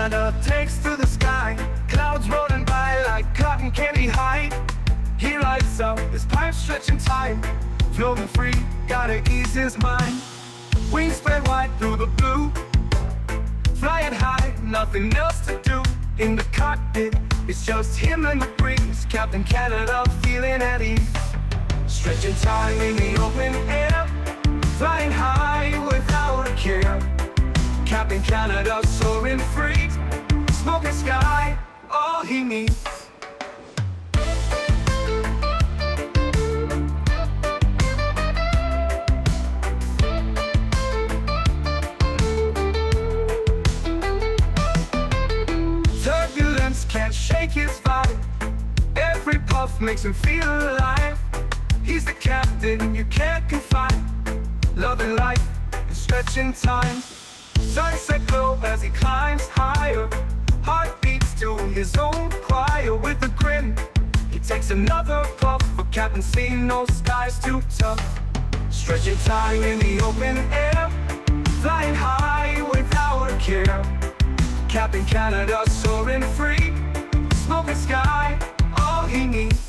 Canada takes to the sky, clouds rolling by like cotton candy hide. He lights up, his pipe stretching time, floating free, gotta ease his mind. Wings spread wide through the blue, flying high, nothing else to do. In the cockpit, it's just him and the breeze, Captain Canada feeling at ease. Stretching time in the open air, flying high without a care. Captain Canada soaring free, smoking sky, all he needs. Turbulence can't shake his vibe, every puff makes him feel alive. He's the captain you can't confide, loving life and stretching time. Sunset glow as he climbs higher, heart beats to his own choir. With a grin, he takes another puff, for Captain seen no skies too tough. Stretching time in the open air, flying high without a care. Captain Canada soaring free, smoking sky, all he needs.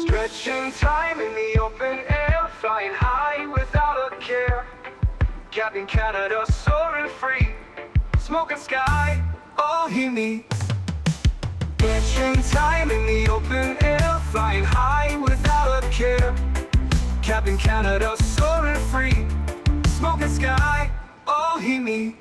Stretching time in the open air, flying high without a care. Captain Canada soaring free, smoking sky, all he needs. Stretching time in the open air, flying high without a care. Captain Canada soaring free, smoking sky, all he needs.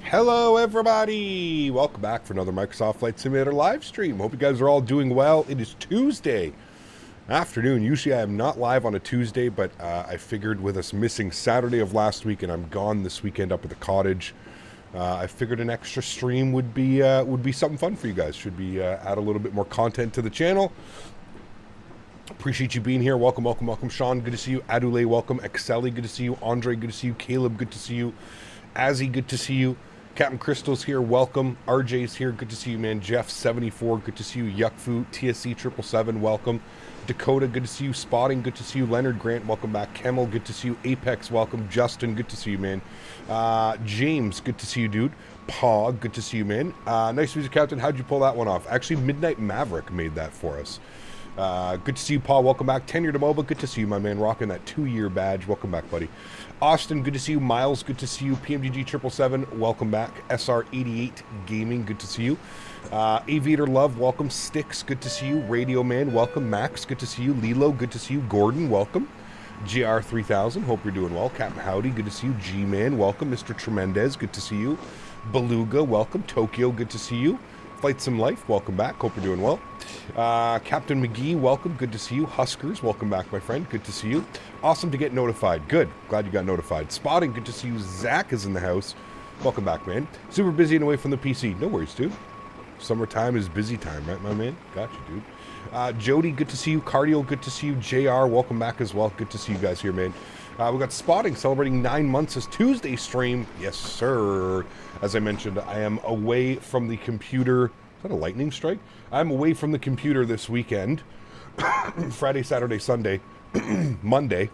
Hello everybody! Welcome back for another Microsoft Flight Simulator live stream. Hope you guys are all doing well. It is Tuesday afternoon. Usually I am not live on a Tuesday, but I figured with us missing Saturday of last week and I'm gone this weekend up at the cottage, I figured an extra stream would be something fun for you guys. Should be add a little bit more content to the channel. Appreciate you being here. Welcome, welcome, welcome. Sean, good to see you. Adule, welcome. Exceli, good to see you. Andre, good to see you. Caleb, good to see you. Azzy, good to see you. Captain Crystal's here, welcome. RJ's here, good to see you, man. Jeff74, good to see you. Yuckfu, TSC 777, welcome. Dakota, good to see you. Spotting, good to see you. Leonard Grant, welcome back. Kemmel, good to see you. Apex, welcome. Justin, good to see you, man. James, good to see you, dude. Paw, good to see you, man. Nice music, Captain. How'd you pull that one off? Actually, Midnight Maverick made that for us. Good to see you, Paul. Welcome back. Tenure to MOBA. Good to see you, my man. Rocking that 2-year badge. Welcome back, buddy. Austin, good to see you. Miles, good to see you. PMGG 777, welcome back. SR88 Gaming, good to see you. Aviator Love, welcome. Sticks, good to see you. Radio Man, welcome. Max, good to see you. Lilo, good to see you. Gordon, welcome. GR3000, hope you're doing well. Captain Howdy, good to see you. G-Man, welcome. Mr. Tremendez, good to see you. Beluga, welcome. Tokyo, good to see you. Flight Sim Life, welcome back. Hope you're doing well. Captain McGee, welcome. Good to see you. Huskers, welcome back, my friend. Good to see you. Awesome to get notified. Good. Glad you got notified. Spotting, good to see you. Zach is in the house. Welcome back, man. Super busy and away from the PC. No worries, dude. Summertime is busy time, right, my man? Got you, dude. Jody, good to see you. Cardio, good to see you. JR, welcome back as well. Good to see you guys here, man. We got Spotting celebrating 9 months as Tuesday stream. Yes, sir. As I mentioned, I am away from the computer. Is that a lightning strike? I'm away from the computer this weekend. Friday, Saturday, Sunday, Monday.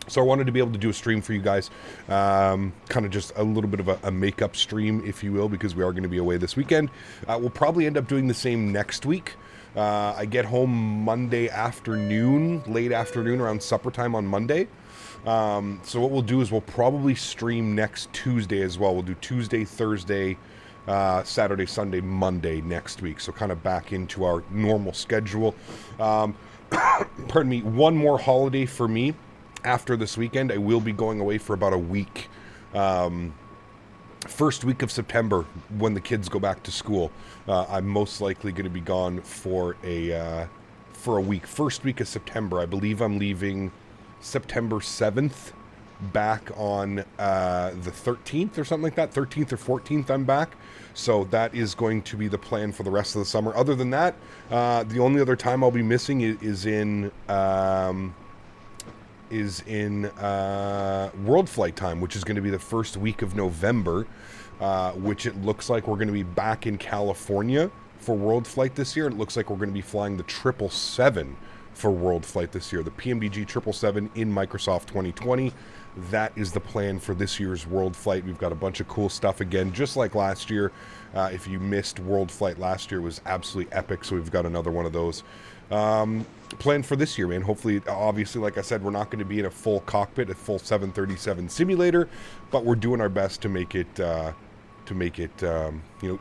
So I wanted to be able to do a stream for you guys. Kind of just a little bit of a makeup stream, if you will, because we are going to be away this weekend. We'll probably end up doing the same next week. I get home Monday afternoon, late afternoon, around supper time on Monday. So what we'll do is we'll probably stream next Tuesday as well. We'll do Tuesday, Thursday, Saturday, Sunday, Monday next week. So kind of back into our normal schedule. Pardon me, one more holiday for me. After this weekend, I will be going away for about a week. First week of September, when the kids go back to school, I'm most likely going to be gone for a week. First week of September, I believe I'm leaving September 7th back on the 13th or something like that. 13th or 14th, I'm back. So that is going to be the plan for the rest of the summer. Other than that, the only other time I'll be missing is in World Flight time, which is going to be the first week of November, which it looks like we're going to be back in California for World Flight this year. It looks like we're going to be flying the 777 for World Flight this year, the PMDG 777 in Microsoft 2020. That is the plan for this year's World Flight. We've got a bunch of cool stuff again, just like last year. If you missed World Flight last year, it was absolutely epic, so we've got another one of those planned for this year, man. Hopefully, obviously, like I said, we're not going to be in a full cockpit, a full 737 simulator, but we're doing our best to make it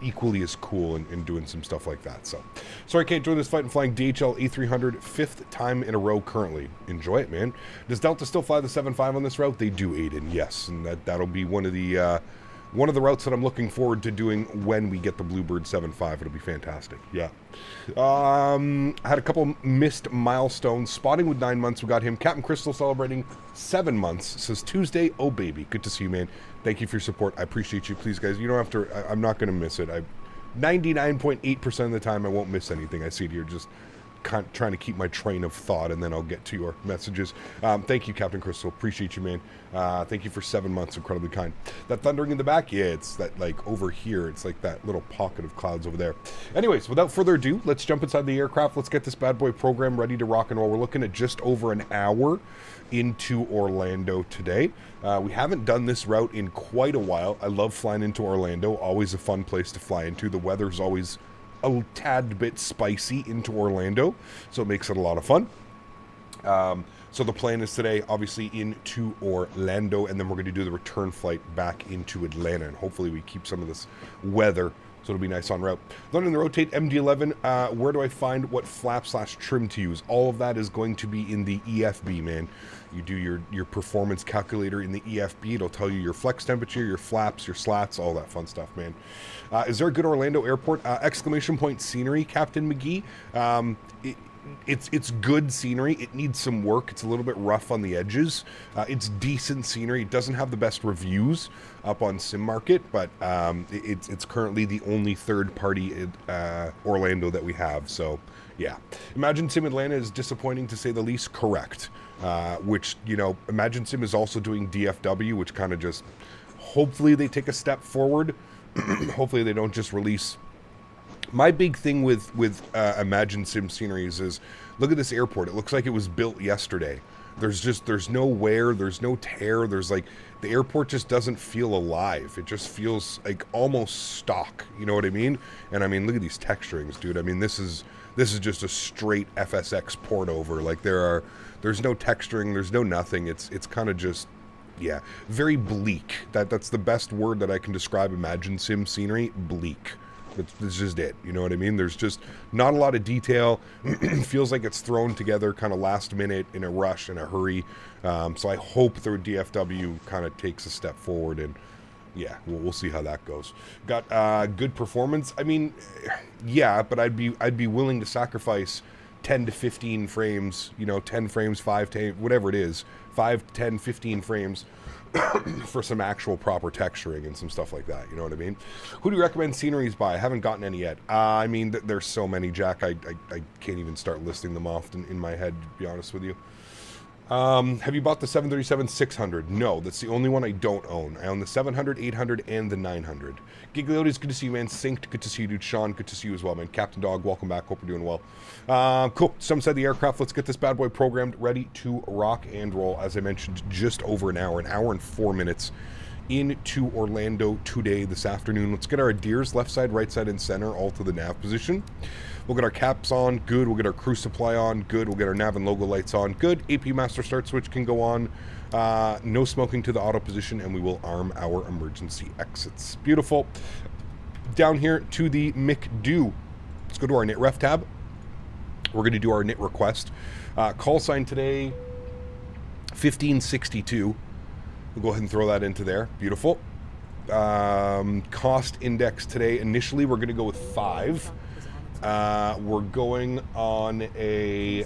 equally as cool and doing some stuff like that. So, sorry I can't join this fight and flying DHL A300 fifth time in a row currently. Enjoy it, man. Does Delta still fly the 75 on this route? They do, Aiden, yes, and that'll be one of the routes that I'm looking forward to doing when we get the Bluebird 75. It'll be fantastic. Yeah. I had a couple missed milestones. Spotting with 9 months. We got him. Captain Crystal celebrating 7 months. Says Tuesday. Oh, baby. Good to see you, man. Thank you for your support. I appreciate you. Please, guys, you don't have to. I'm not going to miss it. 99.8% of the time, I won't miss anything. I see it here. Just trying to keep my train of thought, and then I'll get to your messages. Thank you, Captain Crystal. Appreciate you, man. Thank you for 7 months. Incredibly kind. That thundering in the back, yeah, it's that, like, over here. It's like that little pocket of clouds over there. Anyways, without further ado, let's jump inside the aircraft. Let's get this bad boy program ready to rock and roll. We're looking at just over an hour into Orlando today. We haven't done this route in quite a while. I love flying into Orlando. Always a fun place to fly into. The weather's always a tad bit spicy into Orlando, so it makes it a lot of fun. So the plan is today, obviously, into Orlando, and then we're going to do the return flight back into Atlanta, and hopefully we keep some of this weather, so it'll be nice on route. Then in the rotate MD-11, where do I find what flap/trim to use? All of that is going to be in the EFB, man. You do your performance calculator in the EFB. It'll tell you your flex temperature, your flaps, your slats, all that fun stuff, man. Is there a good Orlando airport? Exclamation point scenery, Captain McGee. It's good scenery. It needs some work. It's a little bit rough on the edges. It's decent scenery. It doesn't have the best reviews up on Sim Market, but it's currently the only third-party Orlando that we have. So, yeah. Imagine Sim Atlanta is disappointing, to say the least. Correct. Which, Imagine Sim is also doing DFW, which kind of just... Hopefully they take a step forward. Hopefully they don't just release... My big thing with Imagine Sim sceneries is, look at this airport. It looks like it was built yesterday. There's no wear, there's no tear, the airport just doesn't feel alive. It just feels like almost stock, you know what I mean? And I mean, look at these texturings, dude. I mean, this is just a straight FSX port over. Like there's no texturing, there's no nothing. It's kind of just, yeah, very bleak. That's the best word that I can describe Imagine Sim scenery, bleak. That's just it, you know what I mean? There's just not a lot of detail. Feels like it's thrown together kind of last minute in a rush, in a hurry. So I hope their DFW kind of takes a step forward, and yeah, we'll see how that goes. Got good performance. I mean, yeah, but I'd be willing to sacrifice 10 to 15 frames, 10 frames, 5 to 8, whatever it is, 5, 10, 15 frames for some actual proper texturing and some stuff like that, you know what I mean? Who do you recommend sceneries by? I haven't gotten any yet. I mean, there's so many, Jack. I can't even start listing them off in my head, to be honest with you. Have you bought the 737-600? No, that's the only one I don't own. I own the 700, 800, and the 900. Gigliotis, good to see you, man. Synced, good to see you, dude. Sean, good to see you as well, man. Captain Dog, welcome back. Hope you're doing well. Cool. Some said the aircraft. Let's get this bad boy programmed, ready to rock and roll. As I mentioned, just over an hour and 4 minutes into Orlando today, this afternoon. Let's get our Deers left side, right side, and center all to the nav position. We'll get our caps on, good. We'll get our crew supply on, good. We'll get our nav and logo lights on, good. AP master start switch can go on. No smoking to the auto position, and we will arm our emergency exits. Beautiful. Down here to the McDo. Let's go to our knit ref tab. We're going to do our knit request. Call sign today, 1562. We'll go ahead and throw that into there. Beautiful. Cost index today, initially we're going to go with 5. We're going on a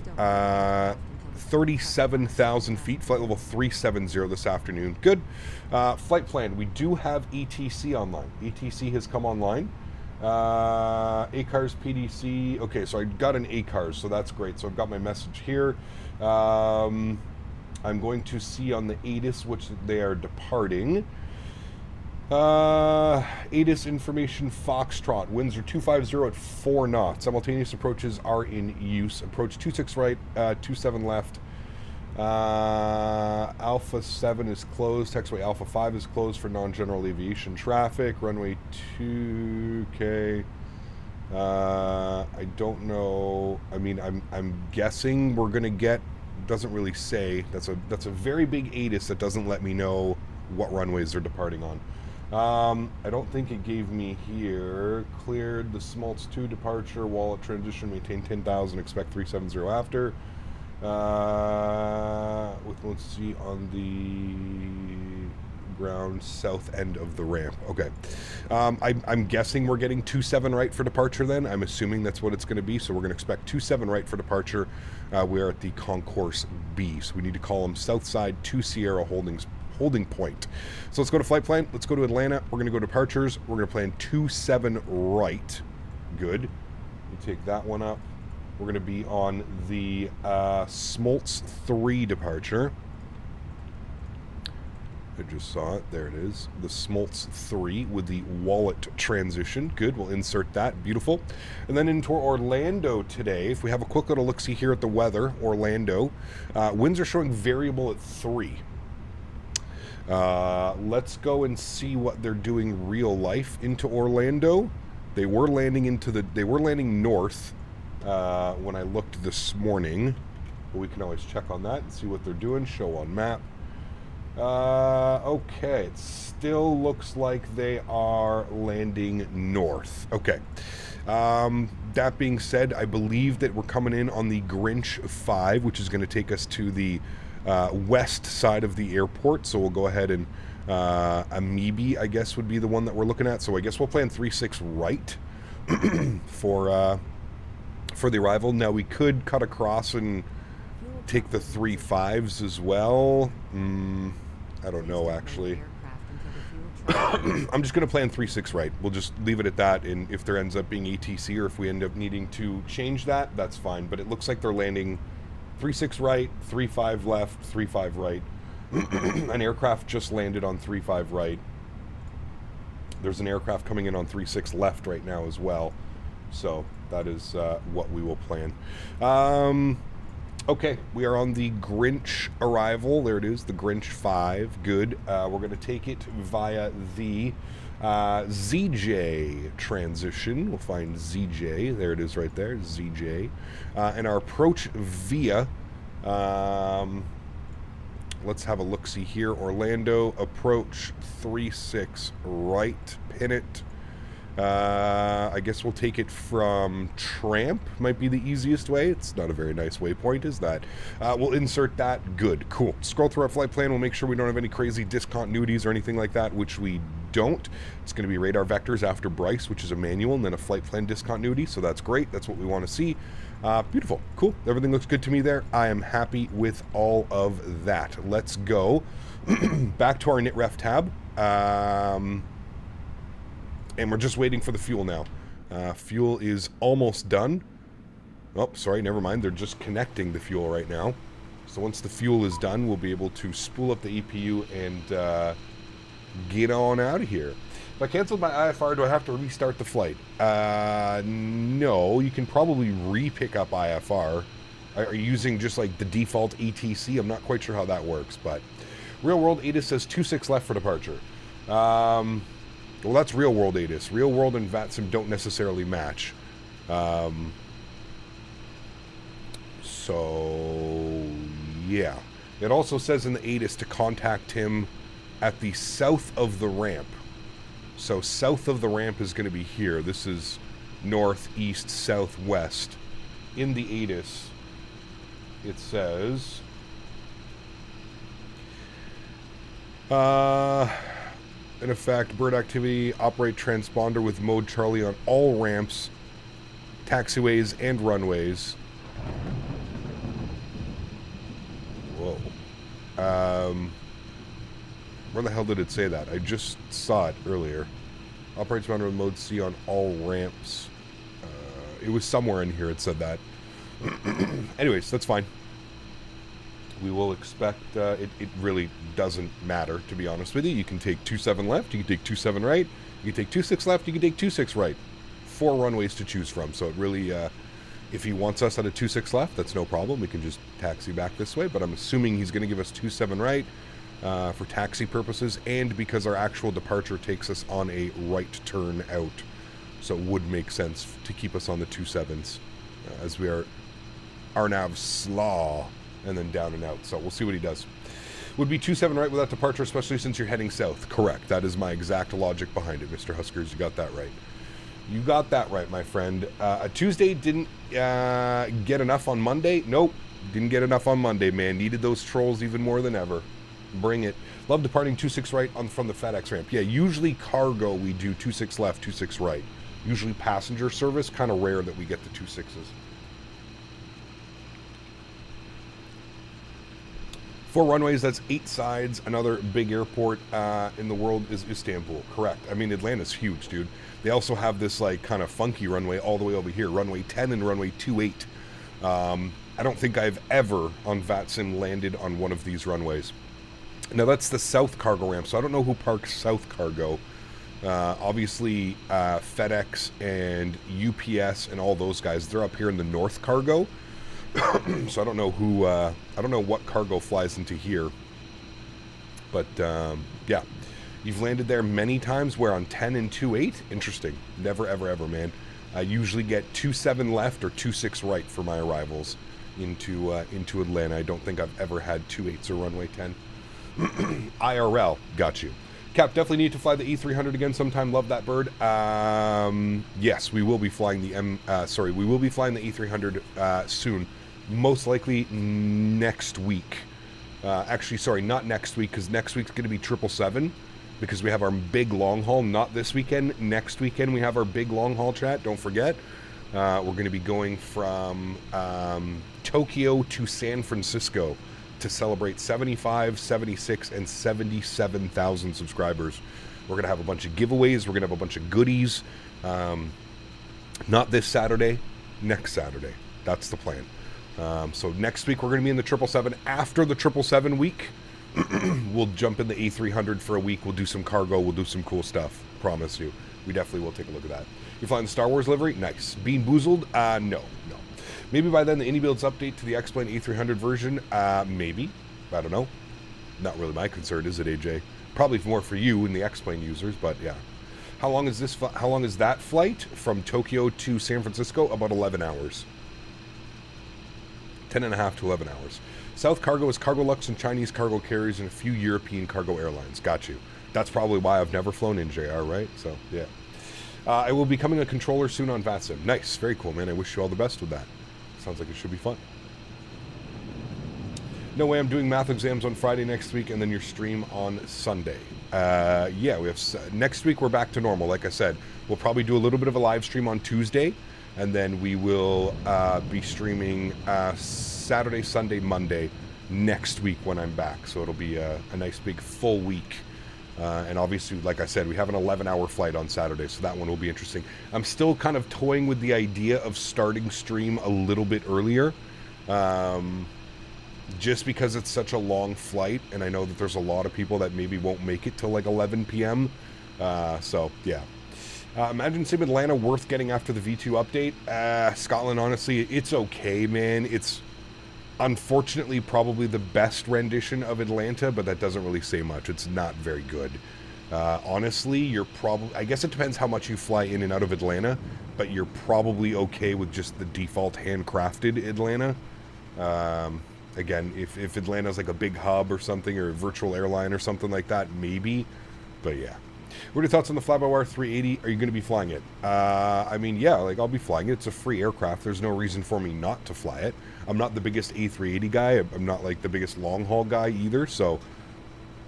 37,000 feet, flight level 370 this afternoon. Good. Flight plan. We do have ETC online. ETC has come online. ACARS PDC. Okay, so I got an ACARS, so that's great. So I've got my message here. I'm going to see on the ATIS which they are departing. ATIS information Foxtrot. Winds are 250 at 4 knots. Simultaneous approaches are in use. Approach 26 right, 27 left. Alpha 7 is closed. Taxiway Alpha 5 is closed for non-general aviation traffic. Runway 2K. I don't know. I mean, I'm guessing we're gonna get. Doesn't really say. That's a very big ATIS that doesn't let me know what runways they're departing on. I don't think it gave me here. Cleared the Smoltz 2 departure. Wallet transition. Maintain 10,000. Expect 370 after. Let's see, on the ground south end of the ramp. Okay. I'm guessing we're getting 27 right for departure then. I'm assuming that's what it's going to be. So we're going to expect 27 right for departure. We're at the Concourse B. So we need to call them Southside 2 Sierra holding point. So let's go to flight plan. Let's go to Atlanta. We're going to go departures. We're going to plan 27 right. Good. You take that one up. We're going to be on the Smoltz 3 departure. I just saw it. There it is. The Smoltz 3 with the wallet transition. Good. We'll insert that. Beautiful. And then into Orlando today. If we have a quick little look-see here at the weather, Orlando. Winds are showing variable at 3. Let's go and see what they're doing real life into Orlando. They were landing north when I looked this morning. But we can always check on that and see what they're doing. Show on map. Okay, it still looks like they are landing north. Okay. That being said, I believe that we're coming in on the Grinch 5, which is going to take us to the west side of the airport. So we'll go ahead and Amoebi, I guess, would be the one that we're looking at. So I guess we'll plan 3-6 right for the arrival. Now we could cut across and take the 3-5s as well. I don't know, actually. I'm just going to plan 3-6 right. We'll just leave it at that, and if there ends up being ATC or if we end up needing to change that, that's fine. But it looks like they're landing 3-6 right, 3-5 left, 3-5 right. An aircraft just landed on 3-5 right. There's an aircraft coming in on 3-6 left right now as well. So that is what we will plan. Okay, we are on the Grinch arrival. There it is, the Grinch 5. Good. We're going to take it via the ZJ transition. We'll find ZJ. There it is right there, ZJ. And our approach via, let's have a look-see here. Orlando, approach 3-6 right, pin it. I guess we'll take it from Tramp, might be the easiest way. It's not a very nice waypoint, is that? We'll insert that. Good, cool. Scroll through our flight plan. We'll make sure we don't have any crazy discontinuities or anything like that, which we don't. It's going to be radar vectors after Bryce, which is a manual, and then a flight plan discontinuity, so that's great. That's what we want to see. Beautiful, cool. Everything looks good to me there. I am happy with all of that. Let's go back to our NitRef tab. And we're just waiting for the fuel now. Fuel is almost done. Oh, sorry, never mind. They're just connecting the fuel right now. So once the fuel is done, we'll be able to spool up the EPU and get on out of here. If I canceled my IFR, do I have to restart the flight? No, you can probably re-pick up IFR. Are you using just like the default ETC? I'm not quite sure how that works, but real world ATIS says 2-6 left for departure. Well, that's real world ATIS. Real world and VATSIM don't necessarily match. So, yeah. It also says in the ATIS to contact him at the south of the ramp. So south of the ramp is going to be here. This is north, east, southwest. In the ATIS, it says... in effect, bird activity, operate transponder with mode Charlie on all ramps, taxiways, and runways. Whoa. Where the hell did it say that? I just saw it earlier. Operates manual mode C on all ramps. It was somewhere in here it said that. Anyways, that's fine. We will expect, it really doesn't matter, to be honest with you. You can take 27 left, you can take 27 right, you can take 26 left, you can take 26 right. 4 runways to choose from, so it really, if he wants us at a 26 left, that's no problem. We can just taxi back this way, but I'm assuming he's going to give us 27 right for taxi purposes, and because our actual departure takes us on a right turn out. So it would make sense to keep us on the 27s, as we are Arnav Slaw, and then down and out. So we'll see what he does. Would be 27 right without departure, especially since you're heading south. Correct. That is my exact logic behind it, Mr. Huskers. You got that right. You got that right, my friend. A Tuesday didn't get enough on Monday. Nope. Didn't get enough on Monday, man. Needed those trolls even more than ever. Bring it. Love departing 26 right from the FedEx ramp. Yeah, usually cargo we do 26 left, 26 right. Usually passenger service, kind of rare that we get the 26s. 4 runways, that's 8 sides. Another big airport in the world is Istanbul. Correct. I mean, Atlanta's huge, dude. They also have this like kind of funky runway all the way over here, runway 10 and runway 28. I don't think I've ever on VATSIM landed on one of these runways. Now that's the south cargo ramp, so I don't know who parks south cargo. Obviously FedEx and UPS and all those guys, they're up here in the north cargo. So I don't know who, I don't know what cargo flies into here. But yeah, you've landed there many times. Where on 10 and 2.8? Interesting. Never, ever, ever, man. I usually get 2.7 left or 2.6 right for my arrivals into Atlanta. I don't think I've ever had 2.8s or runway 10. IRL, got you. Cap, definitely need to fly the E300 again sometime. Love that bird. Yes, we will be flying the we will be flying the E300 soon. Most likely next week. Actually, sorry, not next week, because next week's going to be 777, because we have our big long haul. Not this weekend. Next weekend we have our big long haul chat. Don't forget. We're going to be going from Tokyo to San Francisco to celebrate 75, 76, and 77,000 subscribers. We're going to have a bunch of giveaways. We're going to have a bunch of goodies. Not this Saturday, next Saturday. That's the plan. So next week we're going to be in the 777. After the 777 week, we'll jump in the A300 for a week. We'll do some cargo. We'll do some cool stuff. Promise you. We definitely will take a look at that. You're flying the Star Wars livery? Nice. Being boozled? No. Maybe by then the Indie Builds update to the X-Plane A300 version? Maybe. I don't know. Not really my concern, is it, AJ? Probably more for you and the X-Plane users, but yeah. How long is this? How long is that flight from Tokyo to San Francisco? About 11 hours. 10 and a half to 11 hours. South Cargo is Cargolux and Chinese cargo carriers and a few European cargo airlines. Got you. That's probably why I've never flown in JR, right? So, yeah. I will be becoming a controller soon on VATSIM. Nice. Very cool, man. I wish you all the best with that. Sounds like it should be fun. No way, I'm doing math exams on Friday next week and then your stream on Sunday. Yeah, we have next week we're back to normal. Like I said, we'll probably do a little bit of a live stream on Tuesday, and then we will be streaming Saturday, Sunday, Monday next week when I'm back. So it'll be a nice big full week. And obviously, like I said, we have an 11-hour flight on Saturday, so that one will be interesting. I'm still kind of toying with the idea of starting stream a little bit earlier, just because it's such a long flight, and I know that there's a lot of people that maybe won't make it till like 11 p.m. So, yeah. Imagine Sim Atlanta worth getting after the V2 update. Scotland, honestly, it's okay, man. It's unfortunately probably the best rendition of Atlanta, but that doesn't really say much. It's not very good. Honestly, you're probably, I guess it depends how much you fly in and out of Atlanta, but you're probably okay with just the default handcrafted Atlanta. Again, if Atlanta's like a big hub or something, or a virtual airline or something like that, maybe. But yeah. What are your thoughts on the Fly-by-Wire 380? Are you going to be flying it? I mean, yeah, like I'll be flying it. It's a free aircraft. There's no reason for me not to fly it. I'm not the biggest A380 guy. I'm not like the biggest long-haul guy either, so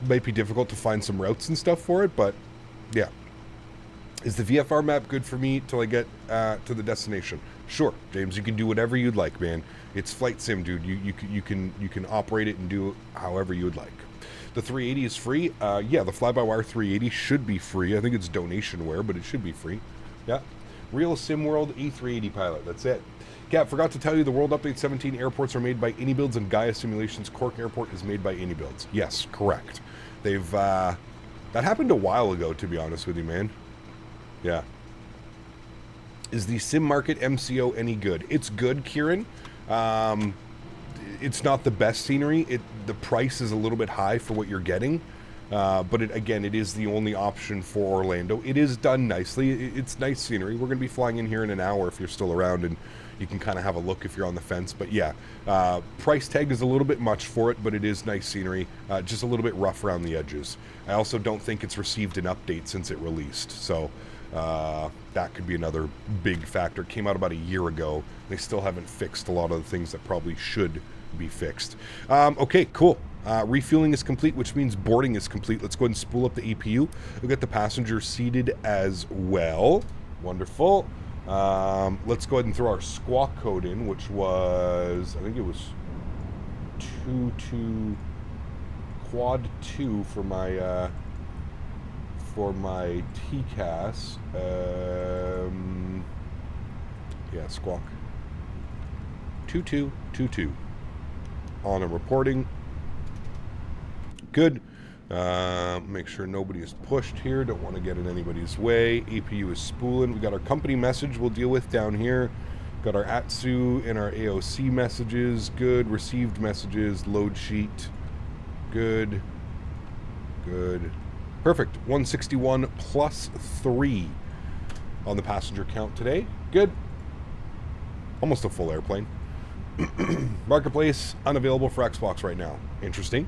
it might be difficult to find some routes and stuff for it, but yeah. Is the VFR map good for me till I get to the destination? Sure, James. You can do whatever you'd like, man. It's flight sim, dude. You can operate it and do it however you would like. The 380 is free. Yeah, the fly-by-wire 380 should be free. I think it's donationware, but it should be free. Yeah. Real Sim World A380 pilot. That's it. Cap, forgot to tell you the World Update 17 airports are made by AnyBuilds and Gaia Simulations. Cork Airport is made by AnyBuilds. Yes, correct. They've that happened a while ago, to be honest with you, man. Yeah. Is the sim market MCO any good? It's good, Kieran. It's not the best scenery. The price is a little bit high for what you're getting. But again, it is the only option for Orlando. It is done nicely. It's nice scenery. We're going to be flying in here in an hour if you're still around, and you can kind of have a look if you're on the fence. But yeah, price tag is a little bit much for it, but it is nice scenery. Just a little bit rough around the edges. I also don't think it's received an update since it released. So that could be another big factor. It came out about a year ago. They still haven't fixed a lot of the things that probably should be fixed. Okay, cool. Refueling is complete, which means boarding is complete. Let's go ahead and spool up the APU. We'll get the passengers seated as well. Wonderful. Let's go ahead and throw our squawk code in, which was, I think it was 22 quad 2 for my TCAS. Yeah, squawk 2222 on a reporting. Good. Make sure nobody is pushed here. Don't want to get in anybody's way. APU is spooling. We got our company message we'll deal with down here. Got our ATSU and our AOC messages. Good. Received messages. Load sheet. Good. Good. Perfect. 161 plus 3 on the passenger count today. Good. Almost a full airplane. Marketplace unavailable for Xbox right now. Interesting.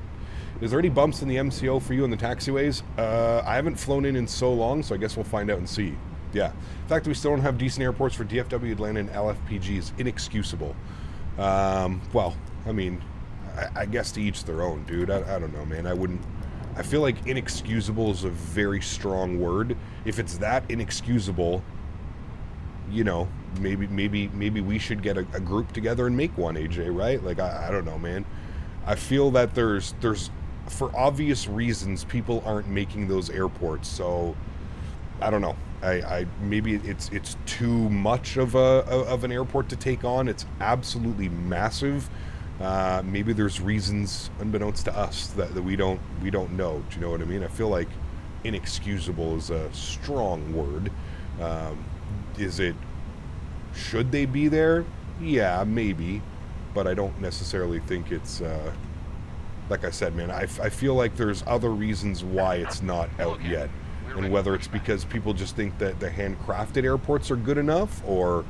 Is there any bumps in the MCO for you in the taxiways? I haven't flown in so long, so I guess we'll find out and see. Yeah. The fact that we still don't have decent airports for DFW, Atlanta, and LFPG is inexcusable. Well, I mean, I guess to each their own, dude. I don't know, man. I feel like inexcusable is a very strong word. If it's that inexcusable, you know, maybe we should get a group together and make one, AJ, right? Like, I don't know, man. I feel that there's for obvious reasons, people aren't making those airports. So I don't know. I maybe it's too much of an airport to take on. It's absolutely massive. Maybe there's reasons unbeknownst to us that we don't know. Do you know what I mean? I feel like inexcusable is a strong word. Should they be there? Yeah, maybe, but I don't necessarily think it's like I said, man, I feel like there's other reasons why it's not out yet. And whether it's because people just think that the handcrafted airports are good enough, or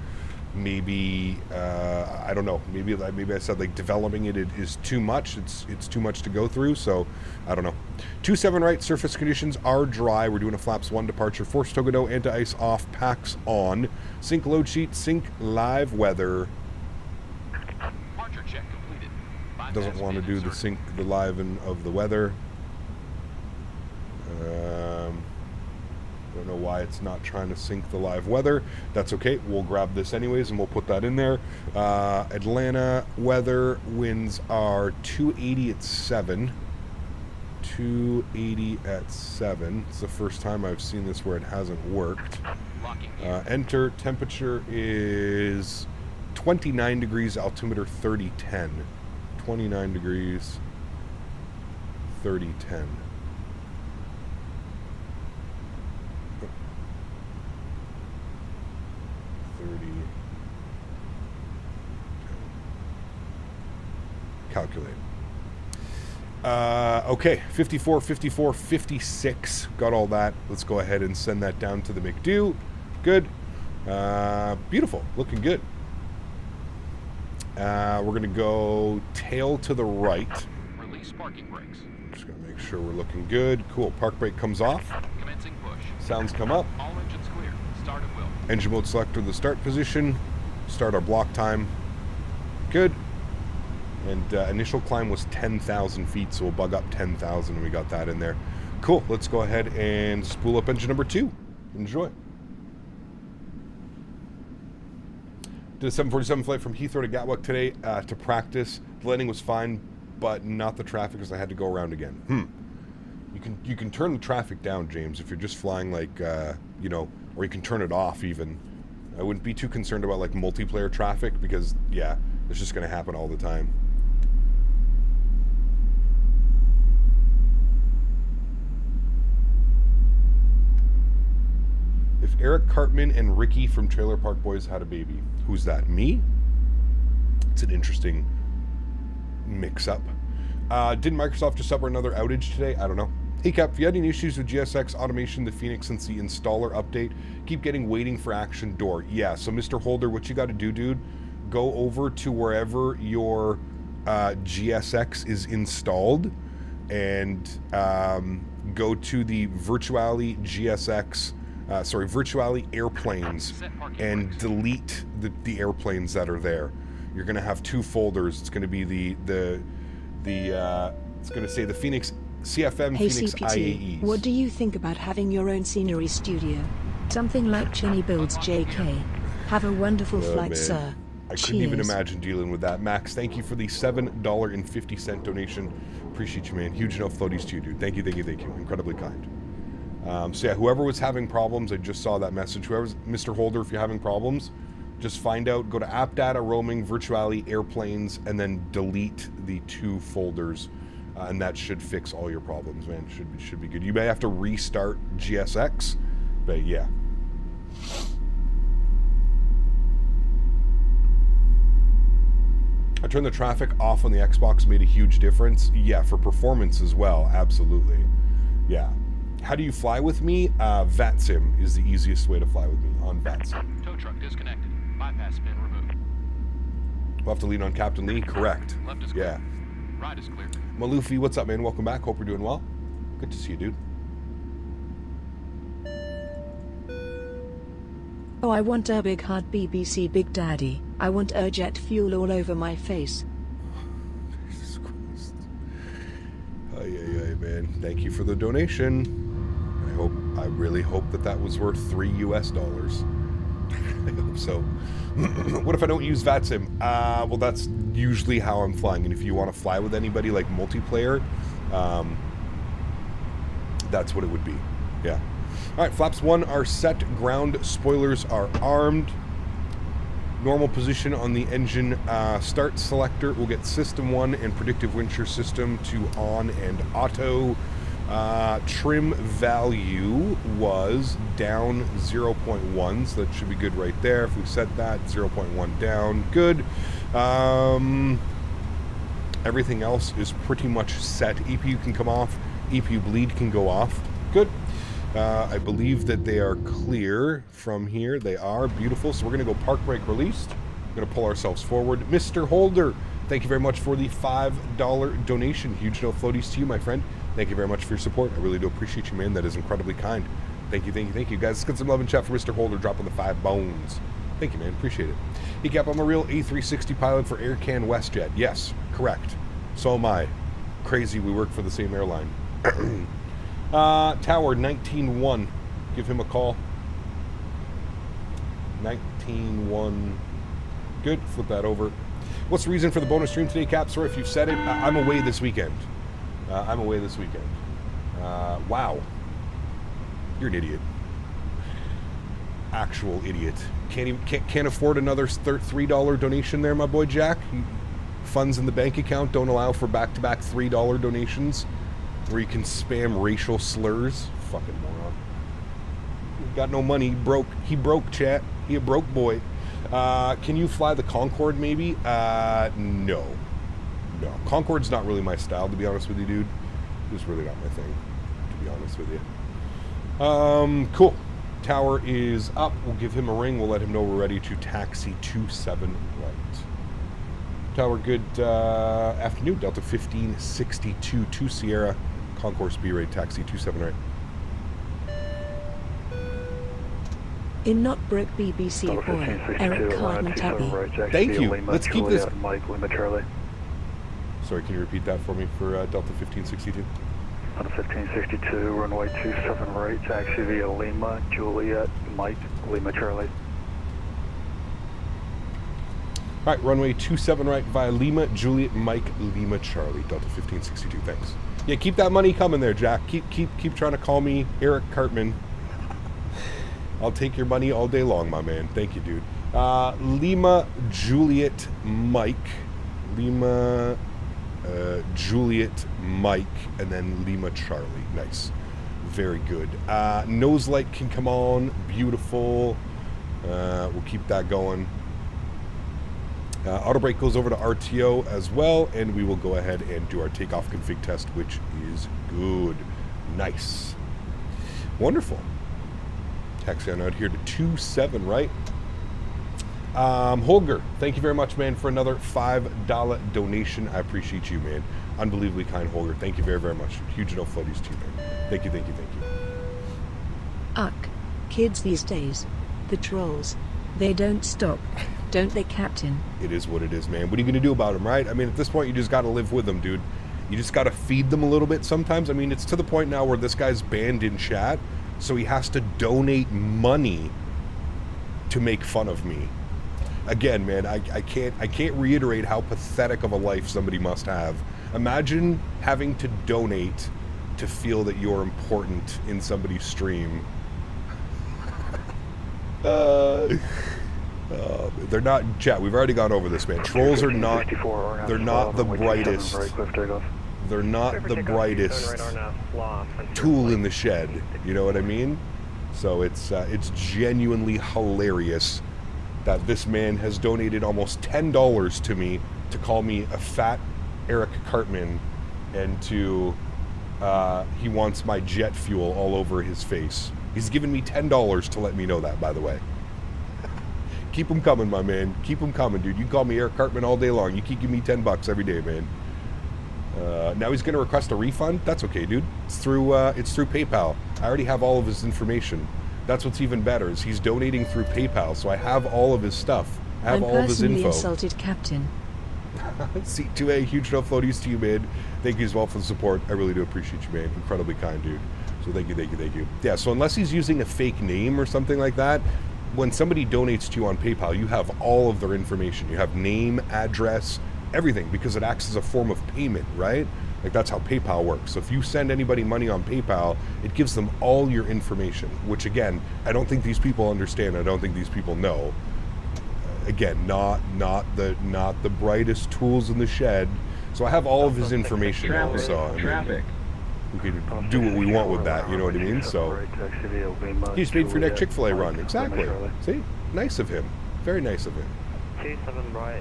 maybe, I don't know, maybe I said like developing it is too much. It's too much to go through, so I don't know. 27 right, surface conditions are dry. We're doing a flaps 1 departure, force Togodo, anti-ice off, packs on, sync load sheet, sync live weather. Doesn't want to do the sync, the live of the weather. Don't know why it's not trying to sync the live weather. That's okay. We'll grab this anyways, and we'll put that in there. Atlanta weather winds are 280 at 7. 280 at 7. It's the first time I've seen this where it hasn't worked. Enter. Temperature is 29 degrees. Altimeter 3010. 29 degrees, 3010. Calculate. Okay, 54, 54, 56. Got all that. Let's go ahead and send that down to the McDo. Good. Beautiful. Looking good. We're going to go tail to the right. Release parking brakes. Just going to make sure we're looking good. Cool. Park brake comes off. Commencing push. Sounds come up. All engines clear. Start at will. Engine mode selector, the start position. Start our block time. Good. And initial climb was 10,000 feet, so we'll bug up 10,000, and we got that in there. Cool. Let's go ahead and spool up engine number 2. Enjoy. Did a 747 flight from Heathrow to Gatwick today to practice. The landing was fine, but not the traffic because I had to go around again. You can turn the traffic down, James, if you're just flying like, you know, or you can turn it off even. I wouldn't be too concerned about like multiplayer traffic because, yeah, it's just going to happen all the time. If Eric Cartman and Ricky from Trailer Park Boys had a baby, who's that? Me? It's an interesting mix-up. Didn't Microsoft just suffer another outage today? I don't know. Hey Cap, if you had any issues with GSX automation, the Fenix since the installer update, keep getting waiting for action door. Yeah, so Mr. Holder, what you got to do, dude, go over to wherever your GSX is installed and go to the Virtuali GSX, Virtuali airplanes and delete the airplanes that are there. You're going to have two folders. It's going to be it's going to say the Fenix CFM, Hey Fenix CPT, IAEs. what do you think about having your own scenery studio? Something like Chinny Builds JK. Have a wonderful flight, man. sir. I couldn't even Cheers. imagine dealing with that. Max, thank you for the $7.50 donation. Appreciate you, man. Huge enough floaties to you, dude. Thank you. Incredibly kind. So yeah, whoever was having problems, I just saw that message. Whoever's Mr. Holder, if you're having problems, just find out, go to app data, roaming, Virtuali, airplanes, and then delete the two folders. And that should fix all your problems, man. Should be good. You may have to restart GSX, but yeah. I turned the traffic off on the Xbox, made a huge difference. Yeah, for performance as well, absolutely. Yeah. How do you fly with me? VATSIM is the easiest way to fly with me on VATSIM. Tow truck disconnected. Bypass pin removed. We'll have to lean on Captain Lee, correct. Left is clear. Yeah. Right is clear. Malufi, what's up, man? Welcome back. Hope you're doing well. Good to see you, dude. Oh, I want a big hard BBC Big Daddy. I want jet fuel all over my face. Jesus Christ. Ay, man. Thank you for the donation. I really hope that was worth $3 US. I hope so. What if I don't use VATSIM? Well, that's usually how I'm flying. And if you want to fly with anybody like multiplayer, that's what it would be. Yeah. All right, flaps 1 are set. Ground spoilers are armed. Normal position on the engine start selector. We'll get system 1 and predictive wind shear system to on and auto. Trim value was down 0.1, so that should be good right there. If we set that 0.1 down, good. Everything else is pretty much set. EPU can come off, EPU bleed can go off. Good. I believe that they are clear from here. They are beautiful. So we're going to go park brake released. We're going to pull ourselves forward. Mr. Holder, thank you very much for the $5 donation. Huge no floaties to you, my friend. Thank you very much for your support. I really do appreciate you, man. That is incredibly kind. Thank you. Guys, let's get some love and chat for Mr. Holder dropping the 5 bones. Thank you, man. Appreciate it. Hey, Cap, I'm a real A360 pilot for Air Can WestJet. Yes, correct. So am I. Crazy, we work for the same airline. Tower 19-1. Give him a call. 19-1. Good. Flip that over. What's the reason for the bonus stream today, Cap? Sorry if you've said it. I'm away this weekend. Wow. You're an idiot. Actual idiot. Can't afford another $3 donation there, my boy Jack. Funds in the bank account don't allow for back-to-back $3 donations where you can spam racial slurs. Fucking moron. Got no money. He broke, chat. He a broke boy. Can you fly the Concorde maybe? No. Concorde's not really my style, to be honest with you, dude. It's really not my thing, to be honest with you. Cool. Tower is up. We'll give him a ring. We'll let him know we're ready to taxi 27 right. Tower, good afternoon. Delta 1562 to Sierra. Concourse B rate, taxi 27 right. In not broke BBC boy, Eric Carl. Thank you. Let's keep this. Sorry, can you repeat that for me for Delta 1562? On 1562, runway 27 right, taxi via Lima, Juliet, Mike, Lima Charlie. All right, runway 27 right via Lima, Juliet, Mike, Lima, Charlie, Delta 1562. Thanks. Yeah, keep that money coming there, Jack. Keep trying to call me Eric Cartman. I'll take your money all day long, my man. Thank you, dude. Lima, Juliet, Mike, Lima, Juliet, Mike, and then Lima, Charlie. Nice. Very good. Nose light can come on. Beautiful. We'll keep that going. Auto brake goes over to RTO as well, and we will go ahead and do our takeoff config test, which is good. Nice. Wonderful. Taxi on out here to 27, right? Holger, thank you very much, man, for another $5 donation. I appreciate you, man. Unbelievably kind, Holger. Thank you very, very much. Huge no floaties to you, man. Thank you, thank you, thank you. Uck. Kids these days. The trolls. They don't stop. Don't they, Captain? It is what it is, man. What are you going to do about them, right? I mean, at this point, you just got to live with them, dude. You just got to feed them a little bit sometimes. I mean, it's to the point now where this guy's banned in chat, so he has to donate money to make fun of me. Again, man, I can't reiterate how pathetic of a life somebody must have. Imagine having to donate to feel that you're important in somebody's stream. They're not, chat, we've already gone over this, man. Trolls are not, they're not the brightest, they're not the brightest tool in the shed, you know what I mean? So it's genuinely hilarious that this man has donated almost $10 to me to call me a fat Eric Cartman, and to, he wants my jet fuel all over his face. He's given me $10 to let me know that, by the way. Keep them coming, my man. Keep them coming, dude. You can call me Eric Cartman all day long. You keep giving me $10 every day, man. Now he's going to request a refund. That's okay, dude. It's through PayPal. I already have all of his information. That's what's even better, is he's donating through PayPal, so I have all of his stuff. I have all of his info. I'm personally insulted, Captain. C2A, huge no floaties to you, man. Thank you as well for the support. I really do appreciate you, man. Incredibly kind, dude. So thank you, thank you, thank you. Yeah, so unless he's using a fake name or something like that, when somebody donates to you on PayPal, you have all of their information. You have name, address, everything, because it acts as a form of payment, right? Like, that's how PayPal works. So if you send anybody money on PayPal, it gives them all your information, which, again, I don't think these people understand. I don't think these people know. Again, not the brightest tools in the shed. So I have all of his information now, so I mean, we can do what we want with that, you know what I mean? So he's paid for your next Chick-fil-A run. Exactly. See? Nice of him. Very nice of him. 27 right.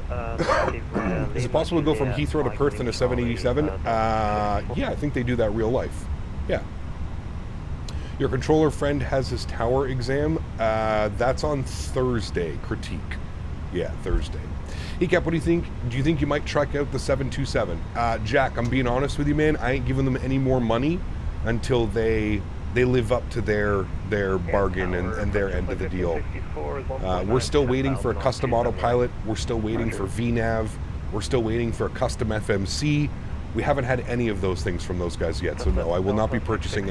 Is it possible to go from Heathrow to Perth in a 787? Yeah, I think they do that real life. Yeah. Your controller friend has his tower exam. That's on Thursday. Critique. Yeah, Thursday. Hey, Cap, what do you think? Do you think you might track out the 727? Jack, I'm being honest with you, man. I ain't giving them any more money until they live up to their bargain and their end of the deal. We're still waiting for a custom autopilot. We're still waiting for VNAV. We're still waiting for a custom FMC. We haven't had any of those things from those guys yet, so no, I will not be purchasing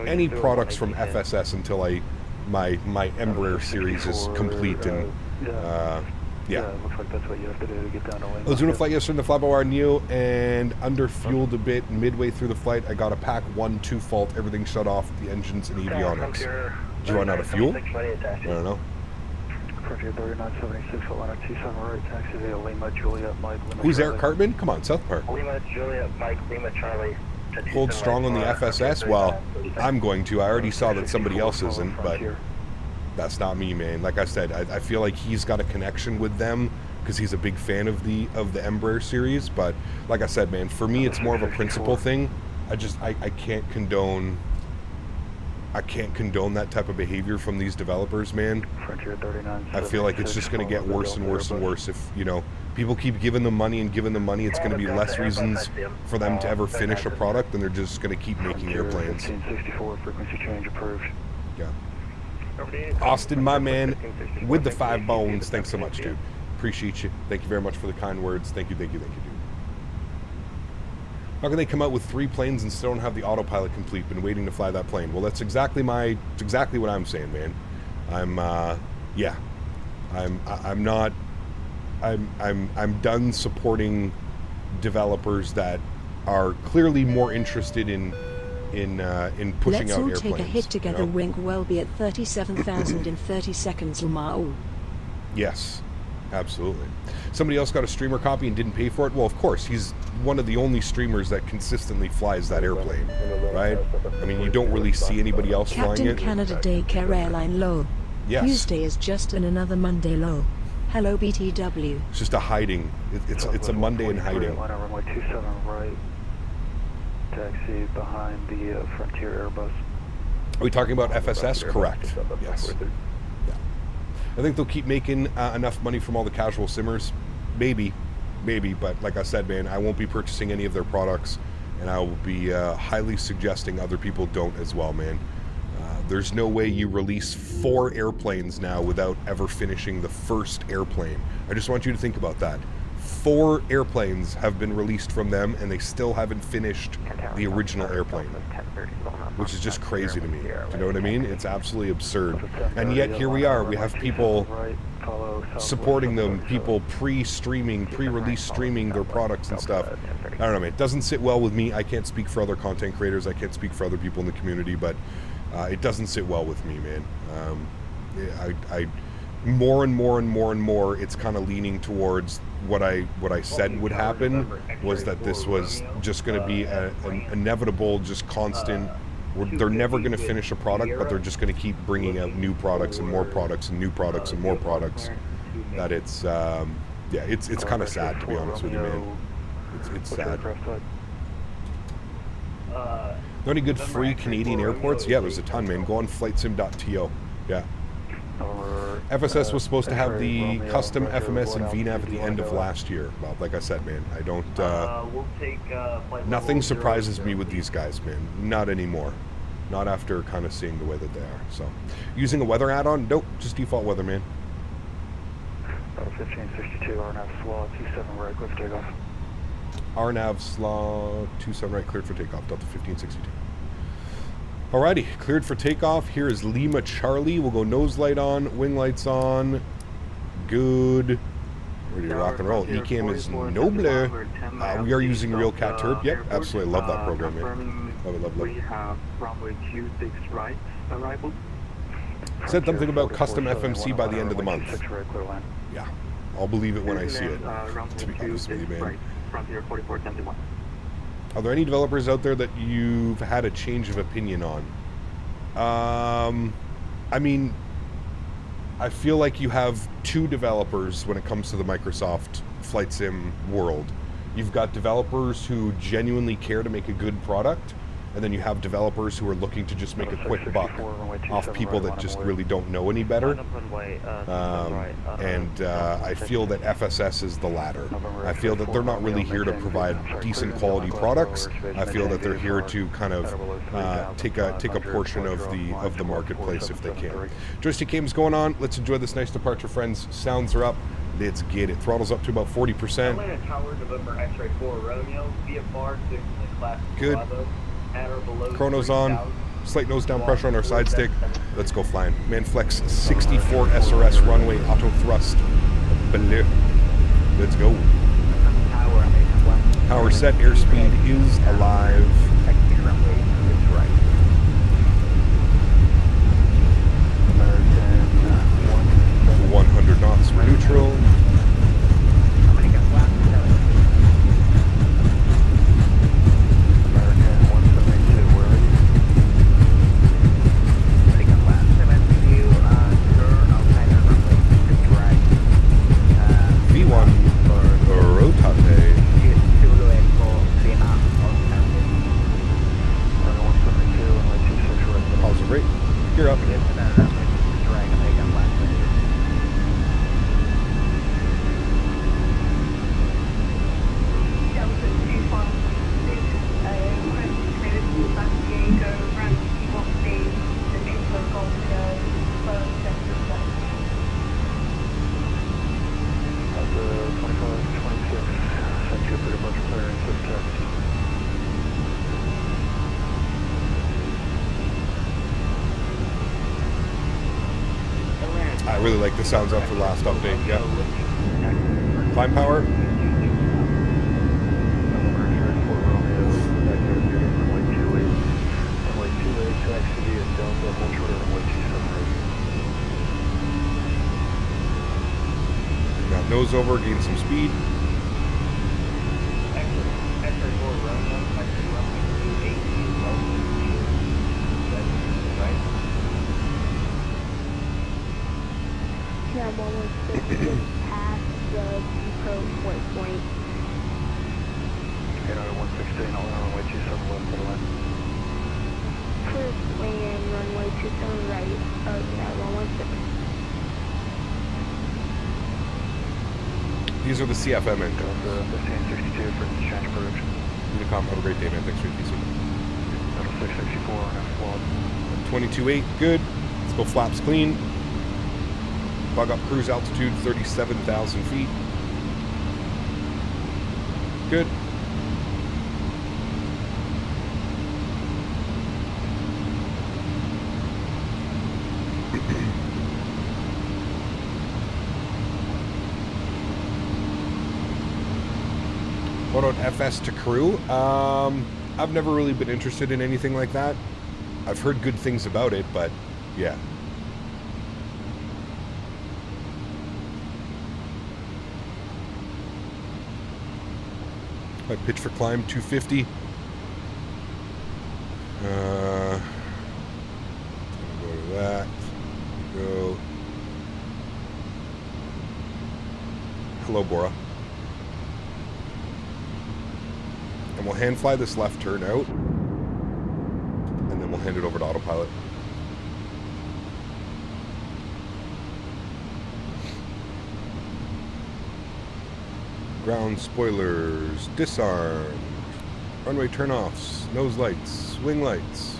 any products from FSS until my Embraer series is complete and yeah. It looks like that's what you have to do to get down to Lima. I was doing a flight yesterday in the Flyby Neo and underfueled a bit midway through the flight. I got a pack 1-2 fault. Everything shut off, the engines and avionics. Did you run out of fuel? I don't know. Frontier 3976, Atlanta 27 right, taxi via Lima, Juliet, Mike, Lima. Who's Eric Cartman? Come on, South Park. Lima, Juliet, Mike, Lima, Charlie. Hold strong on the FSS? Well, I'm going to. I already saw that somebody else isn't, but that's not me, man. Like I said, I feel like he's got a connection with them because he's a big fan of the Embraer series. But like I said, man, for me, it's more of a principle thing. I can't condone. I can't condone that type of behavior from these developers, man. I feel like it's just going to get worse and worse and worse if, you know, people keep giving them money and giving them money. It's going to be less reasons for them to ever finish a product, and they're just going to keep making airplanes. 1864, frequency change approved. Yeah. Austin, my man, with the 5 bones. Thanks so much, dude. Appreciate you. Thank you very much for the kind words. Thank you, thank you, thank you, dude. How can they come out with 3 planes and still don't have the autopilot complete? Been waiting to fly that plane. Well, that's exactly what I'm saying, man. I'm not. I'm done supporting developers that are clearly more interested in pushing Let's out all airplanes. take a hit together. you know? Wink will be at 37,000 in 30 seconds. Lmao. Yes, absolutely. Somebody else got a streamer copy and didn't pay for it. Well, of course, he's one of the only streamers that consistently flies that airplane, right? I mean, you don't really see anybody else flying Captain it. Canada Daycare Airline low. Yes. Tuesday is just another Monday low. Hello BTW. It's just a hiding. It's a Monday in hiding. Line on runway 27 right. Taxi behind the Frontier Airbus. Are we talking about FSS? Correct. Yes. Yeah. I think they'll keep making enough money from all the casual simmers. Maybe. But like I said, man, I won't be purchasing any of their products, and I will be highly suggesting other people don't as well, man. There's no way you release 4 airplanes now without ever finishing the first airplane. I just want you to think about that. 4 airplanes have been released from them, and they still haven't finished the original airplane, which is just crazy to me. Do you know what I mean? It's absolutely absurd. And yet here we are. We have people supporting them, people pre-streaming, pre-release streaming their products and stuff. I don't know, man. It doesn't sit well with me. I can't speak for other content creators. I can't speak for other people in the community, but it doesn't sit well with me, man. I more and more, it's kind of leaning towards what I said would happen, was that this was just going to be an inevitable, just constant. They're never going to finish a product, but they're just going to keep bringing out new products and more products and new products and more products. That it's it's kind of sad, to be honest with you, man. It's sad. Are there any good free Canadian airports? Yeah, there's a ton, man. Go on flightsim.to. Yeah. FSS was supposed to have the custom FMS and VNAV at the end of last year. Well, like I said, man, I don't. Nothing surprises me with these guys, man. Not anymore. Not after kind of seeing the way that they are. So, using a weather add-on? Nope, just default weather, man. 1562, RNAV slot 27 right, clear for takeoff. RNAV slot 27 right, cleared for takeoff, Delta 1562. Alrighty, cleared for takeoff. Here is Lima Charlie. We'll go nose light on, wing lights on. Good. Ready to rock and roll. ECAM is noble. We are using Real Cat Turb. Yep, absolutely love that program, man. Love it. We have runway 26 right arrival. Said something about custom FMC by the end of the month. Yeah, I'll believe it when I see it, to be honest with you, man. Frontier 4471. Are there any developers out there that you've had a change of opinion on? I mean, I feel like you have 2 developers when it comes to the Microsoft Flight Sim world. You've got developers who genuinely care to make a good product, and then you have developers who are looking to just make a quick buck off people that just really don't know any better. I feel that FSS is the latter. I feel that they're not really here to provide decent quality products. I feel that they're here to kind of take a portion of the marketplace if they can. Joystick game's going on. Let's enjoy this nice departure, friends. Sounds are up. Let's get it. Throttle's up to about 40%. Good. Chrono's on. Slight nose down pressure on our side stick. Let's go flying. Manflex 64 SRS runway auto thrust. Below. Let's go. Power set. Airspeed is alive. 100 knots for neutral. I really like the sounds after the last update, yeah. Climb power. Got nose over, gain some speed. Yeah, I'm almost past the depot waypoint. Okay, 116, all runway 27 left, for the line. First land, runway 27 right, yeah, 116. These are the CFM engines. 1562 for the change production. Unicom, have a great day, man. Thanks for your PC. Total 664 on F1. 22.8, good. Let's go flaps clean. Bug up cruise altitude, 37,000 feet. Good. What about FS to crew? I've never really been interested in anything like that. I've heard good things about it, but yeah. My pitch for climb 250. Go to that. Go. Hello, Bora. And we'll hand fly this left turn out, and then we'll hand it over to autopilot. Ground spoilers, disarmed, runway turn-offs, nose lights, wing lights.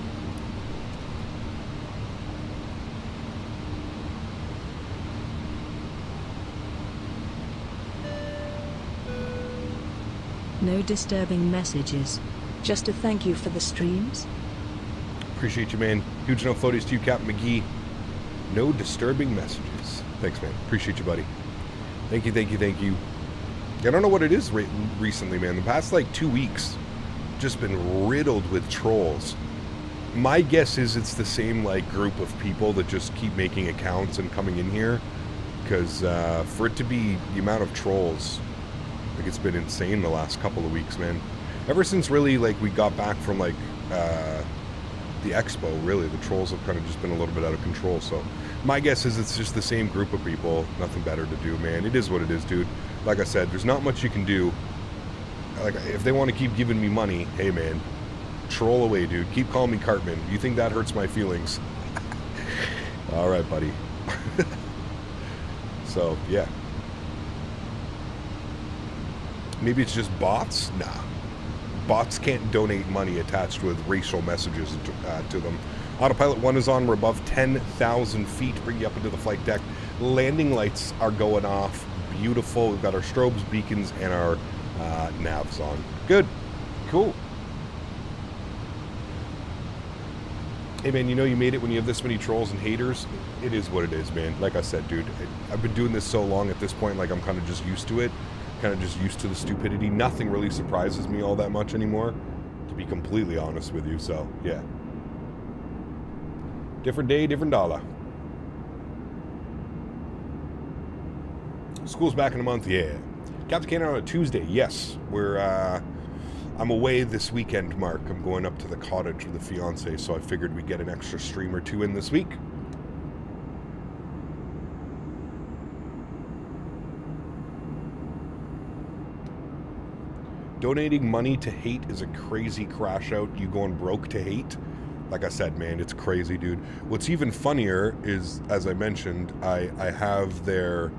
No disturbing messages. Just a thank you for the streams. Appreciate you, man. Huge no floaties to you, Captain McGee. No disturbing messages. Thanks, man. Appreciate you, buddy. Thank you, thank you, thank you. I don't know what it is recently, man. The past, like, 2 weeks, just been riddled with trolls. My guess is it's the same, like, group of people that just keep making accounts and coming in here. Because for it to be the amount of trolls, like, it's been insane the last couple of weeks, man. Ever since, really, like, we got back from, like, the expo, really, the trolls have kind of just been a little bit out of control. So my guess is it's just the same group of people. Nothing better to do, man. It is what it is, dude. Like I said, there's not much you can do. Like, if they want to keep giving me money, hey, man, troll away, dude. Keep calling me Cartman. You think that hurts my feelings? All right, buddy. So, yeah. Maybe it's just bots? Nah. Bots can't donate money attached with racial messages to them. Autopilot 1 is on. We're above 10,000 feet. Bring you up into the flight deck. Landing lights are going off. Beautiful. We've got our strobes, beacons, and our navs on. Good. Cool. Hey, man, you know you made it when you have this many trolls and haters. It is what it is, man. Like I said, dude, I've been doing this so long at this point, like, I'm kind of just used to it. Kind of just used to the stupidity. Nothing really surprises me all that much anymore, to be completely honest with you. So, yeah. Different day, different dollar. School's back in a month, yeah. Captain Canada on a Tuesday, yes. I'm away this weekend, Mark. I'm going up to the cottage with the fiance, so I figured we'd get an extra stream or two in this week. Donating money to hate is a crazy crash out. You going broke to hate? Like I said, man, it's crazy, dude. What's even funnier is, as I mentioned, I have their...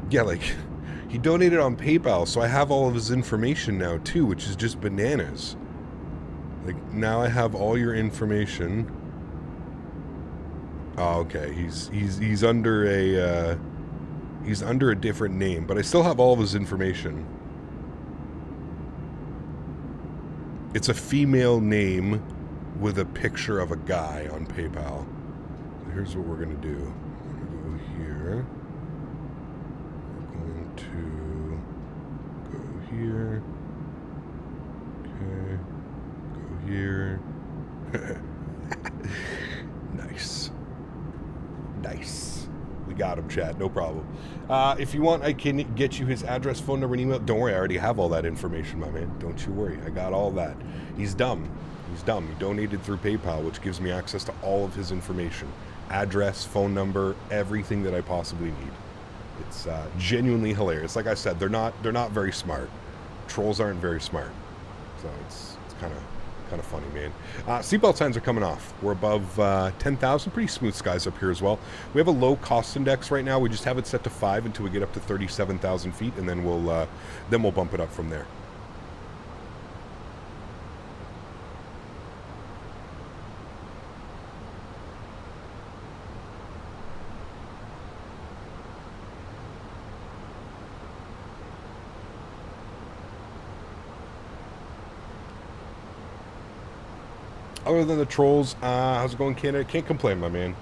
yeah, like, he donated on PayPal, so I have all of his information now, too, which is just bananas. Like, now I have all your information. Oh, okay, he's under a, He's under a different name, but I still have all of his information. It's a female name with a picture of a guy on PayPal. So here's what we're going to do. We're going to go here. We're going to go here. Okay. Go here. Nice. Nice. We got him, chat. No problem. If you want, I can get you his address, phone number, and email. Don't worry, I already have all that information, my man. Don't you worry. I got all that. He's dumb. He's dumb. He donated through PayPal, which gives me access to all of his information. Address, phone number, everything that I possibly need. It's genuinely hilarious. Like I said, they're not very smart. Trolls aren't very smart. So it's kind of funny, man. Seatbelt signs are coming off. We're above 10,000. Pretty smooth skies up here as well. We have a low cost index right now. We just have it set to 5 until we get up to 37,000 feet, and then we'll bump it up from there. Other than the trolls, how's it going, Canada? Can't complain, my man.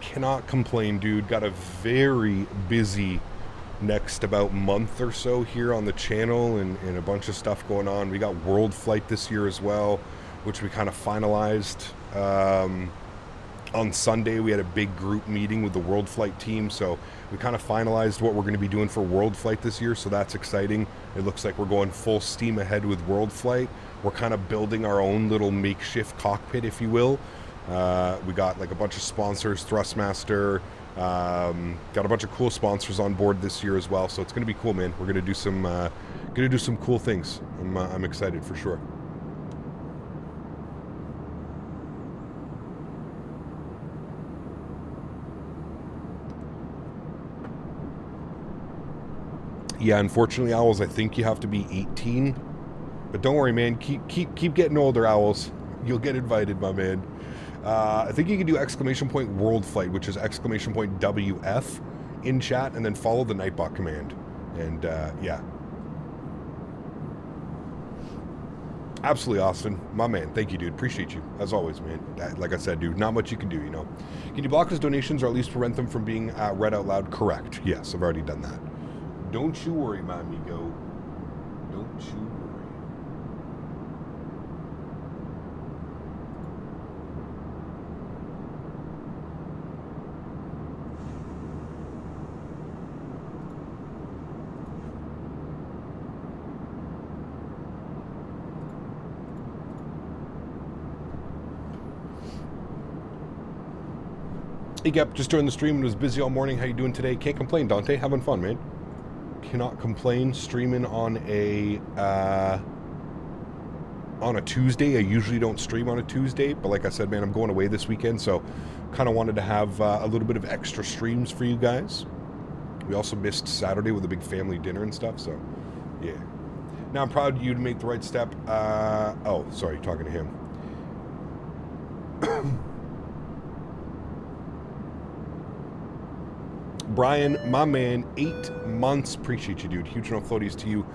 Cannot complain, dude. Got a very busy next about month or so here on the channel, and a bunch of stuff going on. We got World Flight this year as well, which we kind of finalized. On Sunday, we had a big group meeting with the World Flight team, so we kind of finalized what we're going to be doing for World Flight this year, so that's exciting. It looks like we're going full steam ahead with World Flight. We're kind of building our own little makeshift cockpit, if you will. We got like a bunch of sponsors, Thrustmaster, got a bunch of cool sponsors on board this year as well, so it's going to be cool, man. We're going to do some cool things. I'm excited for sure. Yeah, unfortunately, Owls, I think you have to be 18. But don't worry, man. Keep getting older, Owls. You'll get invited, my man. I think you can do ! World Flight, which is ! WF in chat, and then follow the Nightbot command. And, yeah. Absolutely, Austin. My man. Thank you, dude. Appreciate you. As always, man. Like I said, dude, not much you can do, you know. Can you block his donations or at least prevent them from being read out loud? Correct. Yes, I've already done that. Don't you worry, my amigo. Don't you worry. Hey, Gep, just joined the stream and was busy all morning. How you doing today? Can't complain, Dante. Having fun, man. Cannot complain. Streaming on a Tuesday. I usually don't stream on a Tuesday, but like I said, man, I'm going away this weekend, so kind of wanted to have a little bit of extra streams for you guys. We also missed Saturday with a big family dinner and stuff, so yeah. Now I'm proud of you to make the right step. Oh, sorry, talking to him. Brian, my man, 8 months. Appreciate you, dude. Huge enough floaties to you.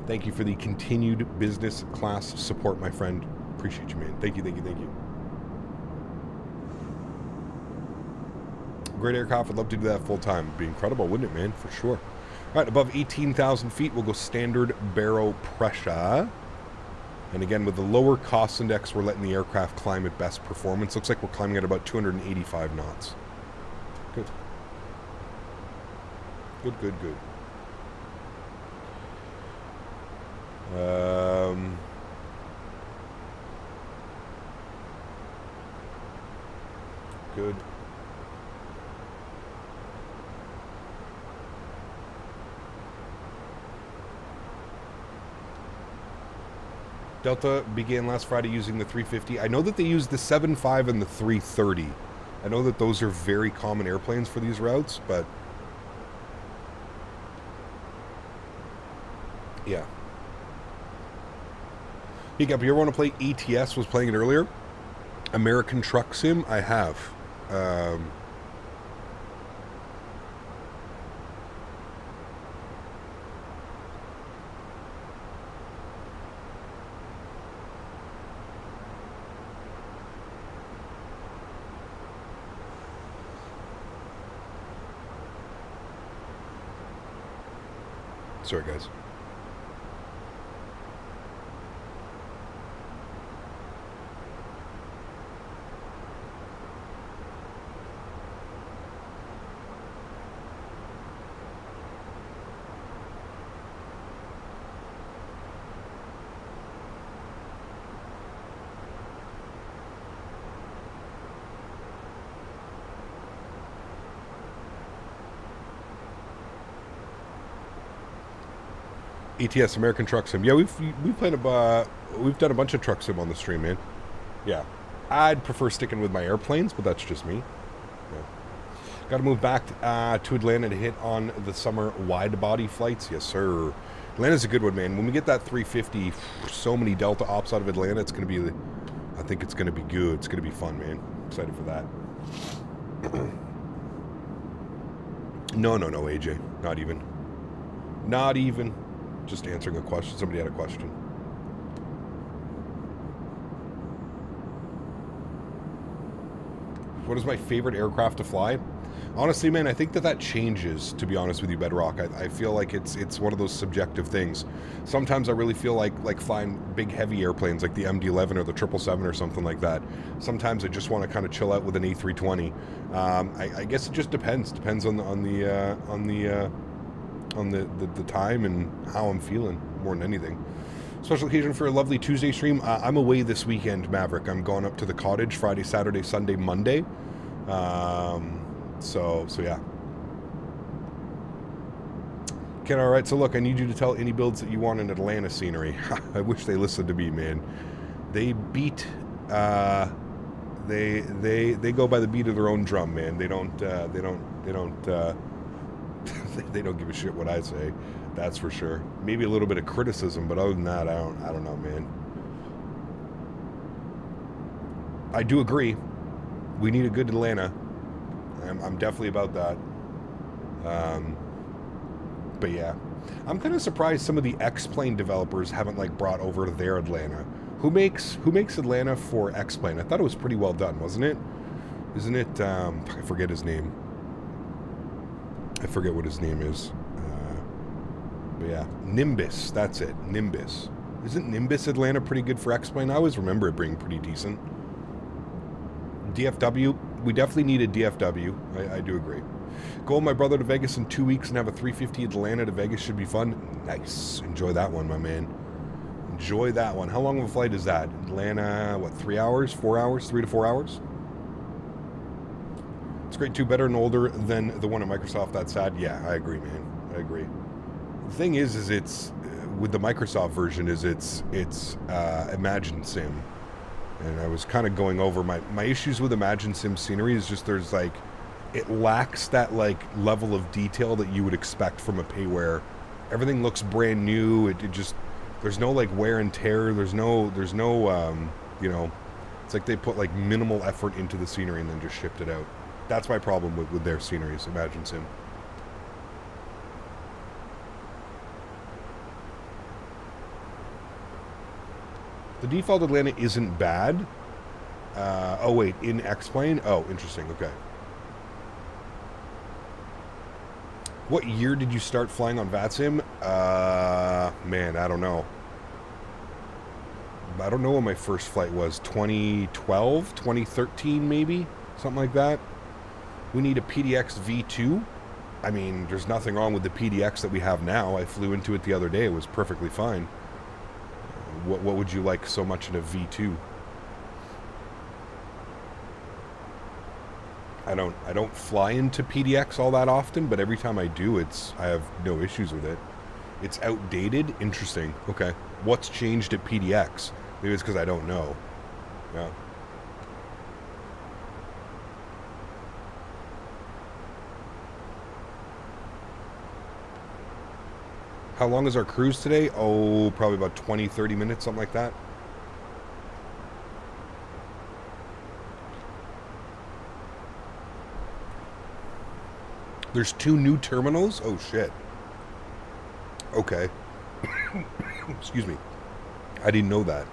Thank you for the continued business class support, my friend. Appreciate you, man. Thank you, thank you, thank you. Great aircraft. I'd love to do that full time. It'd be incredible, wouldn't it, man? For sure. All right, above 18,000 feet, we'll go standard barrel pressure. And again, with the lower cost index, we're letting the aircraft climb at best performance. Looks like we're climbing at about 285 knots. Good. Good, good, good. Good. Delta began last Friday using the 350. I know that they use the 75 and the 330. I know that those are very common airplanes for these routes, but yeah. Hey, Gab, you ever want to play ATS? Was playing it earlier. American Truck Sim? I have. Sorry, guys. ATS, American Truck Sim. Yeah, we've done a bunch of truck sim on the stream, man. Yeah, I'd prefer sticking with my airplanes, but that's just me. Yeah. Got to move back to Atlanta to hit on the summer wide body flights. Yes, sir. Atlanta's a good one, man. When we get that 350, so many Delta ops out of Atlanta, it's gonna be. I think it's gonna be good. It's gonna be fun, man. Excited for that. No, AJ. Not even. Not even. Just answering a question. Somebody had a question. What is my favorite aircraft to fly? Honestly, man, I think that changes, to be honest with you, Bedrock. I feel like it's one of those subjective things. Sometimes I really feel like flying big, heavy airplanes like the MD-11 or the 777 or something like that. Sometimes I just want to kind of chill out with an A320. I guess it just depends. Depends on the time and how I'm feeling more than anything. Special occasion for a lovely Tuesday stream. I'm away this weekend, Maverick. I'm going up to the cottage Friday, Saturday, Sunday, Monday. So yeah. Okay, all right. So look, I need you to tell any builds that you want in Atlanta scenery. I wish they listened to me, man. They beat. They go by the beat of their own drum, man. They don't. They don't give a shit what I say, that's for sure. Maybe a little bit of criticism, but other than that, I don't know, man. I do agree. We need a good Atlanta. I'm definitely about that. But yeah, I'm kind of surprised some of the X-Plane developers haven't brought over their Atlanta. Who makes Atlanta for X-Plane? I thought it was pretty well done, wasn't it? Isn't it? I forget his name. I forget what his name is. But yeah, Nimbus, that's it, Nimbus. Isn't Nimbus Atlanta pretty good for X-Plane? I always remember it being pretty decent. DFW, we definitely need a DFW. I do agree. Go with my brother to Vegas in 2 weeks and have a 350 Atlanta to Vegas should be fun. Nice. Enjoy that one, my man. Enjoy that one. How long of a flight is that? Atlanta, what, 3 hours, 4 hours, 3 to 4 hours? It's great too, better and older than the one at Microsoft. That's sad. Yeah, I agree, man. I agree. The thing is it's with the Microsoft version is it's Imagine Sim, and I was kind of going over my issues with Imagine Sim scenery is just there's it lacks that level of detail that you would expect from a payware. Everything looks brand new. It just there's no wear and tear. There's no you know, it's like they put minimal effort into the scenery and then just shipped it out. That's my problem with their sceneries, Imagine Sim. The default Atlanta isn't bad. Oh wait, in X-Plane? Oh, interesting, okay. What year did you start flying on VATSIM? Man, I don't know. I don't know when my first flight was. 2012? 2013 maybe? Something like that. We need a PDX V2. I mean, there's nothing wrong with the PDX that we have now. I flew into it the other day. It was perfectly fine. What would you like so much in a V2? I don't fly into PDX all that often, but every time I do, I have no issues with it. It's outdated. Interesting. Okay. What's changed at PDX? Maybe it's because I don't know. Yeah. How long is our cruise today? Oh, probably about 20, 30 minutes, something like that. There's 2 new terminals? Oh, shit. Okay. Excuse me. I didn't know that.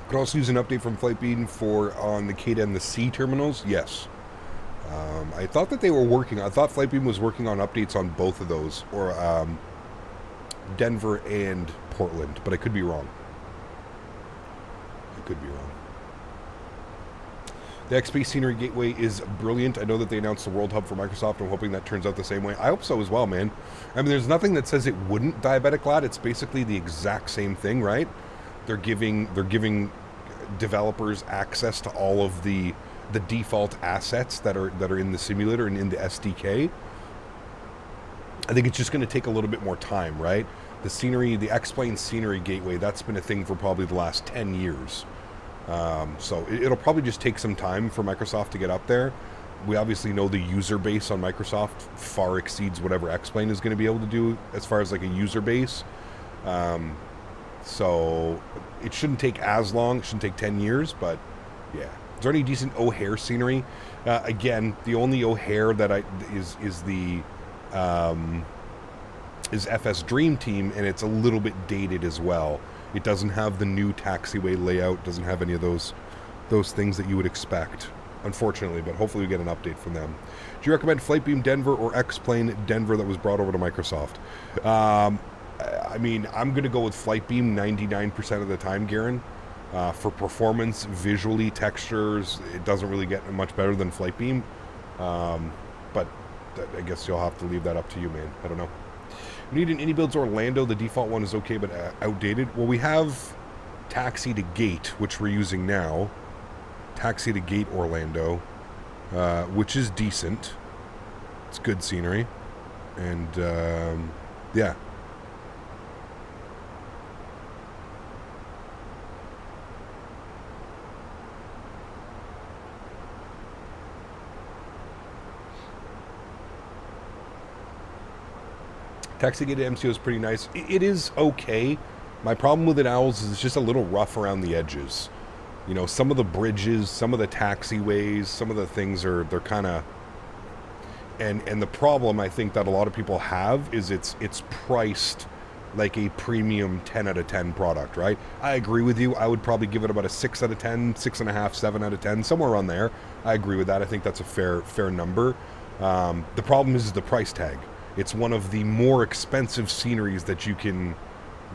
Could also use an update from Flight Bean on the Kata and the C terminals? Yes. I thought that they were working. I thought Flightbeam was working on updates on both of those, or Denver and Portland, but I could be wrong. I could be wrong. The XP Scenery Gateway is brilliant. I know that they announced the World Hub for Microsoft. I'm hoping that turns out the same way. I hope so as well, man. I mean, there's nothing that says it wouldn't diabetic lad. It's basically the exact same thing, right? They're giving developers access to all of the default assets that are in the simulator and in the SDK. I think it's just going to take a little bit more time, right? The scenery, the X-Plane Scenery Gateway, that's been a thing for probably the last 10 years. So it'll probably just take some time for Microsoft to get up there. We obviously know the user base on Microsoft far exceeds whatever X-Plane is going to be able to do as far as like a user base. So it shouldn't take as long. It shouldn't take 10 years, but yeah. Is there any decent O'Hare scenery? Again, the only O'Hare that is FS Dream Team, and it's a little bit dated as well. It doesn't have the new taxiway layout, doesn't have any of those things that you would expect, unfortunately, but hopefully we get an update from them. Do you recommend Flightbeam Denver or X-Plane Denver that was brought over to Microsoft? I mean, I'm going to go with Flightbeam 99% of the time, Garen. For performance, visually, textures, it doesn't really get much better than Flightbeam. But I guess you'll have to leave that up to you, man. I don't know. We need an Indie Builds Orlando. The default one is okay, but outdated. Well, we have Taxi to Gate, which we're using now. Taxi to Gate Orlando, which is decent. It's good scenery. And, yeah. Taxi Gate MCO is pretty nice. It is okay. My problem with it, Owls, is it's just a little rough around the edges. You know, some of the bridges, some of the taxiways, some of the things they're kind of... And the problem I think that a lot of people have is it's priced like a premium 10 out of 10 product, right? I agree with you. I would probably give it about a 6 out of 10, 6.5, 7 out of 10, somewhere around there. I agree with that. I think that's a fair number. The problem is the price tag. It's one of the more expensive sceneries that you can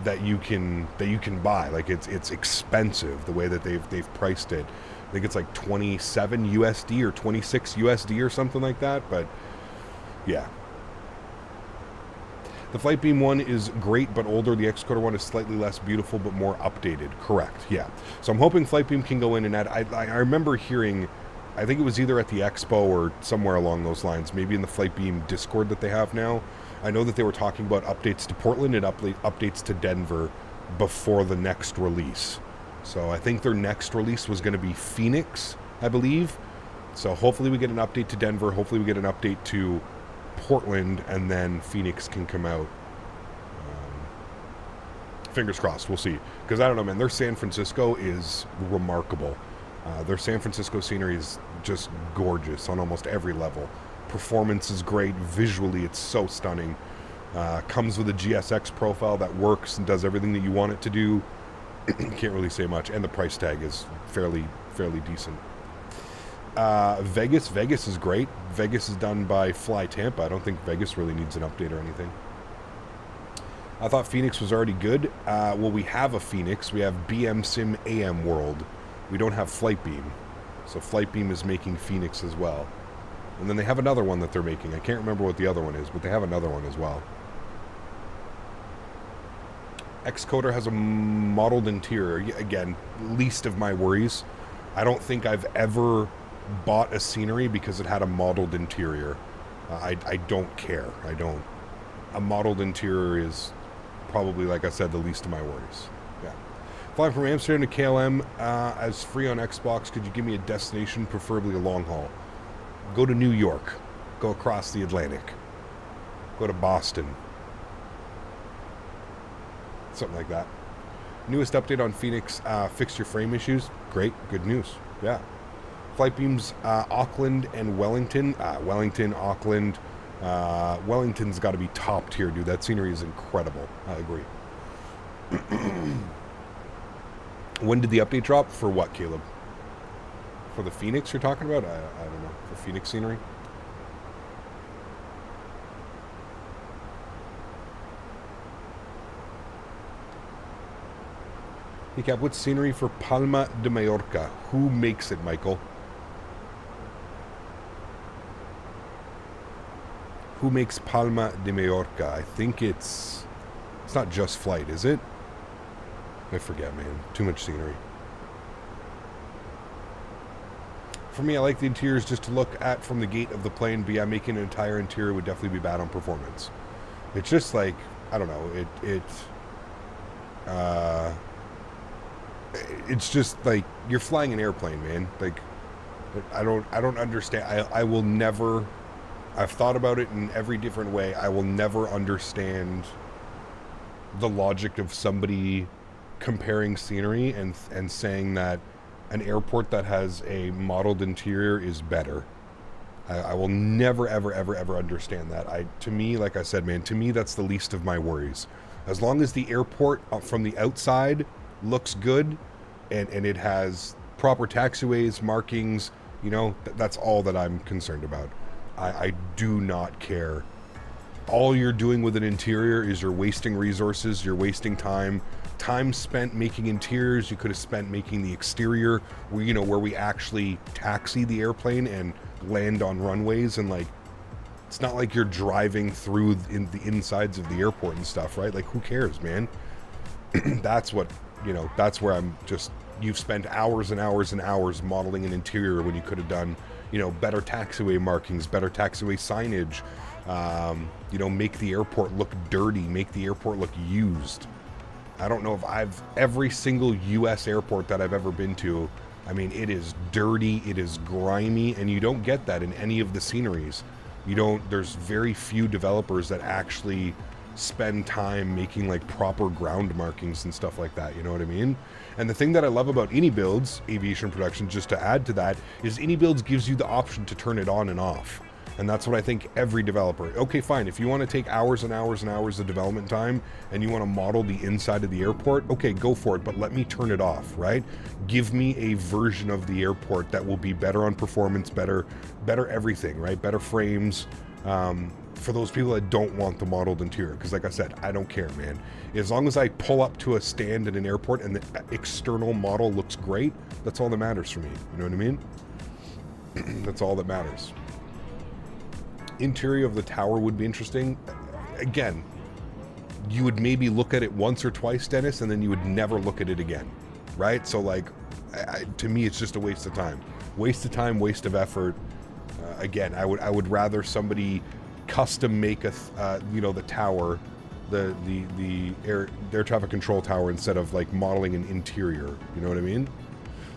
buy. Like it's expensive the way that they've priced it. I think it's like 27 USD or 26 USD or something like that. But yeah, the Flightbeam one is great but older. The Xcoder one is slightly less beautiful but more updated. Correct. Yeah. So I'm hoping Flightbeam can go in and add. I remember hearing. I think it was either at the Expo or somewhere along those lines, maybe in the Flightbeam Discord that they have now. I know that they were talking about updates to Portland and updates to Denver before the next release. So I think their next release was going to be Fenix, I believe. So hopefully we get an update to Denver. Hopefully we get an update to Portland, and then Fenix can come out. Fingers crossed. We'll see. Because I don't know, man. Their San Francisco is remarkable. Their San Francisco scenery is just gorgeous on almost every level. Performance is great. Visually, it's so stunning. Comes with a GSX profile that works and does everything that you want it to do. Can't really say much. And the price tag is fairly decent. Vegas is great. Vegas is done by Fly Tampa. I don't think Vegas really needs an update or anything. I thought Phoenix was already good. Well, we have a Phoenix. We have BM Sim AM World. We don't have Flightbeam. So Flightbeam is making Phoenix as well. And then they have another one that they're making. I can't remember what the other one is, but they have another one as well. Xcoder has a modeled interior. Again, least of my worries. I don't think I've ever bought a scenery because it had a modeled interior. I don't care. I don't. A modeled interior is probably, like I said, the least of my worries. Yeah. Flying from Amsterdam to KLM as free on Xbox. Could you give me a destination, preferably a long haul? Go to New York. Go across the Atlantic. Go to Boston. Something like that. Newest update on Phoenix. Fixed your frame issues. Great. Good news. Yeah. Flightbeams Auckland and Wellington. Wellington, Auckland. Wellington's got to be top tier, dude. That scenery is incredible. I agree. When did the update drop? For what, Caleb? For the Fenix you're talking about? I don't know. For Fenix scenery? Hey Cap, what's scenery for Palma de Mallorca? Who makes it, Michael? Who makes Palma de Mallorca? I think it's not just Flite, is it? I forget, man. Too much scenery. For me, I like the interiors just to look at from the gate of the plane, but yeah, making an entire interior would definitely be bad on performance. It's just like, I don't know, it's just like you're flying an airplane, man. Like, I don't understand. I will never, I've thought about it in every different way. I will never understand the logic of somebody comparing scenery and saying that an airport that has a modeled interior is better. I will never, ever, ever, ever understand that. To me, like I said, man, to me, that's the least of my worries. As long as the airport from the outside looks good and it has proper taxiways, markings, you know, that's all that I'm concerned about. I do not care. All you're doing with an interior is you're wasting resources, you're wasting time. Time spent making interiors, you could have spent making the exterior, where, you know, where we actually taxi the airplane and land on runways, and like, it's not like you're driving through in the insides of the airport and stuff, right? Like, who cares, man? That's what, you know, that's where I'm just, you've spent hours and hours and hours modeling an interior when you could have done, you know, better taxiway markings, better taxiway signage, you know, make the airport look dirty, make the airport look used. I don't know if every single U.S. airport that I've ever been to, I mean, it is dirty, it is grimy, and you don't get that in any of the sceneries. There's very few developers that actually spend time making like proper ground markings and stuff like that, you know what I mean? And the thing that I love about AnyBuilds, aviation production, just to add to that, is AnyBuilds gives you the option to turn it on and off. And that's what I think every developer, okay, fine, if you want to take hours and hours and hours of development time and you want to model the inside of the airport, okay, go for it, but let me turn it off, right? Give me a version of the airport that will be better on performance, better everything, right? Better frames, for those people that don't want the modeled interior. Because like I said, I don't care, man. As long as I pull up to a stand at an airport and the external model looks great, that's all that matters for me, you know what I mean? That's all that matters. Interior of the tower would be interesting. Again, you would maybe look at it once or twice, Dennis, and then you would never look at it again, right? So like, to me, it's just a waste of time. Waste of time, waste of effort. Again, I would rather somebody custom make you know, the tower, the air traffic control tower, instead of like modeling an interior. You know what I mean?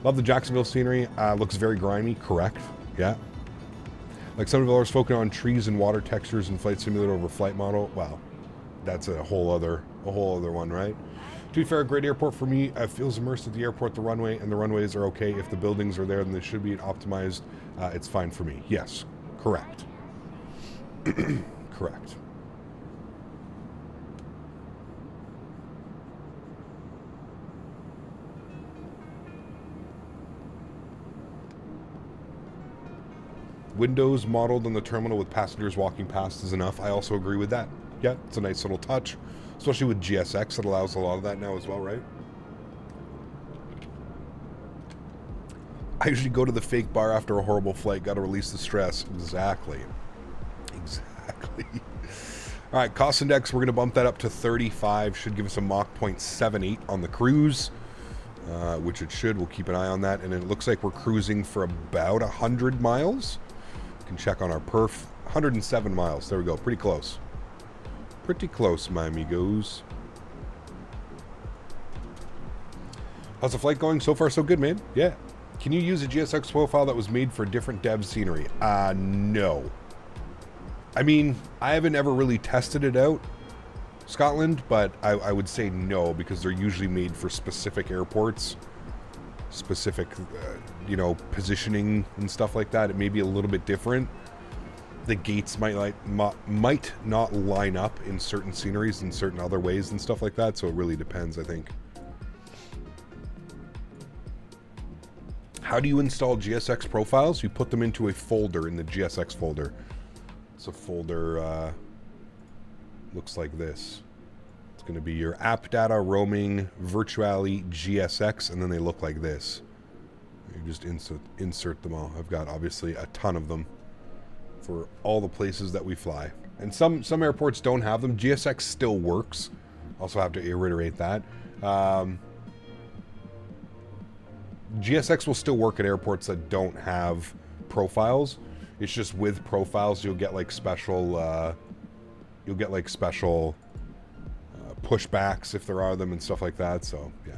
Love the Jacksonville scenery. Looks very grimy. Correct. Yeah. Like some developers focus on trees and water textures and flight simulator over flight model. Wow, that's a whole other one, right? To be fair, a great airport for me. Feels immersed at the airport, the runway, and the runways are okay. If the buildings are there, then they should be optimized. It's fine for me. Yes, correct. Correct. Windows modeled on the terminal with passengers walking past is enough. I also agree with that. Yeah, it's a nice little touch, especially with GSX. It allows a lot of that now as well, right? I usually go to the fake bar after a horrible flight. Got to release the stress. Exactly. Exactly. All right, cost index, we're going to bump that up to 35. Should give us a Mach 0.78 on the cruise, which it should. We'll keep an eye on that. And it looks like we're cruising for about 100 miles. Can check on our perf. 107 miles. There we go. Pretty close. Pretty close, my amigos. How's the flight going? So far, so good, man. Yeah. Can you use a GSX profile that was made for different dev scenery? No. I mean, I haven't ever really tested it out, Scotland, but I would say no, because they're usually made for specific airports, specific, you know, positioning and stuff like that. It may be a little bit different. The gates might not line up in certain sceneries in certain other ways and stuff like that, so it really depends, I think. How do you install GSX profiles? You put them into a folder in the GSX folder. It's a folder, looks like this. It's going to be your app data, roaming, virtually, GSX, and then they look like this. You just insert them all. I've got obviously a ton of them for all the places that we fly. And some airports don't have them. GSX still works. Also have to reiterate that. GSX will still work at airports that don't have profiles. It's just with profiles you'll get like special pushbacks if there are them and stuff like that. So yeah.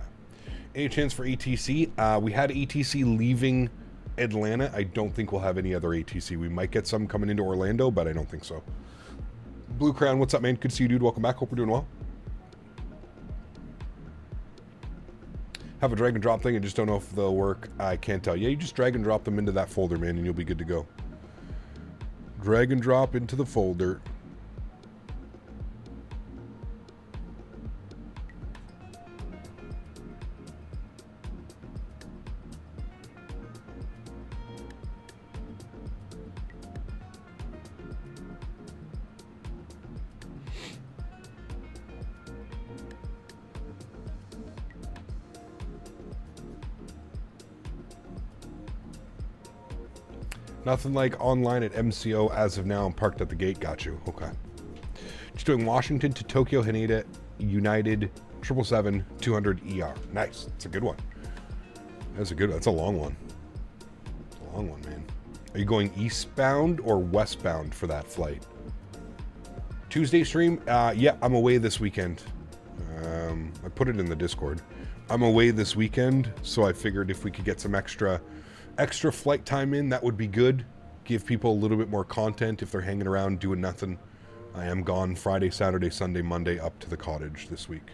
Any chance for ATC? We had ATC leaving Atlanta. I don't think we'll have any other ATC. We might get some coming into Orlando, but I don't think so. Blue Crown, what's up, man? Good to see you, dude. Welcome back. Hope we're doing well. Have a drag and drop thing. I just don't know if they'll work. I can't tell. Yeah, you just drag and drop them into that folder, man, and you'll be good to go. Drag and drop into the folder. Nothing like online at MCO as of now. I'm parked at the gate. Got you. Okay. Just doing Washington to Tokyo Haneda United 777-200 ER. Nice. It's a good one. That's a good one. That's a long one. It's a long one, man. Are you going eastbound or westbound for that flight? Tuesday stream? Yeah, I'm away this weekend. I put it in the Discord. I'm away this weekend, so I figured if we could get some extra flight time in, that would be good. Give people a little bit more content if they're hanging around doing nothing. I am gone Friday, Saturday, Sunday, Monday up to the cottage this week.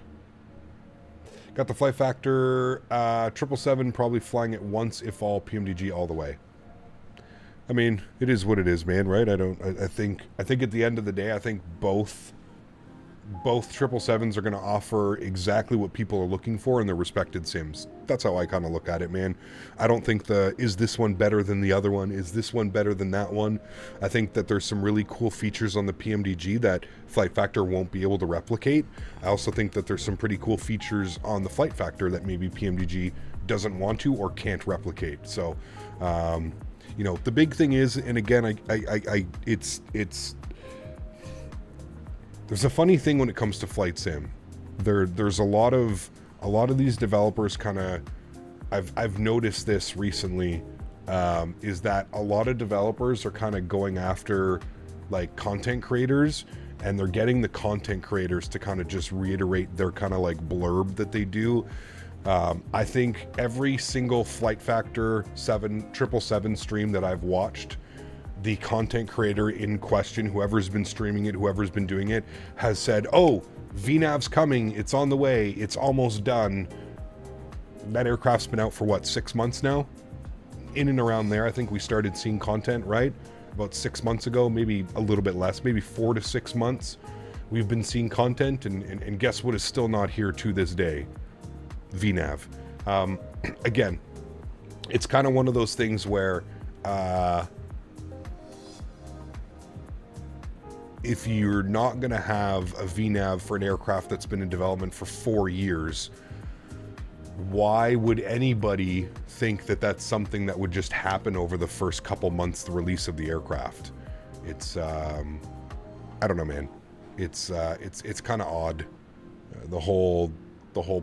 Got the flight factor 777, probably flying it once if all, PMDG all the way. I mean, it is what it is, man, right? I think at the end of the day, I think both 777s are going to offer exactly what people are looking for in their respected sims. That's how I kind of look at it, man. I don't think is this one better than the other one? Is this one better than that one? I think that there's some really cool features on the PMDG that Flight Factor won't be able to replicate. I also think that there's some pretty cool features on the Flight Factor that maybe PMDG doesn't want to or can't replicate. So, you know, the big thing is, and again, it's there's a funny thing when it comes to flight sim. There's a lot of these developers kind of, I've noticed this recently, is that a lot of developers are kind of going after like content creators, and they're getting the content creators to kind of just reiterate their kind of like blurb that they do. I think every single Flight Factor 777 stream that I've watched, the content creator in question, whoever's been streaming it, whoever's been doing it, has said, oh, VNAV's coming, it's on the way, it's almost done. That aircraft's been out for what, 6 months now? In and around there, I think we started seeing content, right? About 6 months ago, maybe a little bit less, maybe 4 to 6 months. We've been seeing content, and guess what is still not here to this day? VNAV. Again, it's kind of one of those things where, if you're not going to have a VNAV for an aircraft that's been in development for 4 years, why would anybody think that that's something that would just happen over the first couple months, the release of the aircraft? It's, I don't know, man. It's kind of odd. The whole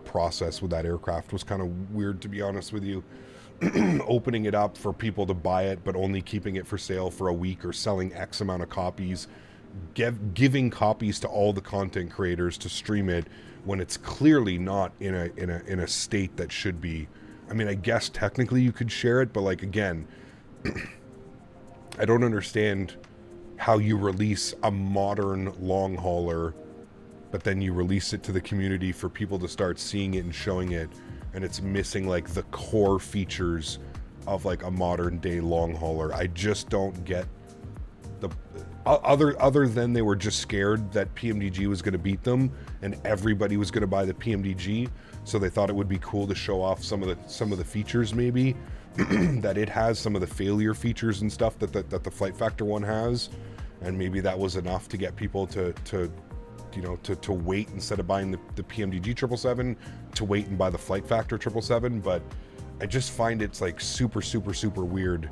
process with that aircraft was kind of weird, to be honest with you. Opening it up for people to buy it, but only keeping it for sale for a week, or selling X amount of copies, giving copies to all the content creators to stream it when it's clearly not in a state that should be. I mean, I guess technically you could share it, but like, again, I don't understand how you release a modern long hauler, but then you release it to the community for people to start seeing it and showing it, and it's missing like the core features of like a modern day long hauler. I just don't get other than they were just scared that PMDG was going to beat them and everybody was going to buy the PMDG, so they thought it would be cool to show off some of the features maybe that it has, some of the failure features and stuff that the Flight Factor one has, and maybe that was enough to get people to wait instead of buying the PMDG 777 to wait and buy the Flight Factor 777. But I just find it's like super weird.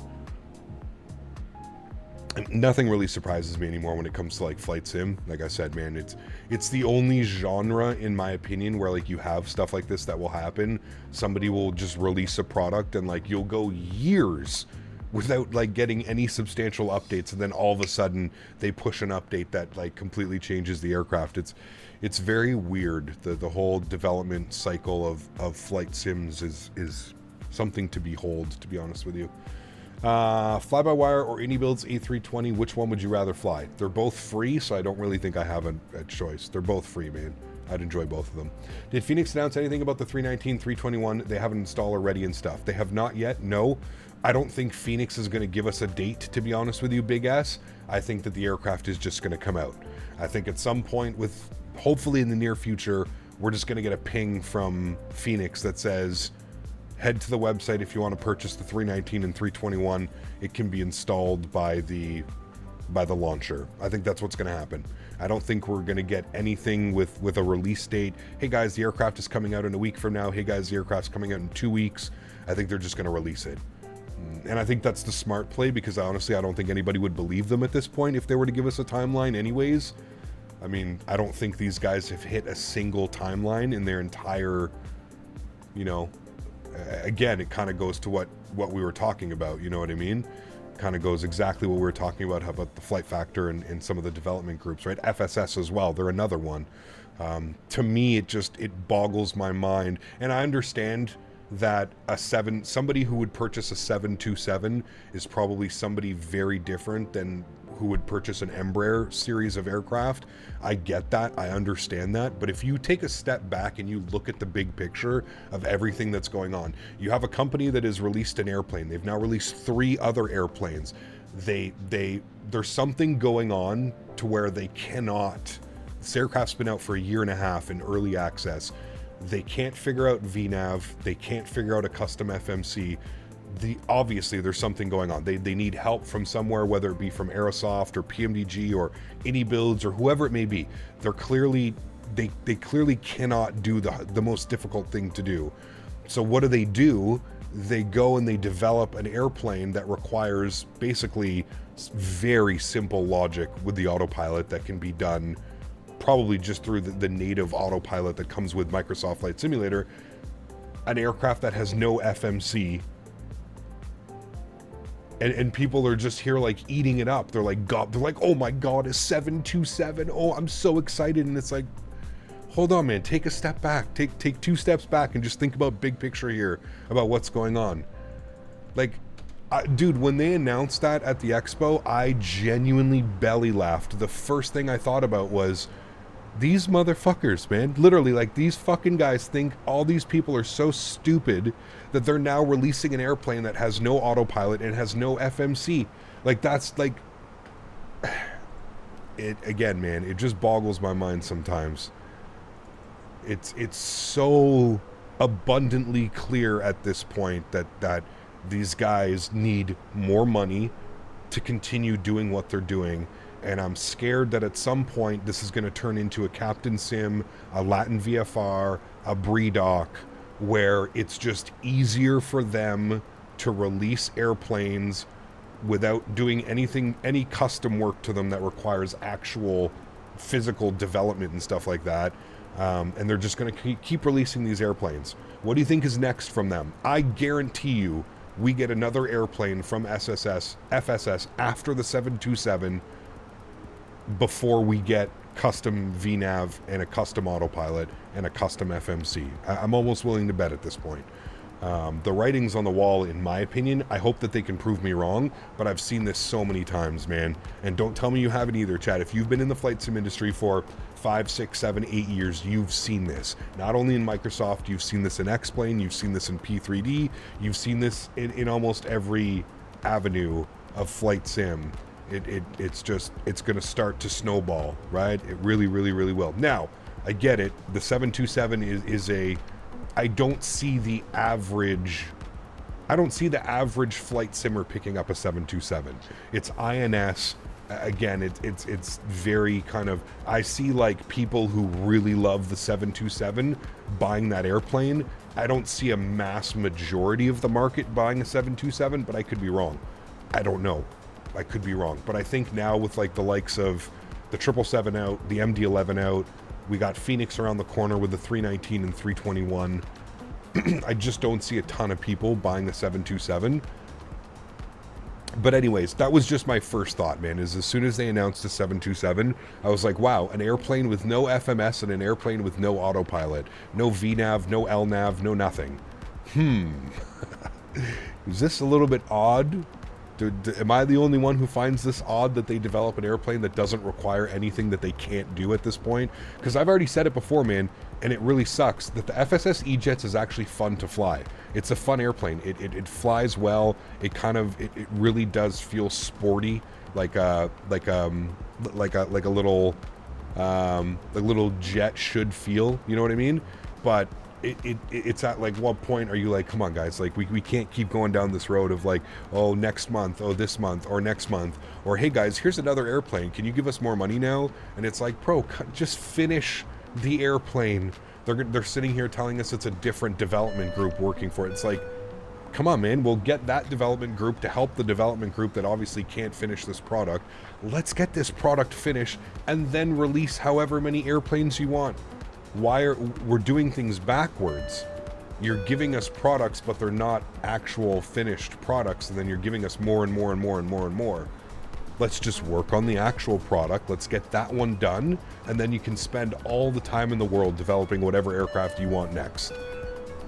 And nothing really surprises me anymore when it comes to like flight sim. Like I said, man, it's the only genre in my opinion where like you have stuff like this that will happen. Somebody will just release a product and like you'll go years without like getting any substantial updates, and then all of a sudden they push an update that like completely changes the aircraft. It's very weird. The whole development cycle of flight sims is something to behold, to be honest with you. Fly-by-wire or any builds A320, which one would you rather fly? They're both free, so I don't really think I have a choice. They're both free, man. I'd enjoy both of them. Did Fenix announce anything about the 319, 321? They have an installer ready and stuff. They have not yet, no. I don't think Fenix is going to give us a date, to be honest with you, Big S. I think that the aircraft is just going to come out. I think at some point, hopefully in the near future, we're just going to get a ping from Fenix that says, head to the website if you want to purchase the 319 and 321. It can be installed by the launcher. I think that's what's going to happen. I don't think we're going to get anything with a release date. Hey guys, the aircraft is coming out in a week from now. Hey guys, the aircraft's coming out in 2 weeks. I think they're just going to release it. And I think that's the smart play, because honestly, I don't think anybody would believe them at this point if they were to give us a timeline anyways. I mean, I don't think these guys have hit a single timeline in their entire, again, it kind of goes to what we were talking about, you know what I mean? Kind of goes exactly what we were talking about, how about the Flight Factor and some of the development groups, right? FSS as well, they're another one. To me, it boggles my mind. And I understand that somebody who would purchase a 727 is probably somebody very different than who would purchase an Embraer series of aircraft. I get that, I understand that, but if you take a step back and you look at the big picture of everything that's going on, you have a company that has released an airplane. They've now released 3 other airplanes. There's something going on to where they cannot. This aircraft's been out for 1.5 years in early access. They can't figure out VNAV. They can't figure out a custom FMC. Obviously there's something going on. They need help from somewhere, whether it be from Aerosoft or PMDG or any builds or whoever it may be. They clearly cannot do the most difficult thing to do. So what do? They go and they develop an airplane that requires basically very simple logic with the autopilot that can be done probably just through the native autopilot that comes with Microsoft Flight Simulator. An aircraft that has no FMC. And people are just here like eating it up. They're like, oh my God, a 727. Oh, I'm so excited. And it's like, hold on, man, take a step back. Take 2 steps back and just think about big picture here, about what's going on. Like, dude, when they announced that at the expo, I genuinely belly laughed. The first thing I thought about was, these motherfuckers, man. Literally, like, these fucking guys think all these people are so stupid that they're now releasing an airplane that has no autopilot and has no FMC. Like, that's like, it again, man, it just boggles my mind sometimes. It's so abundantly clear at this point that these guys need more money to continue doing what they're doing. And I'm scared that at some point this is going to turn into a Captain Sim, a Latin VFR, a BREDOC, where it's just easier for them to release airplanes without doing any custom work to them that requires actual physical development and stuff like that. And they're just going to keep releasing these airplanes. What do you think is next from them? I guarantee you we get another airplane from FSS after the 727 before we get custom VNAV and a custom autopilot and a custom FMC. I'm almost willing to bet at this point. The writing's on the wall, in my opinion. I hope that they can prove me wrong, but I've seen this so many times, man. And don't tell me you haven't either, Chad. If you've been in the flight sim industry for 5, 6, 7, 8 years, you've seen this. Not only in Microsoft, you've seen this in X-Plane, you've seen this in P3D, you've seen this in almost every avenue of flight sim. It's going to start to snowball, right? It really, really, really will. Now, I get it. The 727 is a, I don't see the average flight simmer picking up a 727. It's INS. Again, it's very kind of, I see like people who really love the 727 buying that airplane. I don't see a mass majority of the market buying a 727, but I could be wrong. I don't know. I could be wrong. But I think now with like the likes of the 777 out, the MD-11 out, we got Fenix around the corner with the 319 and 321. I just don't see a ton of people buying the 727. But anyways, that was just my first thought, man, is as soon as they announced the 727, I was like, wow, an airplane with no FMS and an airplane with no autopilot. No VNAV, no LNAV, no nothing. Is this a little bit odd? Am I the only one who finds this odd that they develop an airplane that doesn't require anything that they can't do at this point? Because I've already said it before, man, and it really sucks that the FSS E-Jets is actually fun to fly. It's a fun airplane. It flies well. It kind of it really does feel sporty, like a little jet should feel. You know what I mean? But it's at like what point are you like, come on guys, like we can't keep going down this road of like, oh, next month, oh, this month, or next month, or hey guys, here's another airplane, can you give us more money now? And it's like, bro, just finish the airplane. They're sitting here telling us it's a different development group working for it. It's like, come on, man, we'll get that development group to help the development group that obviously can't finish this product. Let's get this product finished and then release however many airplanes you want. We're doing things backwards. You're giving us products, but they're not actual finished products, and then you're giving us more and more and more and more and more. Let's just work on the actual product. Let's get that one done, and then you can spend all the time in the world developing whatever aircraft you want next.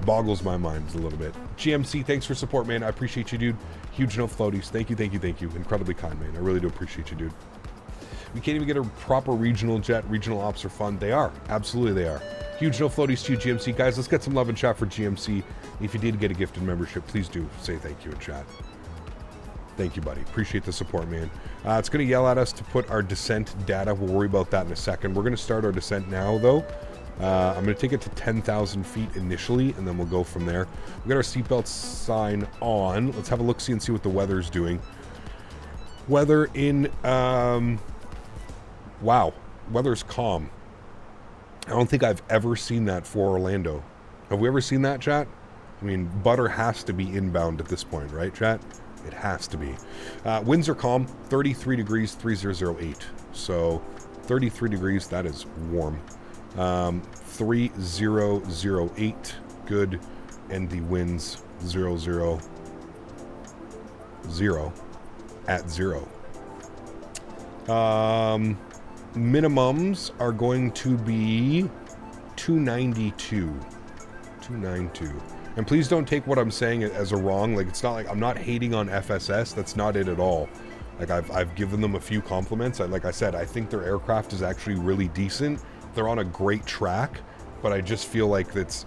Boggles my mind a little bit. GMC, thanks for support, man. I appreciate you, dude. Huge no floaties. Thank you, thank you, thank you. Incredibly kind, man. I really do appreciate you, dude. We can't even get a proper regional jet. Regional ops are fun. They are. Absolutely they are. Huge no floaties to you, GMC. Guys, let's get some love and chat for GMC. If you did get a gifted membership, please do say thank you in chat. Thank you, buddy. Appreciate the support, man. It's going to yell at us to put our descent data. We'll worry about that in a second. We're going to start our descent now, though. I'm going to take it to 10,000 feet initially, and then we'll go from there. We got our seatbelt sign on. Let's have a look-see and see what the weather's doing. Weather in... Wow, weather's calm. I don't think I've ever seen that for Orlando. Have we ever seen that, chat? I mean, butter has to be inbound at this point, right, chat? It has to be. Winds are calm, 33 degrees, 3008. So, 33 degrees, that is warm. 3008, good. And the winds, 000 at 0. Minimums are going to be 292. And please don't take what I'm saying as a wrong. Like, it's not like I'm not hating on FSS. That's not it at all. Like, I've given them a few compliments. Like I said, I think their aircraft is actually really decent. They're on a great track, but I just feel like it's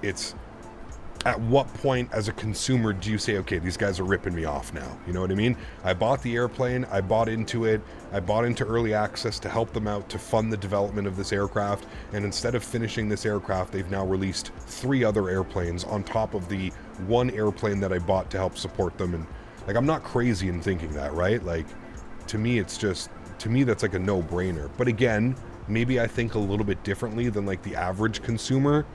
at what point as a consumer do you say, okay, these guys are ripping me off now? You know what I mean? I bought the airplane, I bought into it, I bought into early access to help them out to fund the development of this aircraft, and instead of finishing this aircraft, they've now released 3 other airplanes on top of the 1 airplane that I bought to help support them. And like, I'm not crazy in thinking that, right? Like, to me, it's just, to me, that's like a no-brainer. But again, maybe I think a little bit differently than like the average consumer.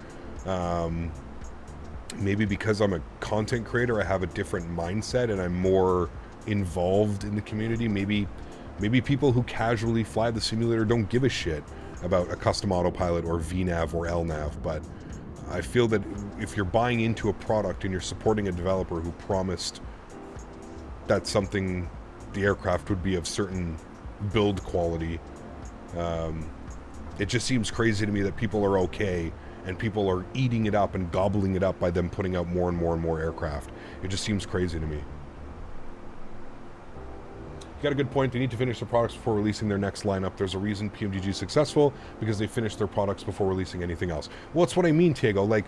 Maybe because I'm a content creator, I have a different mindset and I'm more involved in the community. Maybe people who casually fly the simulator don't give a shit about a custom autopilot or VNAV or LNAV. But I feel that if you're buying into a product and you're supporting a developer who promised that something, the aircraft would be of certain build quality, it just seems crazy to me that people are okay and people are eating it up and gobbling it up by them putting out more and more and more aircraft. It just seems crazy to me. You got a good point. They need to finish their products before releasing their next lineup. There's a reason PMDG is successful, because they finished their products before releasing anything else. Well, that's what I mean, Tego. Like,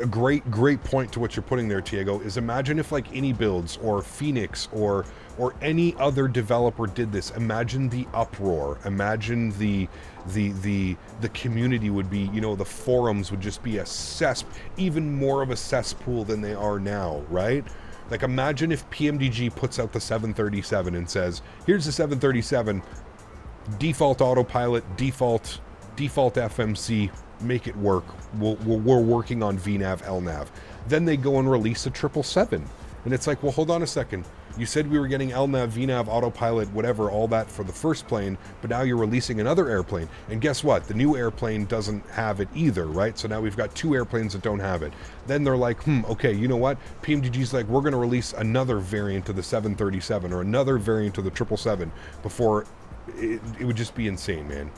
a great point to what you're putting there, Tiago, is imagine if like Any Builds or Fenix or any other developer did this. Imagine the uproar. Imagine the community would be, you know, the forums would just be even more of a cesspool than they are now, right? Like imagine if PMDG puts out the 737 and says, here's the 737, default autopilot, default FMC, make it work. We're working on VNAV, LNAV. Then they go and release a 777. And it's like, well, hold on a second. You said we were getting LNAV, VNAV, autopilot, whatever, all that for the first plane, but now you're releasing another airplane. And guess what? The new airplane doesn't have it either, right? So now we've got 2 airplanes that don't have it. Then they're like, okay, you know what? PMDG's like, we're going to release another variant of the 737 or another variant of the 777 before it would just be insane, man.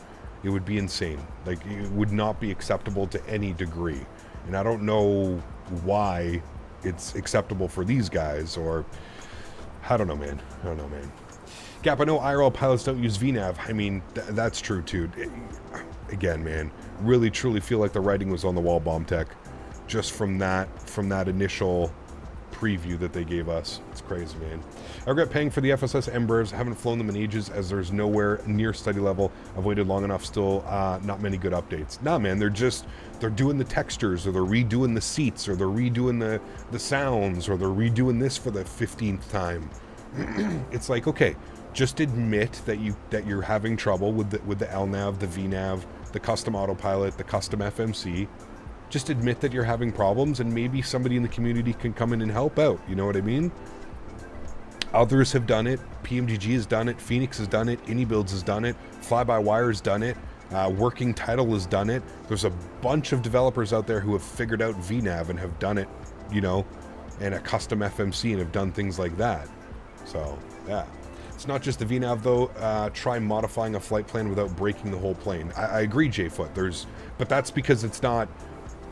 It would be insane. Like, it would not be acceptable to any degree. And I don't know why it's acceptable for these guys, or I don't know, man. Gap, I know IRL pilots don't use VNAV. I mean, that's true too. Again, man, really truly feel like the writing was on the wall, Bomb Tech, just from that initial preview that they gave us. It's crazy, man. I regret paying for the FSS Embraers. I haven't flown them in ages as there's nowhere near study level. I've waited long enough, still not many good updates. Nah, man, they're doing the textures, or they're redoing the seats, or they're redoing the sounds, or they're redoing this for the 15th time. It's like, okay, just admit that you're having trouble with the LNAV, the VNAV, the custom autopilot, the custom FMC. Just admit that you're having problems, and maybe somebody in the community can come in and help out. You know what I mean? Others have done it. PMDG has done it. Fenix has done it. Any Builds has done it. Fly-by-Wire has done it. Working Title has done it. There's a bunch of developers out there who have figured out VNAV and have done it, you know, and a custom FMC and have done things like that. So, yeah. It's not just the VNAV, though. Try modifying a flight plan without breaking the whole plane. I agree, J-Foot. But that's because it's not...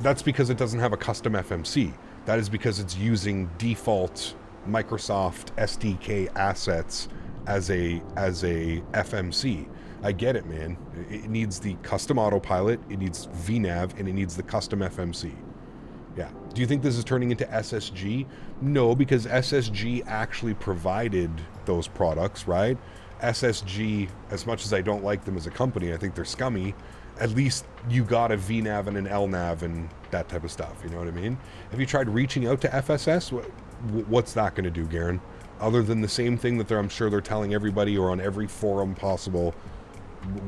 That's because it doesn't have a custom FMC. That is because it's using default Microsoft SDK assets as a FMC. I get it, man. It needs the custom autopilot, it needs VNAV, and it needs the custom FMC. Yeah. Do you think this is turning into SSG? No, because SSG actually provided those products, right? SSG, as much as I don't like them as a company, I think they're scummy, at least you got a VNAV and an LNAV and that type of stuff, you know what I mean? Have you tried reaching out to FSS? What's that going to do, Garen? Other than the same thing that I'm sure they're telling everybody, or on every forum possible,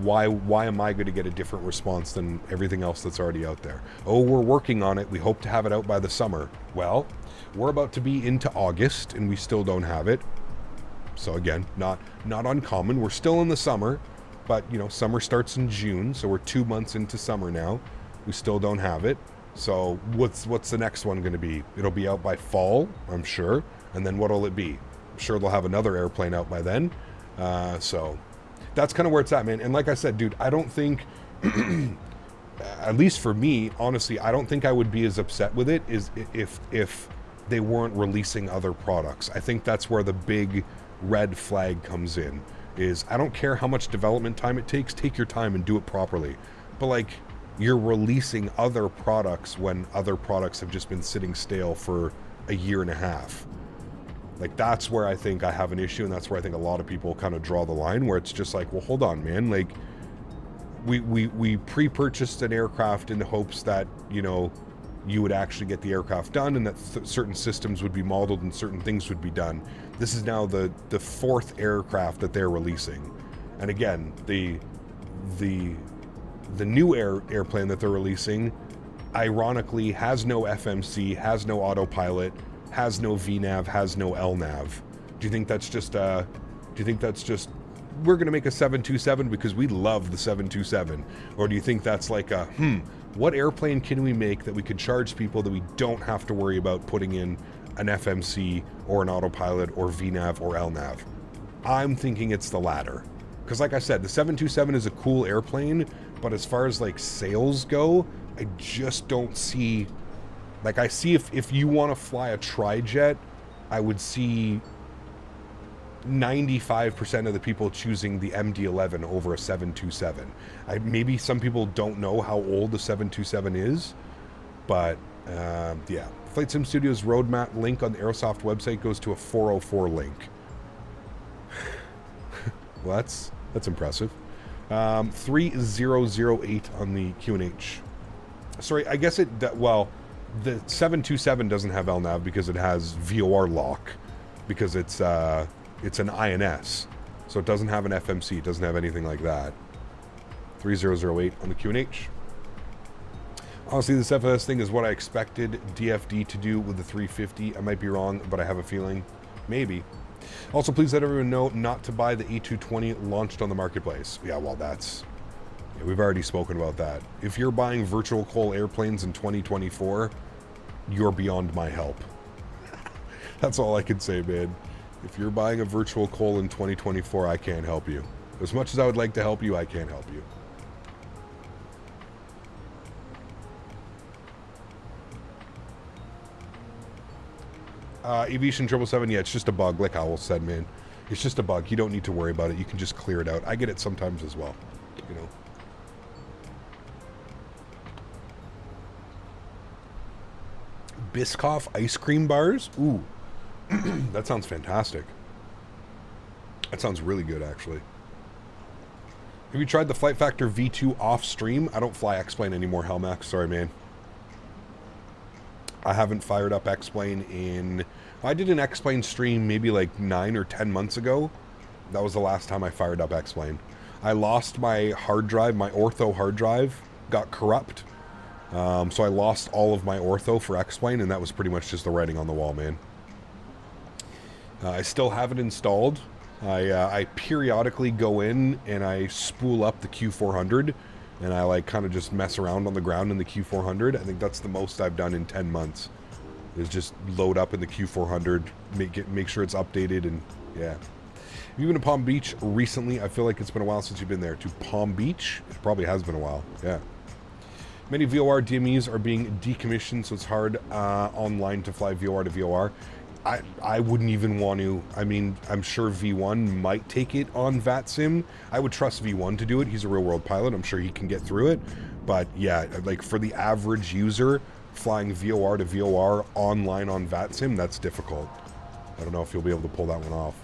why am I going to get a different response than everything else that's already out there? Oh, we're working on it. We hope to have it out by the summer. Well, we're about to be into August and we still don't have it. So again, not uncommon. We're still in the summer. But, you know, summer starts in June, so we're 2 months into summer now. We still don't have it. So what's the next one going to be? It'll be out by fall, I'm sure. And then what'll it be? I'm sure they'll have another airplane out by then. So that's kind of where it's at, man. And like I said, dude, I don't think, at least for me, honestly, I don't think I would be as upset with it as if they weren't releasing other products. I think that's where the big red flag comes in. Is I don't care how much development time it takes, take your time and do it properly. But like, you're releasing other products when other products have just been sitting stale for a year and a half. Like, that's where I think I have an issue, and that's where I think a lot of people kind of draw the line, where it's just like, well, hold on, man. Like, we pre-purchased an aircraft in the hopes that, you know, you would actually get the aircraft done, and that certain systems would be modeled and certain things would be done. This is now the 4th aircraft that they're releasing. And again, the new airplane that they're releasing, ironically, has no FMC, has no autopilot, has no VNAV, has no LNAV. Do you think that's just we're going to make a 727 because we love the 727? Or do you think that's like a, what airplane can we make that we could charge people that we don't have to worry about putting in an FMC or an autopilot or VNAV or LNAV? I'm thinking it's the latter. Because like I said, the 727 is a cool airplane, but as far as like sales go, I just don't see, like I see if you want to fly a tri-jet, I would see 95% of the people choosing the MD-11 over a 727. Maybe some people don't know how old the 727 is, But yeah, Flight Sim Studios roadmap link on the Aerosoft website goes to a 404 link. Well, that's impressive. 3008 on the QNH. Sorry, I guess well, the 727 doesn't have LNAV because it has VOR lock, because it's an INS, so it doesn't have an FMC, it doesn't have anything like that. 3008 on the QNH. Honestly, this FS thing is what I expected DFD to do with the 350. I might be wrong, but I have a feeling. Maybe. Also, please let everyone know not to buy the A320 launched on the marketplace. Yeah, well, that's... Yeah, we've already spoken about that. If you're buying virtual coal airplanes in 2024, you're beyond my help. That's all I can say, man. If you're buying a virtual coal in 2024, I can't help you. As much as I would like to help you, I can't help you. Aviation 777, yeah, it's just a bug, like Owl said, man. It's just a bug. You don't need to worry about it. You can just clear it out. I get it sometimes as well, you know. Biscoff ice cream bars? Ooh. That sounds fantastic. That sounds really good, actually. Have you tried the Flight Factor V2 off stream? I don't fly X-Plane anymore, Helmax. Sorry, man. I haven't fired up X-Plane in... I did an X-Plane stream maybe like 9 or 10 months ago. That was the last time I fired up X-Plane. I lost my hard drive. My ortho hard drive got corrupt. So I lost all of my ortho for X-Plane, and that was pretty much just the writing on the wall, man. I still have it installed. I periodically go in and I spool up the Q400, and I like kind of just mess around on the ground in the Q400. I think that's the most I've done in 10 months, is just load up in the Q400, make sure it's updated, and yeah. Have you been to Palm Beach recently? I feel like it's been a while since you've been there. To Palm Beach? It probably has been a while, yeah. Many VOR DMEs are being decommissioned, so it's hard online to fly VOR to VOR. I wouldn't even want to. I mean, I'm sure V1 might take it on VATSIM. I would trust V1 to do it. He's a real-world pilot. I'm sure he can get through it. But yeah, like for the average user, flying VOR to VOR online on VATSIM, that's difficult. I don't know if you'll be able to pull that one off.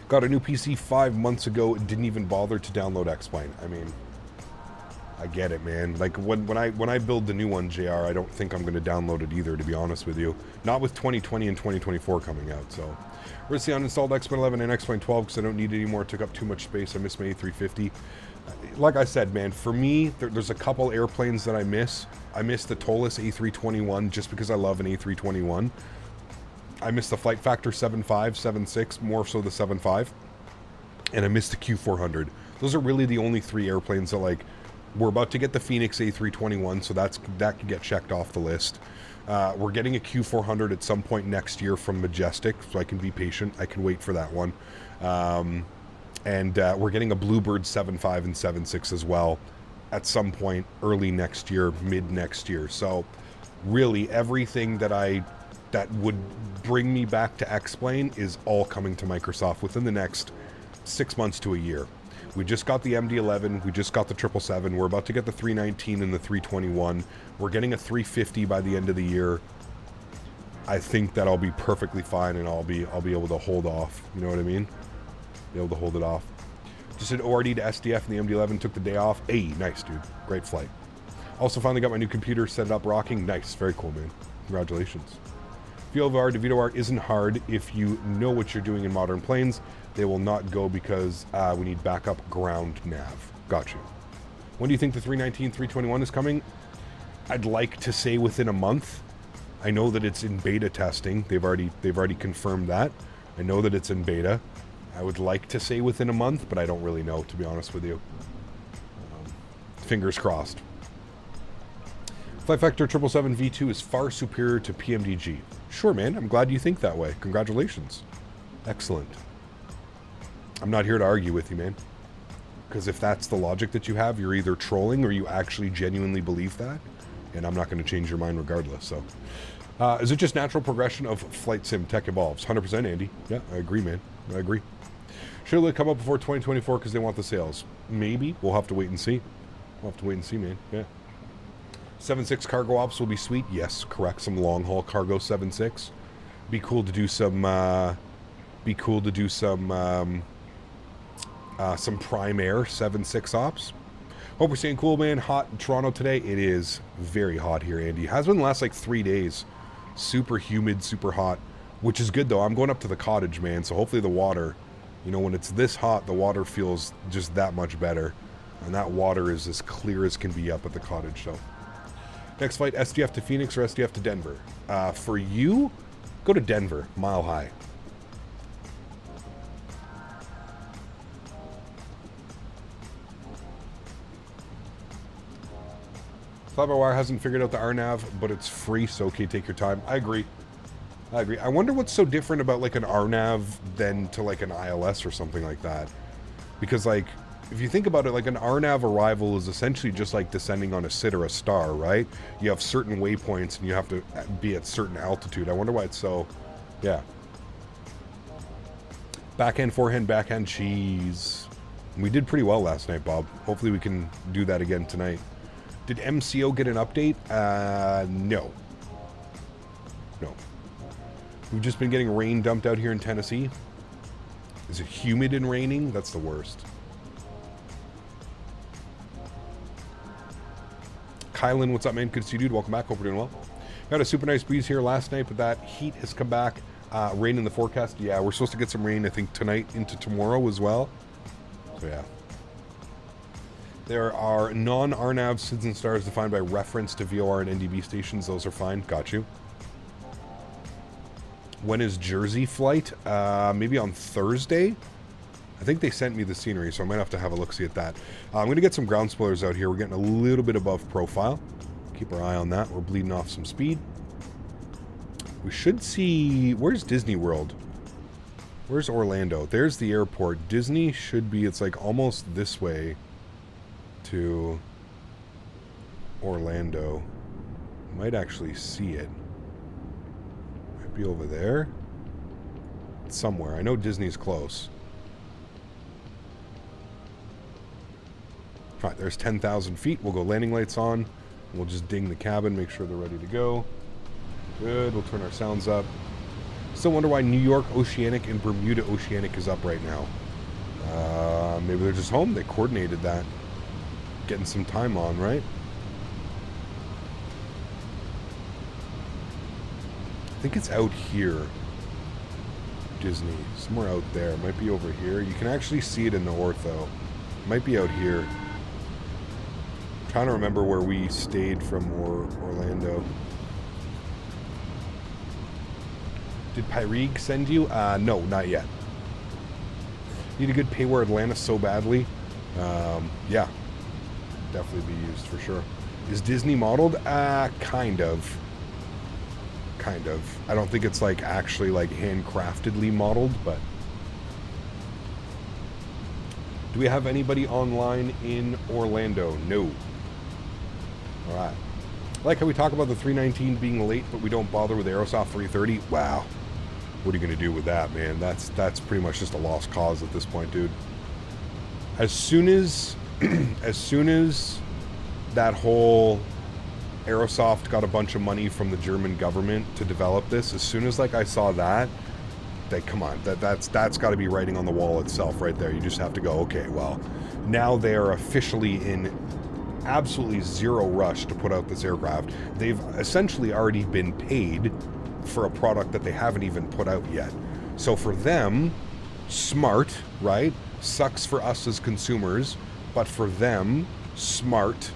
Got a new PC 5 months ago. Didn't even bother to download X-Plane. I mean, I get it, man. Like when I build the new one, JR, I don't think I'm going to download it either, to be honest with you. Not with 2020 and 2024 coming out. So, where's the uninstalled X-Plane 11 and X-Plane 12 because I don't need it anymore. It took up too much space. I miss my A350. Like I said, man, for me, there's a couple airplanes that I miss. I miss the Tolis A321 just because I love an A321. I miss the Flight Factor 7.5, 7.6, more so the 7.5, and I miss the Q400. Those are really the only three airplanes that like. We're about to get the Fenix A321, so that can get checked off the list. We're getting a Q400 at some point next year from Majestic, so I can be patient. I can wait for that one. And we're getting a Bluebird 7.5 and 7.6 as well at some point early next year, mid next year. So really everything that would bring me back to X-Plane is all coming to Microsoft within the next 6 months to a year. We just got the MD-11, we just got the 777, we're about to get the 319 and the 321. We're getting a 350 by the end of the year. I think that I'll be perfectly fine and I'll be able to hold off. You know what I mean? Be able to hold it off. Just did ORD to SDF and the MD-11, took the day off. Hey, nice, dude. Great flight. Also finally got my new computer, set it up rocking. Nice, very cool, man. Congratulations. VOR to VOR isn't hard if you know what you're doing in modern planes. They will not go because we need backup ground nav. Got you. When do you think the 319, 321 is coming? I'd like to say within a month. I know that it's in beta testing. They've already confirmed that. I know that it's in beta. I would like to say within a month, but I don't really know, to be honest with you. Fingers crossed. Flight Factor 777 V2 is far superior to PMDG. Sure, man. I'm glad you think that way. Congratulations. Excellent. I'm not here to argue with you, man. Because if that's the logic that you have, you're either trolling or you actually genuinely believe that. And I'm not going to change your mind regardless. So, is it just natural progression of flight sim tech evolves? 100%, Andy. Yeah, I agree, man. I agree. Should it come up before 2024 because they want the sales? Maybe. We'll have to wait and see. We'll have to wait and see, man. Yeah. 7.6 cargo ops will be sweet. Yes, correct. Some long haul cargo 7.6. Be cool to do some. Some prime air 7.6 ops. Hope we're staying cool, man. Hot in Toronto today. It is very hot here, Andy. Has been the last like 3 days. Super humid, super hot, which is good though. I'm going up to the cottage, man. So hopefully the water, you know, when it's this hot, the water feels just that much better. And that water is as clear as can be up at the cottage. So next flight, SDF to Phoenix or SDF to Denver? For you, go to Denver, Mile High. Fly-by-wire hasn't figured out the RNAV, but it's free, so okay, take your time. I agree. I wonder what's so different about like an RNAV than to like an ILS or something like that. Because like, if you think about it, like an RNAV arrival is essentially just like descending on a SID or a star, right? You have certain waypoints and you have to be at certain altitude. I wonder why it's so, yeah. Backhand, forehand, backhand, cheese. We did pretty well last night, Bob. Hopefully we can do that again tonight. Did MCO get an update? No. No. We've just been getting rain dumped out here in Tennessee. Is it humid and raining? That's the worst. Kylan, what's up, man? Good to see you, dude. Welcome back. Hope we're doing well. Got a super nice breeze here last night, but that heat has come back. Rain in the forecast. Yeah, we're supposed to get some rain, I think, tonight into tomorrow as well. So, yeah. There are non-RNAV SIDS and stars defined by reference to VOR and NDB stations. Those are fine. Got you. When is Jersey flight? Maybe on Thursday? I think they sent me the scenery, so I might have to have a look-see at that. I'm going to get some ground spoilers out here. We're getting a little bit above profile. Keep our eye on that. We're bleeding off some speed. We should see... Where's Disney World? Where's Orlando? There's the airport. Disney should be... It's like almost this way to Orlando. Might actually see it. Might be over there. Somewhere. I know Disney's close. Alright, there's 10,000 feet. We'll go landing lights on. We'll just ding the cabin, make sure they're ready to go. Good. We'll turn our sounds up. Still wonder why New York Oceanic and Bermuda Oceanic is up right now. Maybe they're just home. They coordinated that. Getting some time on, right? I think it's out here. Disney. Somewhere out there. Might be over here. You can actually see it in the ortho. Might be out here. I'm trying to remember where we stayed from Orlando. Did Pyreeg send you? No, not yet. Need a good payware Atlanta so badly. Yeah. Definitely be used for sure. Is Disney modeled? Kind of. Kind of. I don't think it's like actually like handcraftedly modeled, but... Do we have anybody online in Orlando? No. Alright. I like how we talk about the 319 being late, but we don't bother with the Aerosoft 330. Wow. What are you going to do with that, man? That's pretty much just a lost cause at this point, dude. As soon as that whole Aerosoft got a bunch of money from the German government to develop this, as soon as like I saw that, come on, that's got to be writing on the wall itself right there. You just have to go, okay, well, now they are officially in absolutely zero rush to put out this aircraft. They've essentially already been paid for a product that they haven't even put out yet. So for them, smart, right? Sucks for us as consumers, but for them, smart.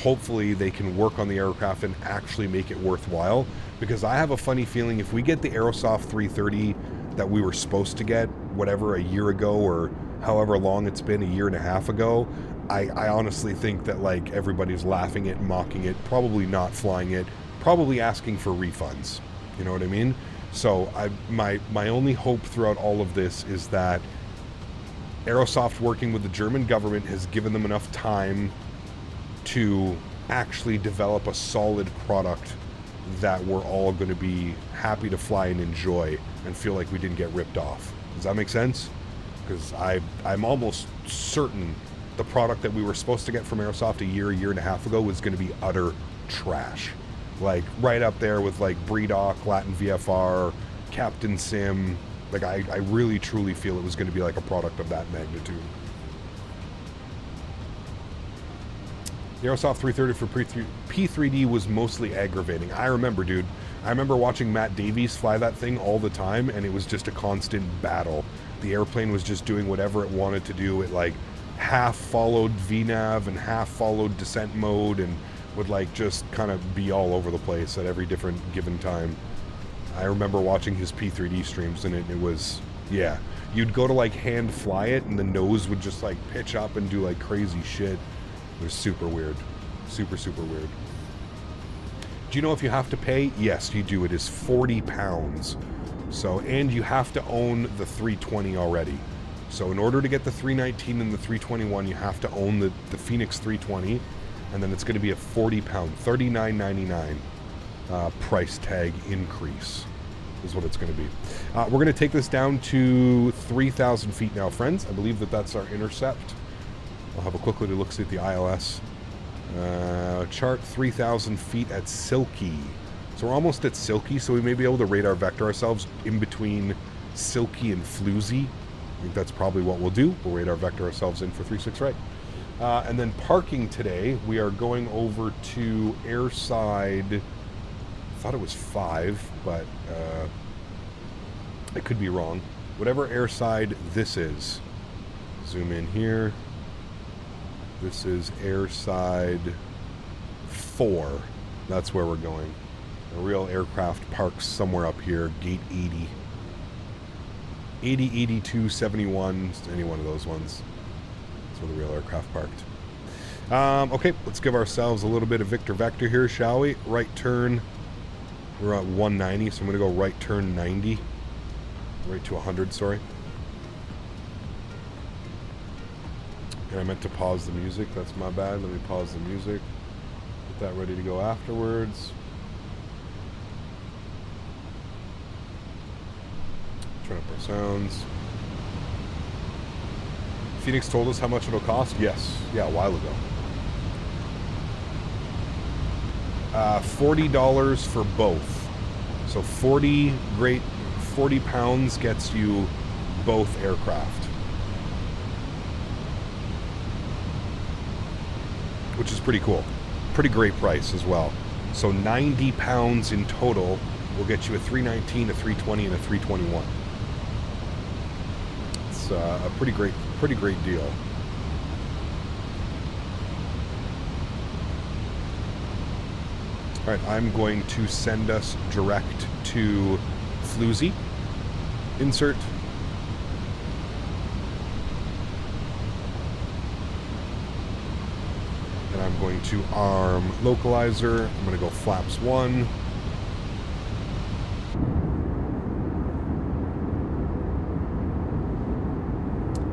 Hopefully they can work on the aircraft and actually make it worthwhile, because I have a funny feeling if we get the Aerosoft 330 that we were supposed to get, whatever, a year ago or however long it's been, a year and a half ago, I honestly think that like everybody's laughing it, mocking it, probably not flying it, probably asking for refunds. You know what I mean? So my only hope throughout all of this is that Aerosoft working with the German government has given them enough time to actually develop a solid product that we're all going to be happy to fly and enjoy and feel like we didn't get ripped off. Does that make sense? Because I'm almost certain the product that we were supposed to get from Aerosoft a year and a half ago was going to be utter trash. Like right up there with like Bredoc, Latin VFR, Captain Sim. Like I really truly feel it was going to be like a product of that magnitude. The Aerosoft 330 for P3D was mostly aggravating. I remember, dude. I remember watching Matt Davies fly that thing all the time, and it was just a constant battle. The airplane was just doing whatever it wanted to do. It like half followed VNAV and half followed descent mode, and would like just kind of be all over the place at every different given time. I remember watching his P3D streams, and it was, yeah. You'd go to like hand fly it, and the nose would just like pitch up and do like crazy shit. It was super weird. Super, super weird. Do you know if you have to pay? Yes, you do. It is 40 pounds. So, and you have to own the 320 already. So in order to get the 319 and the 321, you have to own the Fenix 320, and then it's going to be a 40 pound, $39.99 price tag increase is what it's going to be. We're going to take this down to 3,000 feet now, friends. I believe that that's our intercept. I'll have a quick look at the ILS. Chart 3,000 feet at Silky. So we're almost at Silky, so we may be able to radar vector ourselves in between Silky and Floozy. I think that's probably what we'll do. We'll radar vector ourselves in for 36 right. And then parking today, we are going over to airside, I thought it was 5, but I could be wrong. Whatever airside this is. Zoom in here. This is airside 4. That's where we're going. A real aircraft parks somewhere up here, gate 80. 80, 82, 71, any one of those ones. That's where the real aircraft parked. Okay, let's give ourselves a little bit of Victor Vector here, shall we? Right turn. We're at 190, so I'm going to go right turn 90. Right to 100, sorry. And I meant to pause the music. That's my bad. Let me pause the music. Get that ready to go afterwards. Turn up our sounds. Fenix told us how much it'll cost? Yes. Yeah, a while ago. $40 for both. So 40 pounds gets you both aircraft. Which is pretty cool. Pretty great price as well. So 90 pounds in total will get you a 319, a 320, and a 321. It's a pretty great deal. All right, I'm going to send us direct to Floozy. Insert. And I'm going to arm localizer. I'm going to go flaps 1.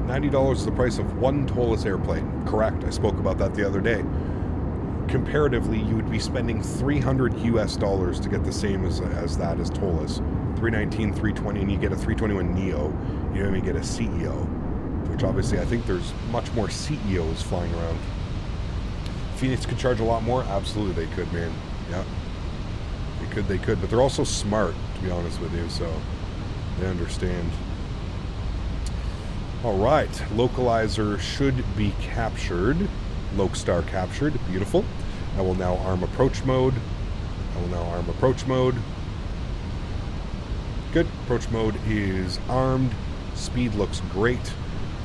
$90 is the price of one tolless airplane. Correct. I spoke about that the other day. Comparatively, you would be spending $300 US to get the same as that as tolless. 319, 320, and you get a 321 Neo. You don't even get a CEO, which obviously I think there's much more CEOs flying around. Fenix could charge a lot more. Absolutely, they could, man. Yeah, they could, but they're also smart, to be honest with you. So they understand. All right, localizer should be captured. Lokestar captured. Beautiful. I will now arm approach mode. Good. Approach mode is armed. Speed looks great.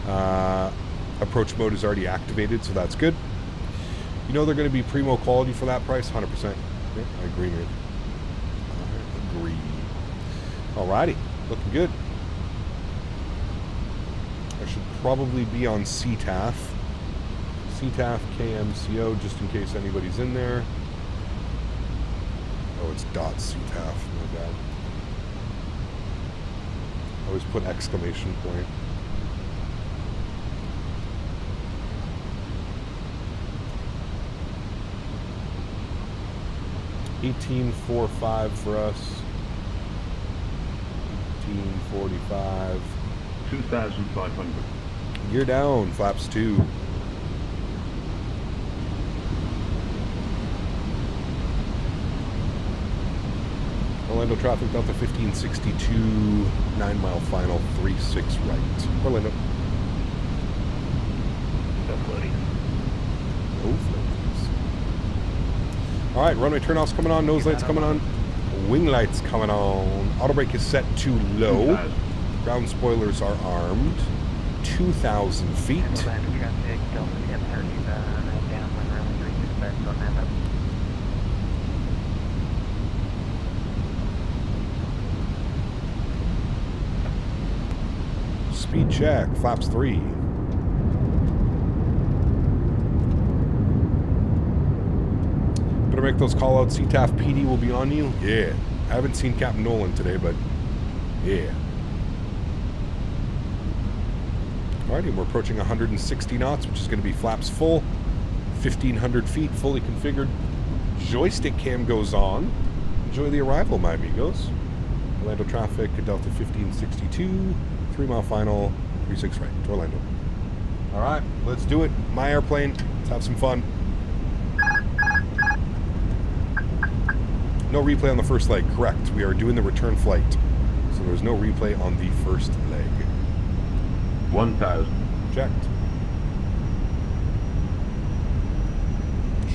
Approach mode is already activated, so that's good. You know they're going to be primo quality for that price? 100%. Yeah, I agree, man. I agree. Alrighty. Looking good. I should probably be on CTAF. CTAF KMCO, just in case anybody's in there. Oh, it's .CTAF. My bad. I always put exclamation point. $18.45 for us. $18.45. 2,500. Gear down, flaps 2. Orlando traffic, Delta 1562, 9 mile final, 36 right. Orlando. No floaties. No floaties. All right, runway turnoffs coming on, nose lights coming on, wing lights coming on. Auto brake is set to low. 2,000. Ground spoilers are armed. 2,000 feet. Orlando traffic, Delta 1030, downwind runway 36 on Mentha. Speed check, flaps 3. Better make those call outs. CTAF PD will be on you. Yeah. I haven't seen Captain Nolan today, but yeah. Alrighty, and we're approaching 160 knots, which is going to be flaps full. 1,500 feet, fully configured. Joystick cam goes on. Enjoy the arrival, my amigos. Orlando traffic, Delta 1562. 3 mile final, 36 right to Orlando. All right, let's do it. My airplane. Let's have some fun. No replay on the first leg. Correct. We are doing the return flight, so there's no replay on the first leg. 1,000. Checked.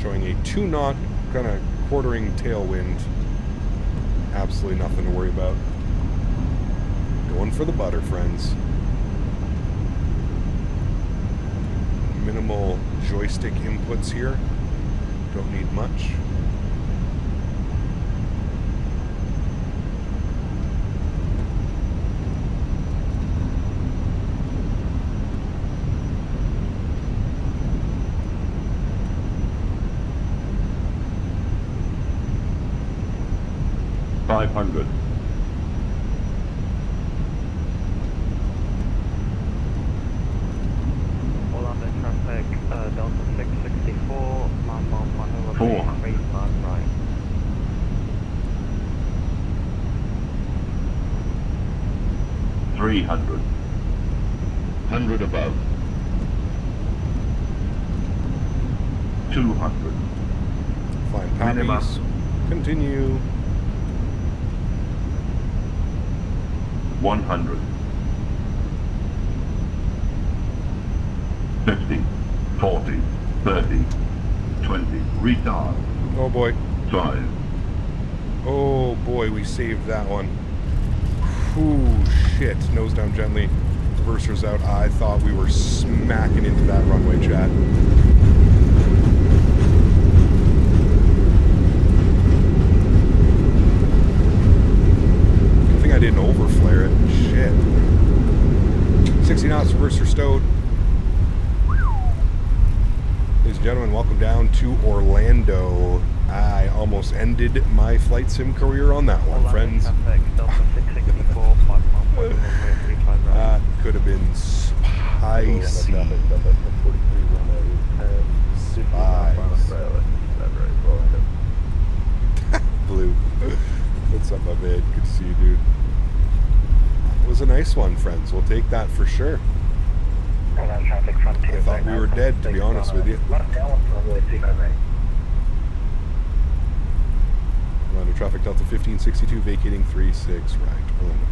Showing a 2 knot kind of quartering tailwind. Absolutely nothing to worry about. Going for the butter, friends. Minimal joystick inputs here. Don't need much. $500. Orlando traffic, Delta 664, 9 mile final, 400. 3 right. $300. 100 above. 200. Flying Minimum. poppies. Continue. 100. 50. 40. 30. 20. Retard. Oh boy. 5. Oh boy, we saved that one. Ooh, shit. Nose down gently. Reversers out. I thought we were smacking into that runway, chat. I think I didn't overflare it. Shit. 60 knots, reverser stowed. Ladies and gentlemen, welcome down to Orlando. I almost ended my flight sim career on that one, Orlando friends. traffic, Delta 664, 5 mile final, runway 35 right. That could have been spicy. Blue. What's up, my man? Good to see you, dude. That was a nice one, friends. We'll take that for sure. Orlando traffic, Frontier. I thought we were dead, to be honest with you. Orlando traffic, Delta 1562, vacating 36 right. Orlando.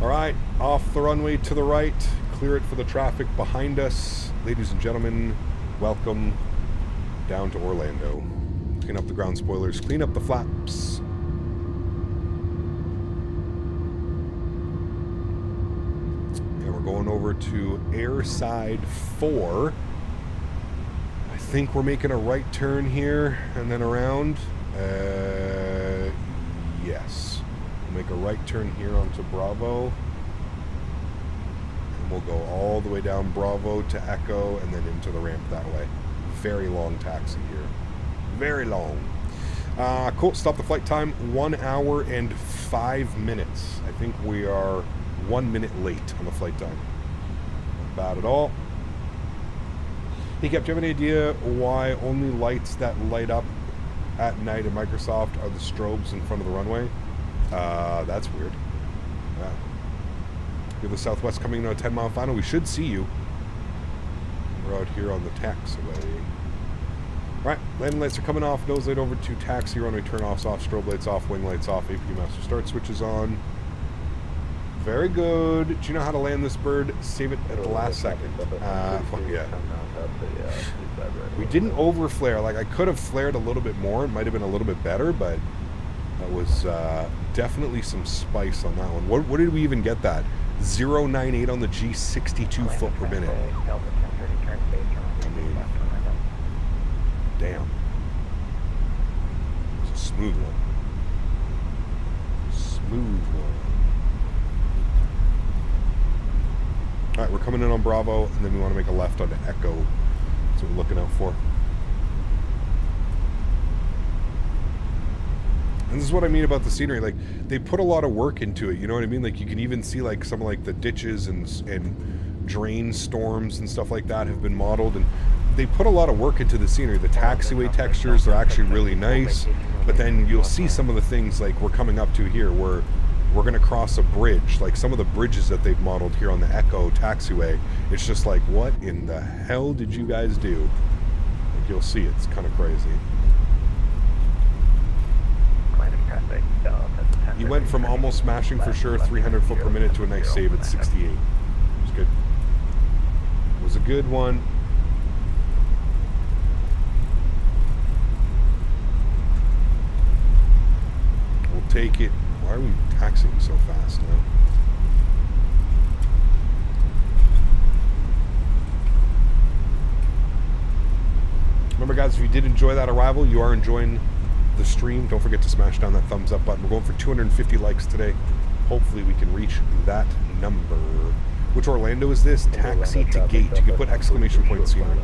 All right, off the runway to the right. Clear it for the traffic behind us. Ladies and gentlemen, welcome down to Orlando. Clean up the ground spoilers, clean up the flaps. And we're going over to airside 4. I think we're making a right turn here and then around. Yes. We'll make a right turn here onto Bravo. And we'll go all the way down Bravo to Echo and then into the ramp that way. Very long taxi here. Very long. Cool. Stop the flight time. 1 hour and 5 minutes. I think we are 1 minute late on the flight time. Not bad at all. Hey, Cap, do you have any idea why only lights that light up at night at Microsoft are the strobes in front of the runway? That's weird. Yeah. You're the Southwest coming into a 10 mile final. We should see you. We're out here on the taxiway. Alright, landing lights are coming off, nose light over to taxi, runway turn-offs off, strobe lights off, wing lights off, APU master start switches on. Very good. Do you know how to land this bird? Save it at the last second. Yeah. We didn't over-flare. Like, I could have flared a little bit more. It might have been a little bit better, but that was definitely some spice on that one. What did we even get that? 0.98 on the G, 62 foot per minute. I mean, damn. It's a smooth one. Smooth one. Alright, we're coming in on Bravo, and then we want to make a left onto Echo. That's what we're looking out for. And this is what I mean about the scenery. Like, they put a lot of work into it, you know what I mean? Like, you can even see, like, some of, like, the ditches and drain storms and stuff like that have been modeled, and they put a lot of work into the scenery. The taxiway textures are actually really nice, but then you'll see some of the things, like, we're coming up to here, where we're going to cross a bridge. Like, some of the bridges that they've modeled here on the Echo taxiway, it's just like, what in the hell did you guys do? Like, you'll see, it's kind of crazy. You went from almost smashing for sure 300 foot per minute to a nice save at 68. It was good. It was a good one. We'll take it. Why are we taxiing so fast now? Remember, guys, if you did enjoy that arrival, you are enjoying the stream. Don't forget to smash down that thumbs up button. We're going for 250 likes today. Hopefully we can reach that number. Which Orlando is this? Taxi to gate. You can put exclamation point scenery.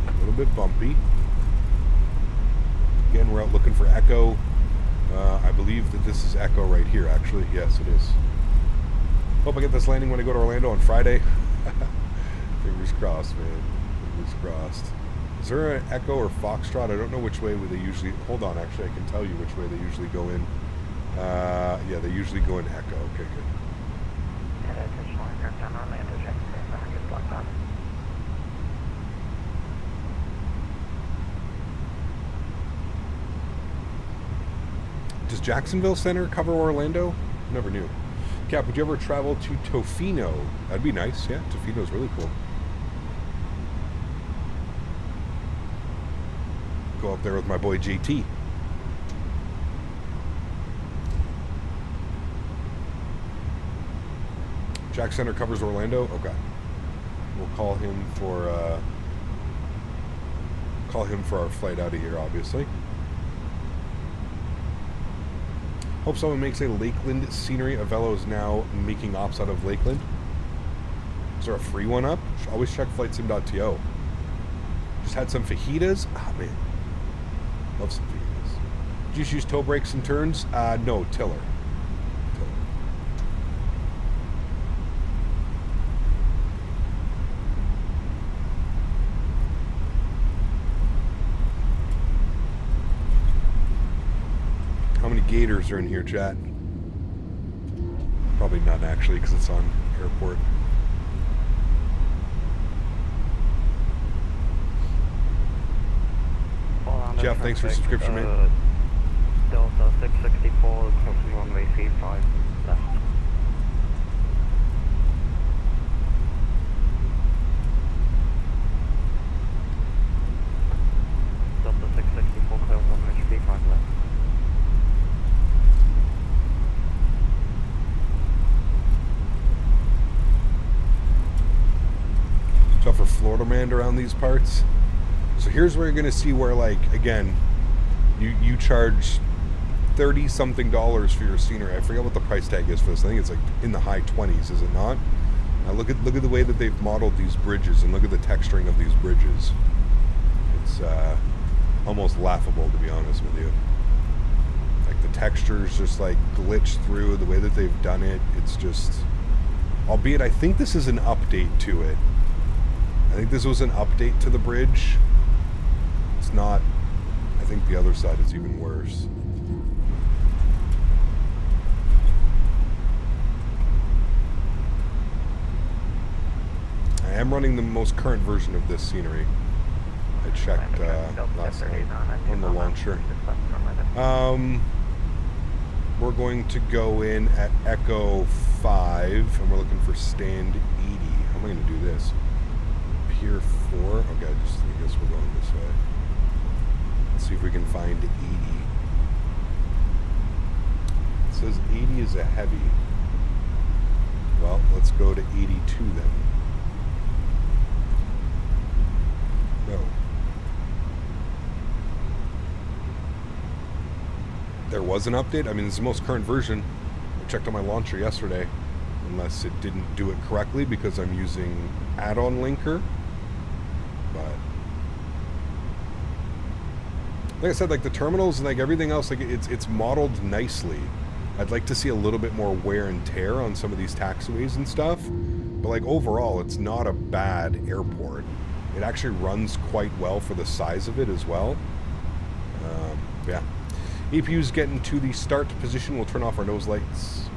A little bit bumpy. Again, we're out looking for Echo. I believe that this is Echo right here, actually. Yes, it is. Hope I get this landing when I go to Orlando on Friday. Fingers crossed, man. Fingers crossed. Is there an Echo or Foxtrot? I don't know which way they usually... Hold on, actually, I can tell you which way they usually go in. Yeah, they usually go in Echo. Okay, good. Does Jacksonville Center cover Orlando? Never knew. Cap, would you ever travel to Tofino? That'd be nice, yeah. Tofino's really cool. Go up there with my boy JT. Jack Center covers Orlando? Okay. We'll call him for our flight out of here, obviously. Hope someone makes a Lakeland scenery. Avello is now making ops out of Lakeland. Is there a free one up? Always check flightsim.to. Just had some fajitas. Ah, man. Love some fajitas. Did you just use toe brakes and turns? No, tiller. How many gators are in here, chat? Probably none, actually, because it's on airport. Jeff, thanks for the subscription, man. Delta 664, crossing runway 35 left. Delta 664, clear runway 35 left. So for Florida man around these parts. So here's where you're going to see where, like, again, you charge $30-something for your scenery. I forget what the price tag is for this. I think it's like in the high 20s, is it not? Now look at the way that they've modeled these bridges, and look at the texturing of these bridges. It's almost laughable, to be honest with you. Like, the textures just like glitch through the way that they've done it. It's just, albeit I think this is an update to it. I think this was an update to the bridge. It's not. I think the other side is even worse. am running the most current version of this scenery. I checked last night on the launcher. We're going to go in at Echo 5, and we're looking for stand 80. How am I going to do this? Pier 4? Okay, I guess we're going this way. Let's see if we can find 80. It says 80 is a heavy. Well, let's go to 82 then. No. There was an update. I mean, it's the most current version. I checked on my launcher yesterday, unless it didn't do it correctly because I'm using add-on linker. But like I said, like the terminals and like everything else, like it's modeled nicely. I'd like to see a little bit more wear and tear on some of these taxiways and stuff. But like overall, it's not a bad airport. It actually runs quite well for the size of it as well. Yeah. APU's getting to the start position. We'll turn off our nose lights.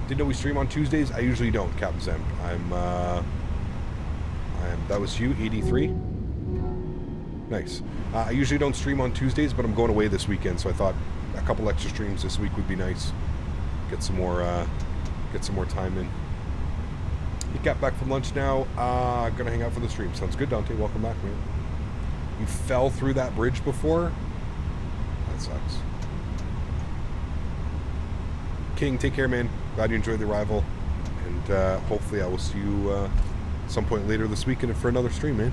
Didn't know we stream on Tuesdays. I usually don't, Captain Zemp. That was you, 83. Nice. I usually don't stream on Tuesdays, but I'm going away this weekend, so I thought a couple extra streams this week would be nice. Get some more time in. You got back from lunch now. Gonna hang out for the stream. Sounds good, Dante. Welcome back, man. You fell through that bridge before? That sucks. King, take care, man. Glad you enjoyed the arrival. And hopefully I will see you some point later this weekend for another stream, man.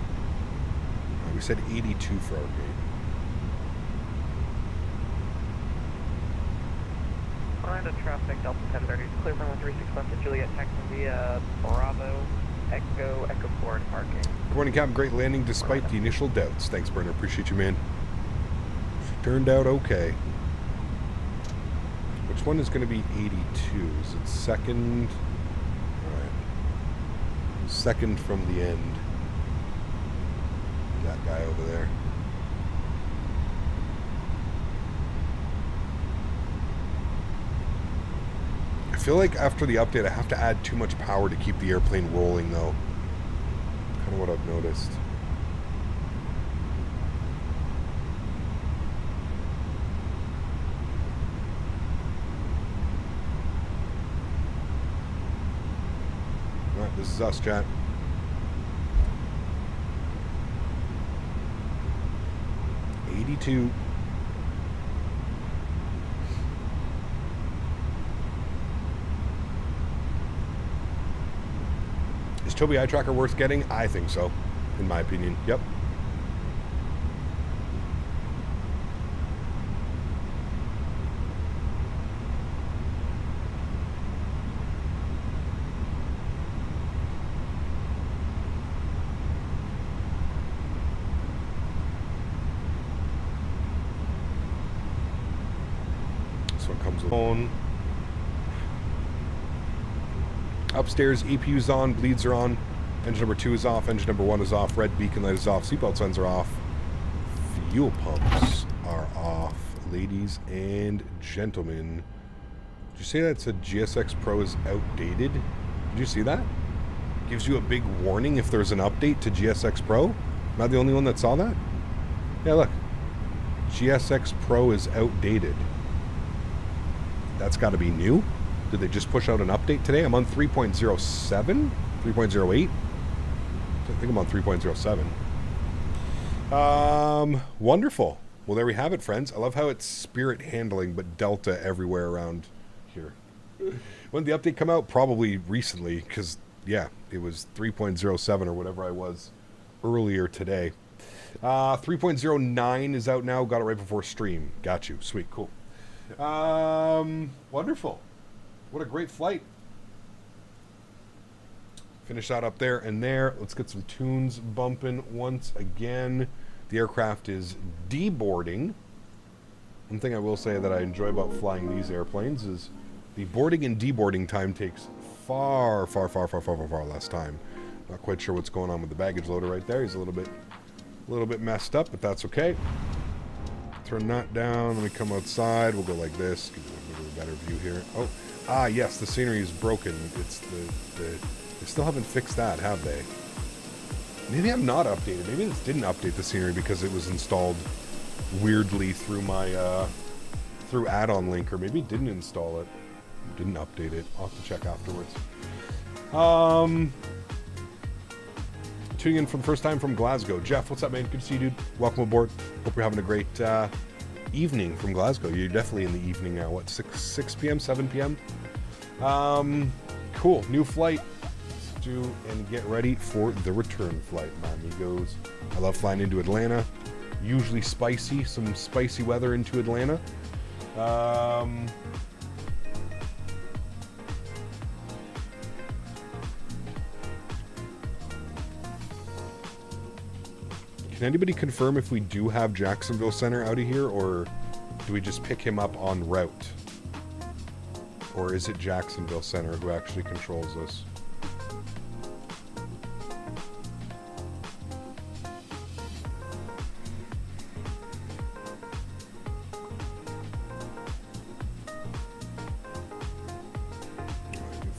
We said 82 for our gate. Orlando traffic, Delta 1030, clear runway 36 to Juliet, taxi via Bravo, Echo 4 and parking. Good morning, Captain. Great landing despite the initial doubts. Thanks, Burner. Appreciate you, man. Turned out okay. Which one is going to be 82? Is it second? Alright. Second from the end. That guy over there. I feel like after the update I have to add too much power to keep the airplane rolling though. Kind of what I've noticed. Alright, this is us, chat. Is Toby Eye Tracker worth getting? I think so, in my opinion. Yep. On. Upstairs, EPU's on, bleeds are on, engine number 2 is off, engine number 1 is off, red beacon light is off, seatbelt signs are off, fuel pumps are off, ladies and gentlemen. Did you say that a GSX Pro is outdated? Did you see that? Gives you a big warning if there's an update to GSX Pro. Am I the only one that saw that? Yeah, look. GSX Pro is outdated. That's got to be new. Did they just push out an update today? I'm on 3.07? 3.08? I think I'm on 3.07. Wonderful. Well, there we have it, friends. I love how it's Spirit handling, but Delta everywhere around here. When did the update come out? Probably recently, because, yeah, it was 3.07 or whatever I was earlier today. 3.09 is out now. Got it right before stream. Got you. Sweet. Cool. Wonderful. What a great flight. Finish that up there and there. Let's get some tunes bumping once again. The aircraft is deboarding. One thing I will say that I enjoy about flying these airplanes is the boarding and deboarding time takes far less time. Not quite sure what's going on with the baggage loader right there. He's a little bit messed up, but that's okay. Turn that down. Let me come outside. We'll go like this. Give you a better view here. Oh, yes, the scenery is broken. It's the They still haven't fixed that, have they? Maybe I'm not updated. Maybe this didn't update the scenery because it was installed weirdly through my through add-on link, or maybe it didn't install it. Didn't update it. I'll have to check afterwards. Tuning in for the first time from Glasgow. Jeff, what's up, man? Good to see you, dude. Welcome aboard. Hope you're having a great evening from Glasgow. You're definitely in the evening now. What, 6 p.m., 7 p.m.? Cool. New flight. Let's do and get ready for the return flight, my amigos. I love flying into Atlanta. Usually spicy. Some spicy weather into Atlanta. Can anybody confirm if we do have Jacksonville Center out of here, or do we just pick him up en route? Or is it Jacksonville Center who actually controls us?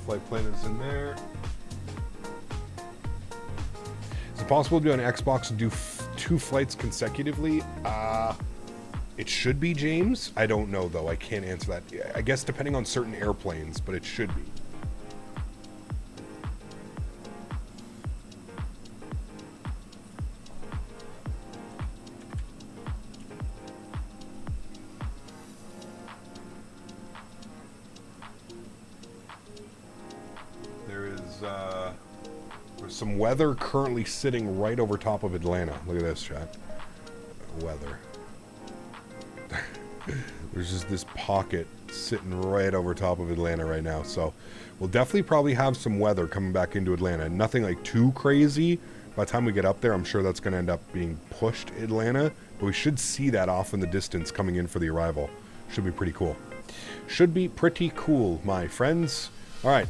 Flight plan is in there. Is it possible to do on Xbox and do 2 flights consecutively? It should be, James. I don't know, though. I can't answer that. I guess depending on certain airplanes, but it should be. There's some weather currently sitting right over top of Atlanta. Look at this, chat. Weather. There's just this pocket sitting right over top of Atlanta right now. So we'll definitely probably have some weather coming back into Atlanta. Nothing like too crazy. By the time we get up there, I'm sure that's going to end up being pushed Atlanta. But we should see that off in the distance coming in for the arrival. Should be pretty cool. Should be pretty cool, my friends. All right,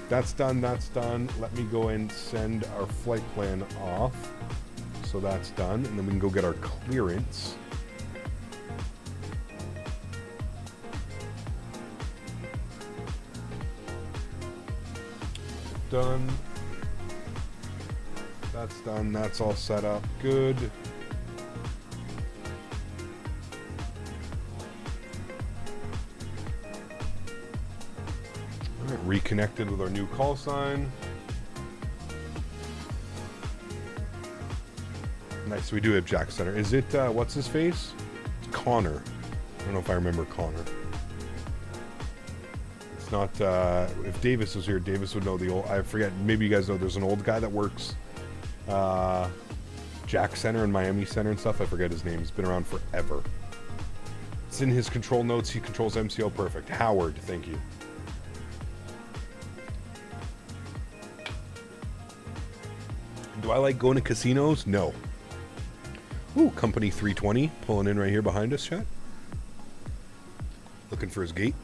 that's done, that's done. Let me go and send our flight plan off. So that's done, and then we can go get our clearance. Done. That's done, that's all set up, good. Reconnected with our new call sign. Nice, we do have Jack Center. Is it, what's his face? It's Connor. I don't know if I remember Connor. It's not, if Davis was here, Davis would know the old, I forget, maybe you guys know there's an old guy that works, Jack Center and Miami Center and stuff. I forget his name. He's been around forever. It's in his control notes. He controls MCL perfect. Howard, thank you. Do I like going to casinos? No. Ooh, Company 320 pulling in right here behind us, chat. Looking for his gate.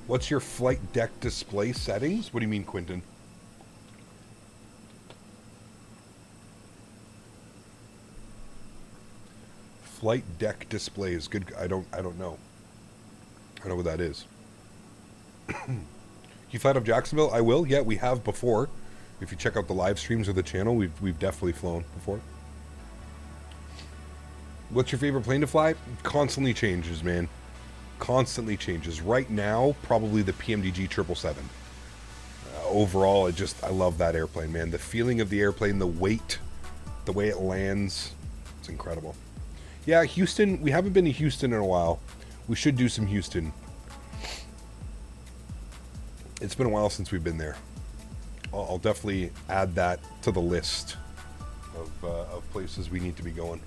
What's your flight deck display settings? What do you mean, Quentin? Flight deck display is good. I don't know. I don't know what that is. You fly out of Jacksonville? I will. Yeah, we have before. If you check out the live streams of the channel, we've definitely flown before. What's your favorite plane to fly? Constantly changes, man. Constantly changes. Right now, probably the PMDG 777. Overall, I love that airplane, man. The feeling of the airplane, the weight, the way it lands, it's incredible. Yeah, Houston, we haven't been to Houston in a while. We should do some Houston. It's been a while since we've been there. I'll definitely add that to the list of places we need to be going.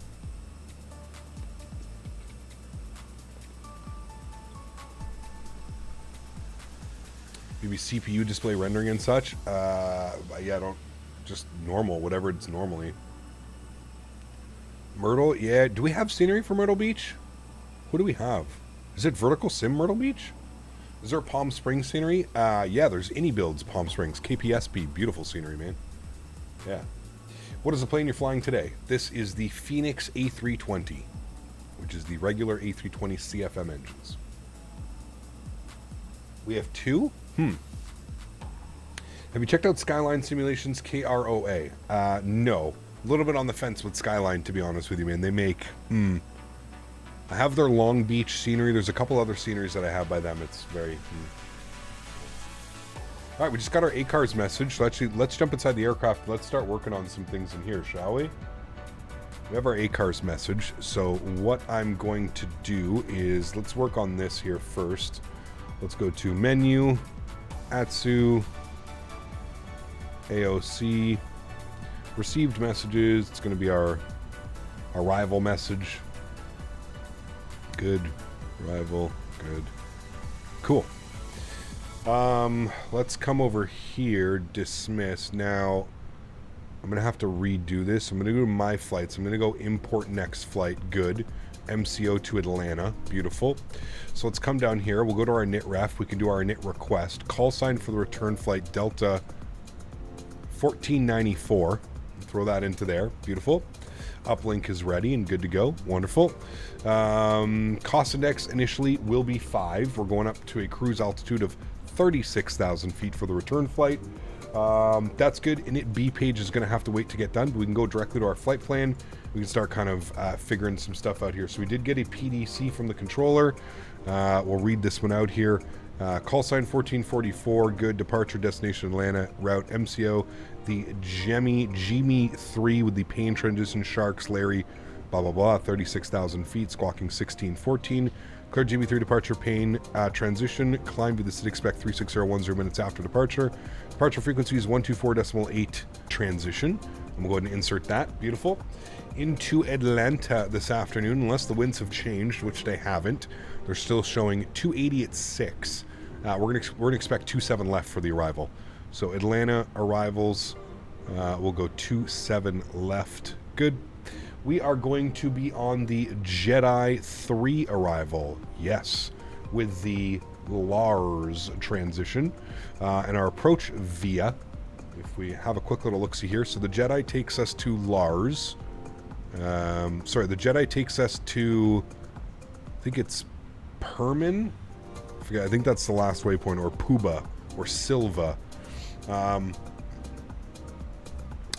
Maybe CPU display rendering and such. Yeah, just normal, whatever it's normally. Myrtle, yeah. Do we have scenery for Myrtle Beach? What do we have? Is it Vertical Sim Myrtle Beach? Is there Palm Springs scenery? Yeah, there's Any Builds Palm Springs. KPSP, beautiful scenery, man. Yeah. What is the plane you're flying today? This is the Fenix A320, which is the regular A320 CFM engines. We have 2? Have you checked out Skyline Simulations KROA? No. A little bit on the fence with Skyline, to be honest with you, man. They make, I have their Long Beach scenery. There's a couple other sceneries that I have by them. It's very, All right, we just got our ACARS message. So actually, let's jump inside the aircraft. Let's start working on some things in here, shall we? We have our ACARS message. So what I'm going to do is, let's work on this here first. Let's go to menu, ATSU, AOC, received messages. It's going to be our arrival message. Good. Arrival. Good. Cool. Let's come over here, dismiss. Now, I'm going to have to redo this. I'm going to go to my flights. I'm going to go import next flight. Good. MCO to Atlanta. Beautiful. So let's come down here. We'll go to our init ref. We can do our init request. Call sign for the return flight, Delta 1494. Throw that into there. Beautiful. Uplink is ready and good to go. Wonderful. Cost index initially will be 5. We're going up to a cruise altitude of 36,000 feet for the return flight. That's good. Init B page is going to have to wait to get done, but we can go directly to our flight plan. We can start kind of figuring some stuff out here. So we did get a PDC from the controller. We'll read this one out here. Call sign 1444, good. Departure destination Atlanta, route MCO, the Jimmy 3 with the Pain transition, Sharks, Larry, blah, blah, blah, 36,000 feet, squawking 1614. Clear Jimmy 3 departure, Pain transition, climb to the city, expect 36010 minutes after departure. Departure frequency is 124.8 transition. And we'll go ahead and insert that. Beautiful. Into Atlanta this afternoon, unless the winds have changed, which they haven't. They're still showing 280 at 6. We're gonna expect 27 left for the arrival. So Atlanta arrivals, we'll go 27 left. Good. We are going to be on the Jedi 3 arrival. Yes, with the Lars transition and our approach via. If we have a quick little look-see here, so the Jedi takes us to Lars. Sorry, the Jedi takes us to, I think it's Permin. I forget. I think that's the last waypoint, or Puba, or Silva. And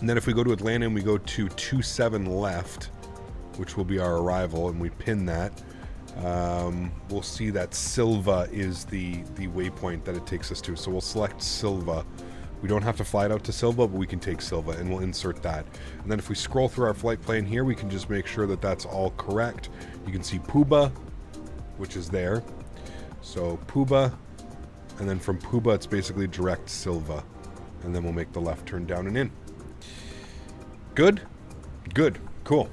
then if we go to Atlanta and we go to 27 left, which will be our arrival, and we pin that, we'll see that Silva is the waypoint that it takes us to. So we'll select Silva. We don't have to fly it out to Silva, but we can take Silva, and we'll insert that. And then if we scroll through our flight plan here, we can just make sure that that's all correct. You can see Puba, which is there. So Puba, and then from Puba, it's basically direct Silva. And then we'll make the left turn down and in. Good? Good. Cool.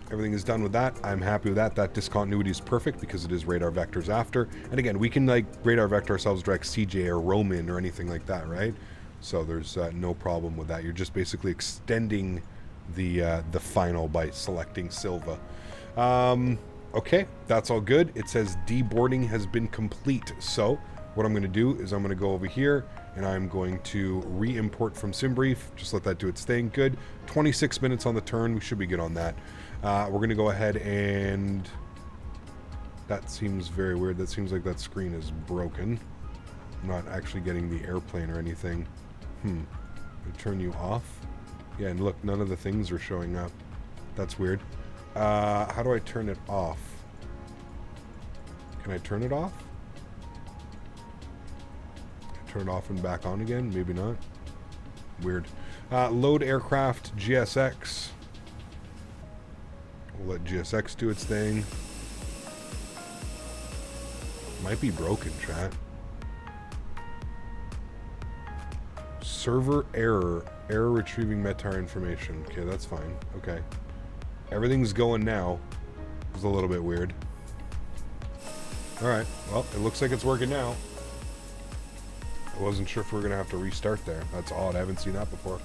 Everything is done with that. I'm happy with that. That discontinuity is perfect because it is radar vectors after. And again, we can like radar vector ourselves direct CJ or Roman or anything like that, right? So there's no problem with that. You're just basically extending the final by selecting Silva. Okay, that's all good. It says deboarding has been complete. So what I'm going to do is I'm going to go over here and I'm going to re-import from SimBrief. Just let that do its thing. Good. 26 minutes on the turn. We should be good on that. We're going to go ahead and... That seems very weird. That seems like that screen is broken. I'm not actually getting the airplane or anything. Turn you off? Yeah, and look, none of the things are showing up. That's weird. How do I turn it off? Can I turn it off? Turn it off and back on again? Maybe not. Weird. Load aircraft, GSX. We'll let GSX do its thing. Might be broken, chat. Server error. Error retrieving METAR information. Okay, that's fine. Okay. Everything's going now. It was a little bit weird. Alright. Well, it looks like it's working now. I wasn't sure if we were going to have to restart there. That's odd. I haven't seen that before.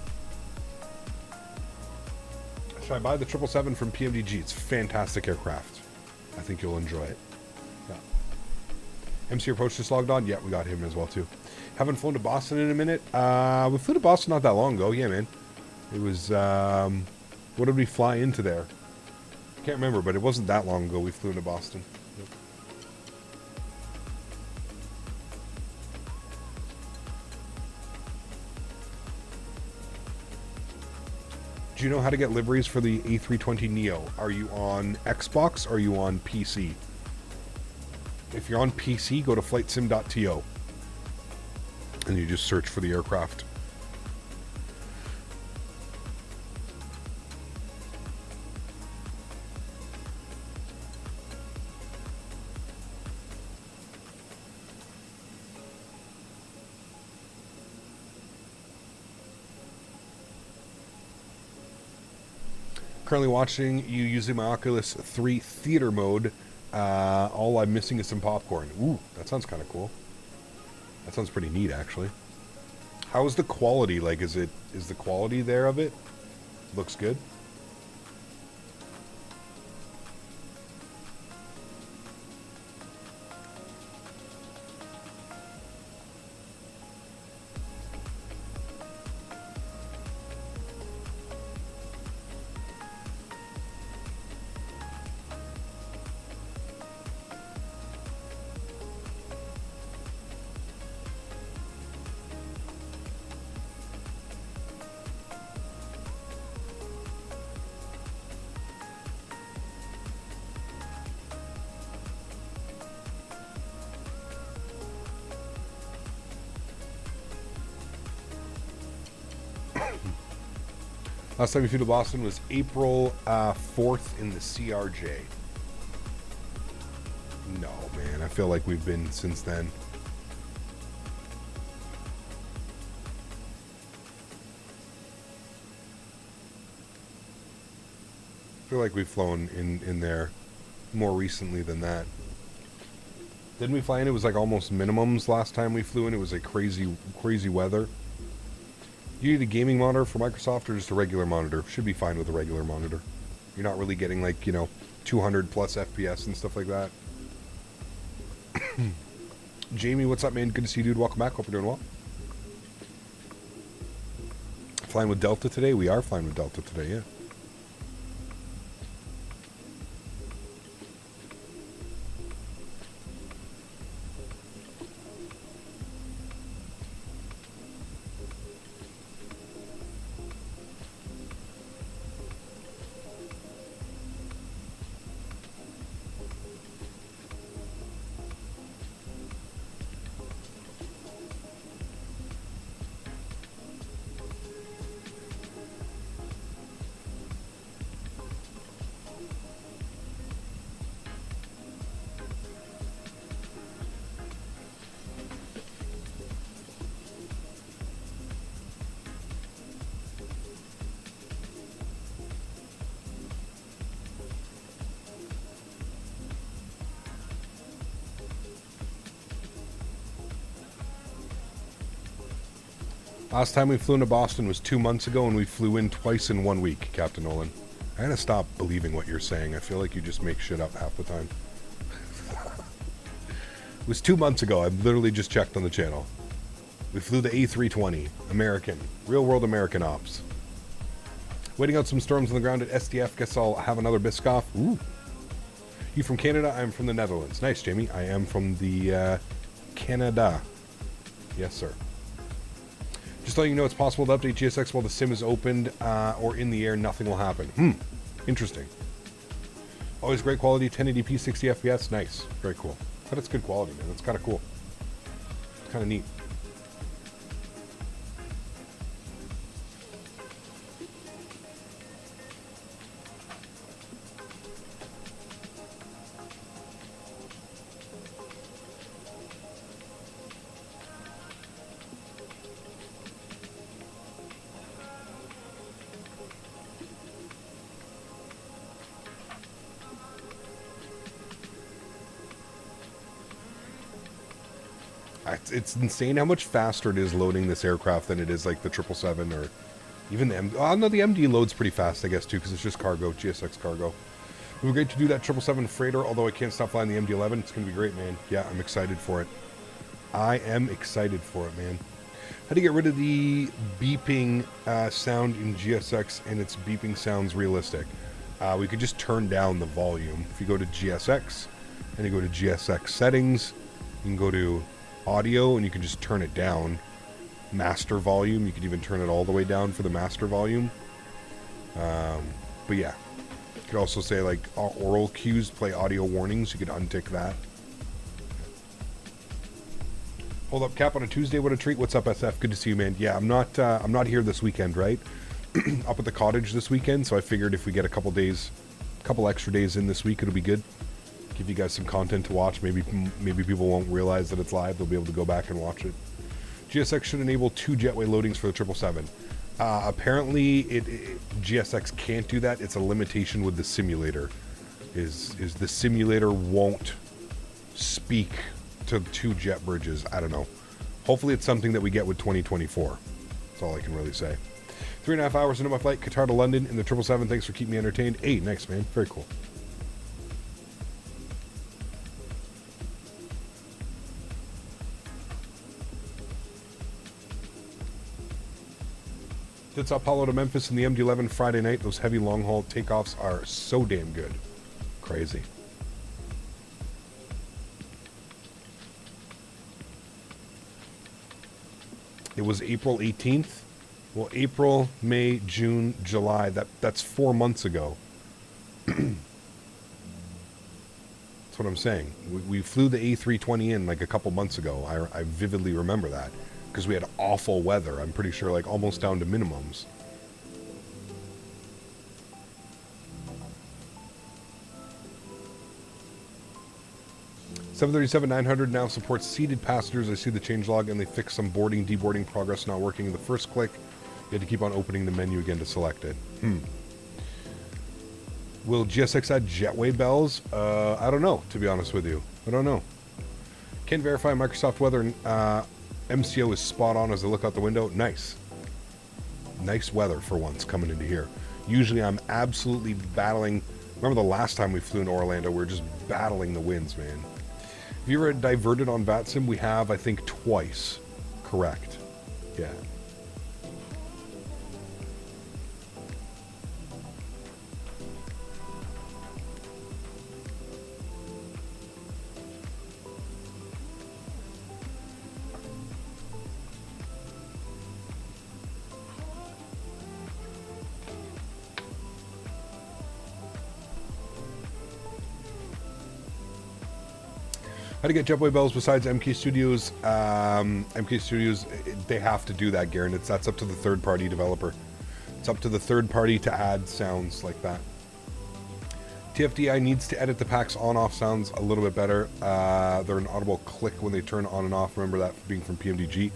Should I buy the 777 from PMDG? It's a fantastic aircraft. I think you'll enjoy it. Yeah. MC Approach just logged on. Yeah, we got him as well too. Haven't flown to Boston in a minute. We flew to Boston not that long ago. Yeah, man. It was, what did we fly into there? Can't remember, but it wasn't that long ago we flew into Boston. Yep. Do you know how to get liveries for the A320 Neo? Are you on Xbox or are you on PC? If you're on PC, go to flightsim.to and you just search for the aircraft. Currently watching you using my Oculus 3 theater mode. All I'm missing is some popcorn. Ooh, that sounds kind of cool. That sounds pretty neat, actually. How is the quality? Like, is the quality there of it? Looks good. Last time we flew to Boston was April 4th in the CRJ. No, man. I feel like we've been since then. I feel like we've flown in there more recently than that. Didn't we fly in? It was like almost minimums last time we flew in. It was like crazy weather. You need a gaming monitor for Microsoft or just a regular monitor? Should be fine with a regular monitor. You're not really getting like, 200 plus FPS and stuff like that. Jamie, what's up, man? Good to see you, dude. Welcome back. Hope you're doing well. Flying with Delta today? We are flying with Delta today, yeah. Last time we flew into Boston was 2 months ago, and we flew in twice in 1 week, Captain Nolan. I gotta stop believing what you're saying. I feel like you just make shit up half the time. It was 2 months ago. I literally just checked on the channel. We flew the A320. American. Real-world American ops. Waiting out some storms on the ground at SDF. Guess I'll have another Biscoff. Ooh. You from Canada? I'm from the Netherlands. Nice, Jamie. I am from the Canada. Yes, sir. Just letting you know it's possible to update GSX while the sim is opened or in the air. Nothing will happen. Interesting. Always great quality. 1080p, 60 FPS. Nice. Very cool. But it's good quality, man. That's kind of cool. It's kind of neat. It's insane how much faster it is loading this aircraft than it is like the 777 or even the MD. Oh, no, the MD loads pretty fast, I guess, too, because it's just cargo, GSX cargo. It would be great to do that 777 freighter, although I can't stop flying the MD-11. It's going to be great, man. Yeah, I'm excited for it. I am excited for it, man. How to get rid of the beeping sound in GSX, and its beeping sounds realistic. We could just turn down the volume. If you go to GSX and you go to GSX settings, you can go to audio and you can just turn it down. Master volume, you could even turn it all the way down for the master volume. But yeah, you could also say like oral cues play audio warnings. You could untick that. Hold up, Cap, on a Tuesday. What a treat. What's up, SF? Good to see you, man. Yeah, I'm not here this weekend, right? Up at the cottage this weekend, so I figured if we get a couple extra days in this week, it'll be good. Give you guys some content to watch. Maybe people won't realize that it's live. They'll be able to go back and watch it. GSX should enable 2 jetway loadings for the 777. Apparently, GSX can't do that. It's a limitation with the simulator. Is the simulator won't speak to 2 jet bridges. I don't know. Hopefully, it's something that we get with 2024. That's all I can really say. 3.5 hours into my flight, Qatar to London in the 777. Thanks for keeping me entertained. Hey, nice, man. Very cool. Did Sao Paulo to Memphis in the MD-11 Friday night. Those heavy long-haul takeoffs are so damn good. Crazy. It was April 18th. Well, April, May, June, July. That's 4 months ago. That's what I'm saying. We flew the A320 in like a couple months ago. I vividly remember that. Because we had awful weather. I'm pretty sure like almost down to minimums. (737-900) now supports seated passengers. I see the changelog and they fixed some boarding, deboarding progress not working in the first click. You had to keep on opening the menu again to select it. Will GSX add jetway bells? I don't know, to be honest with you. I don't know. Can't verify Microsoft weather. MCO is spot on as I look out the window. Nice. Nice weather for once coming into here. Usually I'm absolutely battling. Remember the last time we flew in Orlando, we were just battling the winds, man. Have you ever diverted on VATSIM? We have, I think, twice. Correct. Yeah. How to get jetway bells besides MK Studios? MK Studios, they have to do that, Garen. That's up to the third-party developer. It's up to the third party to add sounds like that. TFDI needs to edit the pack's on-off sounds a little bit better. They're an audible click when they turn on and off. Remember that being from PMDG.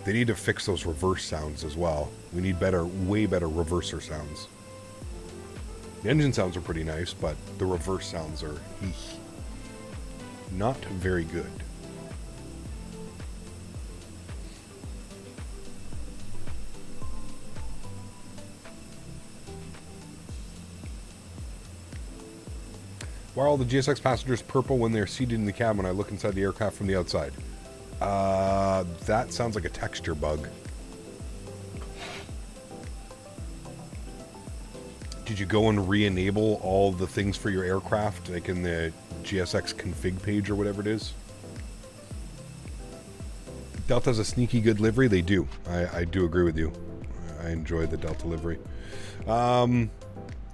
They need to fix those reverse sounds as well. We need way better reverser sounds. The engine sounds are pretty nice, but the reverse sounds are not very good. Why are all the GSX passengers purple when they're seated in the cabin when I look inside the aircraft from the outside? That sounds like a texture bug. Did you go and re-enable all the things for your aircraft, like in the GSX config page or whatever it is? Delta has a sneaky good livery. They do. I do agree with you. I enjoy the Delta livery. I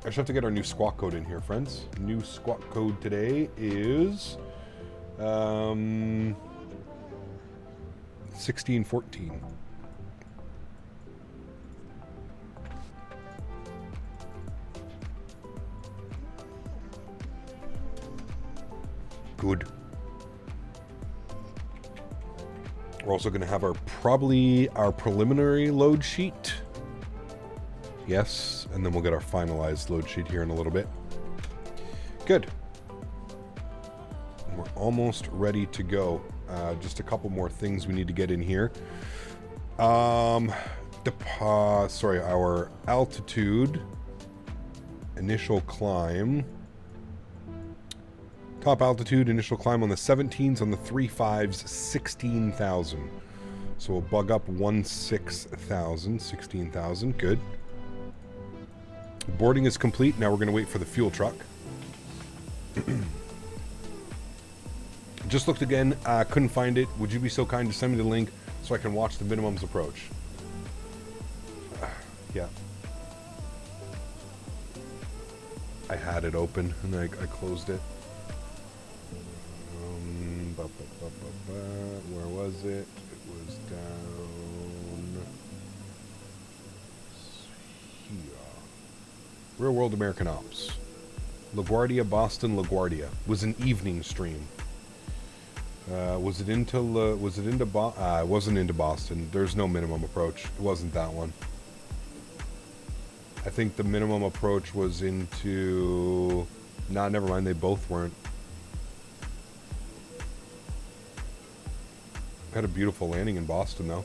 just have to get our new squawk code in here, friends. New squawk code today is 1614. Good. We're also going to have our preliminary load sheet. Yes, and then we'll get our finalized load sheet here in a little bit. Good. We're almost ready to go. Just a couple more things we need to get in here. Our altitude, initial climb. Top altitude, initial climb on the 17s, on the 35s, 16,000. So we'll bug up 16,000. Good. Boarding is complete. Now we're going to wait for the fuel truck. Just looked again. Couldn't find it. Would you be so kind to send me the link so I can watch the minimums approach? Yeah. I had it open and I closed it. Where was it? It was down here. Real World American Ops. LaGuardia, Boston, LaGuardia. Was an evening stream. Was it into it wasn't into Boston. There's no minimum approach. It wasn't that one. I think the minimum approach was into... Nah, never mind. They both weren't. Had a beautiful landing in Boston, though.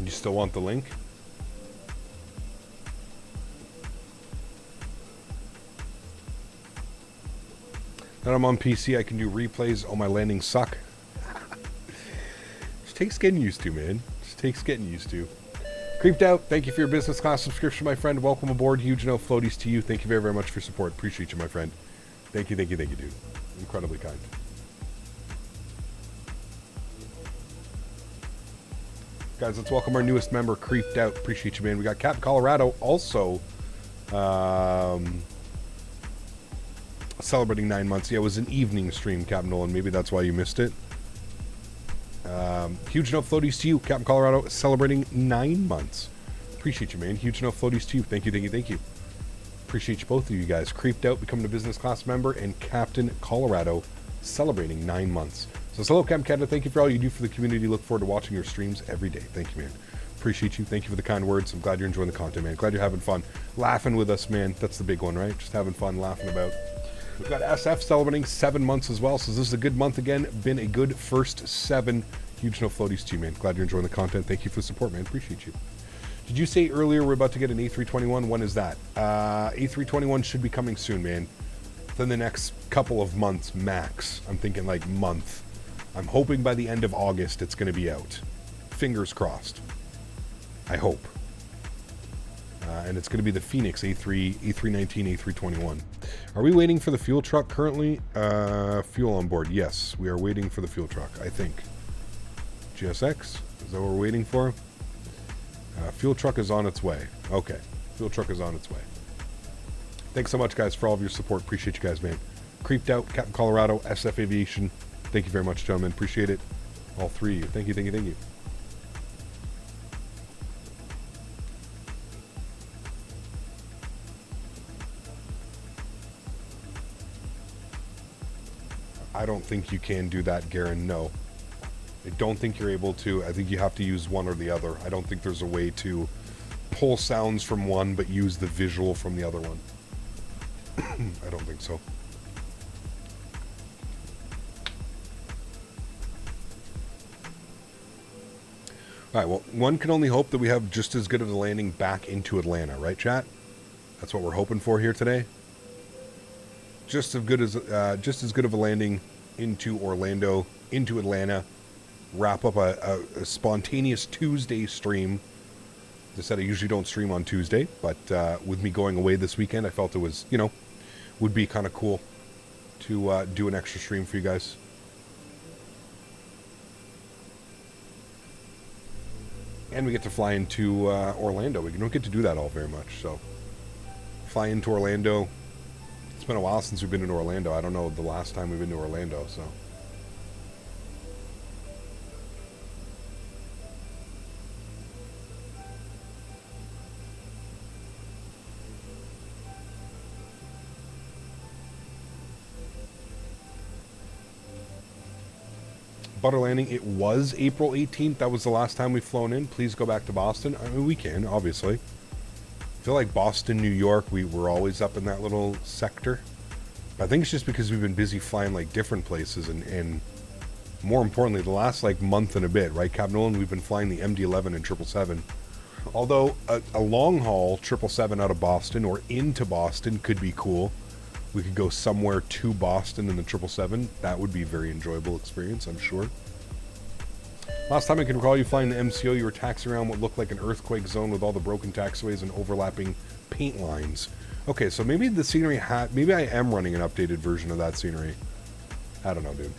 You still want the link? Now I'm on PC, I can do replays. Oh, my landings suck. Just takes getting used to, man. Just takes getting used to. Creeped Out, thank you for your business class subscription, my friend. Welcome aboard. Huge no floaties to you. Thank you very, very much for your support. Appreciate you, my friend. Thank you, dude. Incredibly kind. Guys, let's welcome our newest member, Creeped Out. Appreciate you, man. We got Cap Colorado also celebrating 9 months. Yeah, it was an evening stream, Captain Nolan. Maybe that's why you missed it. Huge no floaties to you, Captain Colorado, celebrating 9 months. Appreciate you, man. Huge no floaties to you. Thank you. Appreciate you, both of you guys. Creeped Out, becoming a business class member, and Captain Colorado celebrating 9 months. So, hello, Captain Canada. Thank you for all you do for the community. Look forward to watching your streams every day. Thank you, man. Appreciate you. Thank you for the kind words. I'm glad you're enjoying the content, man. Glad you're having fun. Laughing with us, man. That's the big one, right? Just having fun, laughing about. We've got SF celebrating 7 months as well. So this is a good month again. Been a good first 7. Huge no floaties to you, man. Glad you're enjoying the content. Thank you for the support, man. Appreciate you. Did you say earlier we're about to get an A321? When is that? A321 should be coming soon, man. Within the next couple of months, max. I'm thinking like month. I'm hoping by the end of August it's going to be out. Fingers crossed. I hope. And it's going to be the Fenix A319, A321. Are we waiting for the fuel truck currently? Fuel on board. Yes, we are waiting for the fuel truck, I think. GSX? Is that what we're waiting for? Fuel truck is on its way. Okay. Fuel truck is on its way. Thanks so much, guys, for all of your support. Appreciate you guys, man. Creeped Out, Captain Colorado, SF Aviation. Thank you very much, gentlemen. Appreciate it. All three of you. Thank you. I don't think you can do that, Garen. No. I don't think you're able to. I think you have to use one or the other. I don't think there's a way to pull sounds from one but use the visual from the other one. I don't think so. All right, well, one can only hope that we have just as good of a landing back into Atlanta, right, chat? That's what we're hoping for here today. Just as good of a landing into Orlando, into Atlanta. Wrap up a spontaneous Tuesday stream. As I said, I usually don't stream on Tuesday, but with me going away this weekend, I felt it was, would be kind of cool to do an extra stream for you guys. And we get to fly into Orlando. We don't get to do that all very much, so fly into Orlando. It's been a while since we've been in Orlando. I don't know the last time we've been to Orlando, so. Butter landing, it was April 18th. That was the last time we've flown in. Please go back to Boston. I mean, we can, obviously. I feel like Boston, New York, we were always up in that little sector. But I think it's just because we've been busy flying like different places and more importantly, the last like month and a bit, right, Cap Nolan, we've been flying the MD-11 and 777. Although a long haul 777 out of Boston or into Boston could be cool. We could go somewhere to Boston in the 777. That would be a very enjoyable experience, I'm sure. Last time I can recall you flying the MCO, you were taxiing around what looked like an earthquake zone with all the broken taxiways and overlapping paint lines. Okay, so maybe the scenery maybe I am running an updated version of that scenery. I don't know, dude.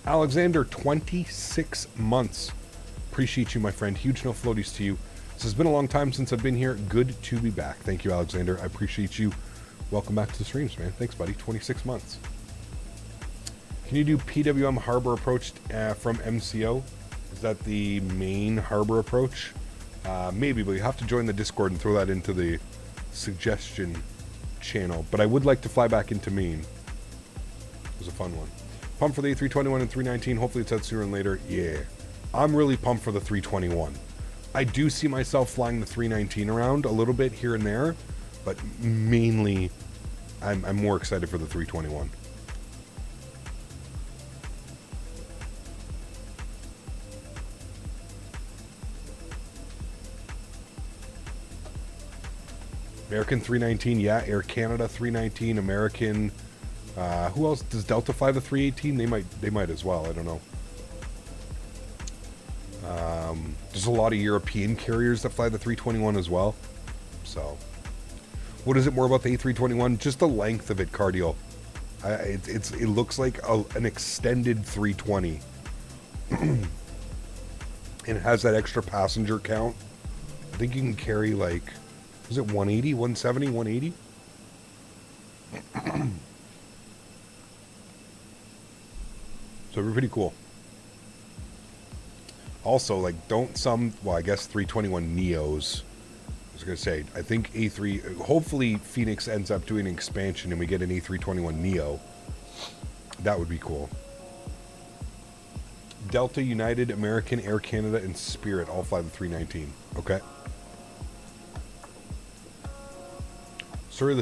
Alexander, 26 months. Appreciate you, my friend. Huge no floaties to you. This has been a long time since I've been here. Good to be back. Thank you, Alexander. I appreciate you. Welcome back to the streams, man. Thanks, buddy. 26 months. Can you do PWM harbor approach from MCO? Is that the main harbor approach? Maybe, but you have to join the Discord and throw that into the suggestion channel. But I would like to fly back into Maine. It was a fun one. Pumped for the A321 and 319. Hopefully it's out sooner than later. Yeah. I'm really pumped for the 321. I do see myself flying the 319 around a little bit here and there, but mainly I'm more excited for the 321. American 319, yeah. Air Canada 319, American. Who else does Delta fly the 318? They might as well. I don't know. There's a lot of European carriers that fly the 321 as well. So, what is it more about the A321? Just the length of it, Cardio. It looks like an extended 320. And it has that extra passenger count. I think you can carry like, is it 180, 170, 180? So it'd be pretty cool. Also, like, I guess 321 Neos. I was going to say, I think hopefully Fenix ends up doing an expansion and we get an A321 Neo. That would be cool. Delta, United, American, Air Canada, and Spirit all fly the 319. Okay. Surely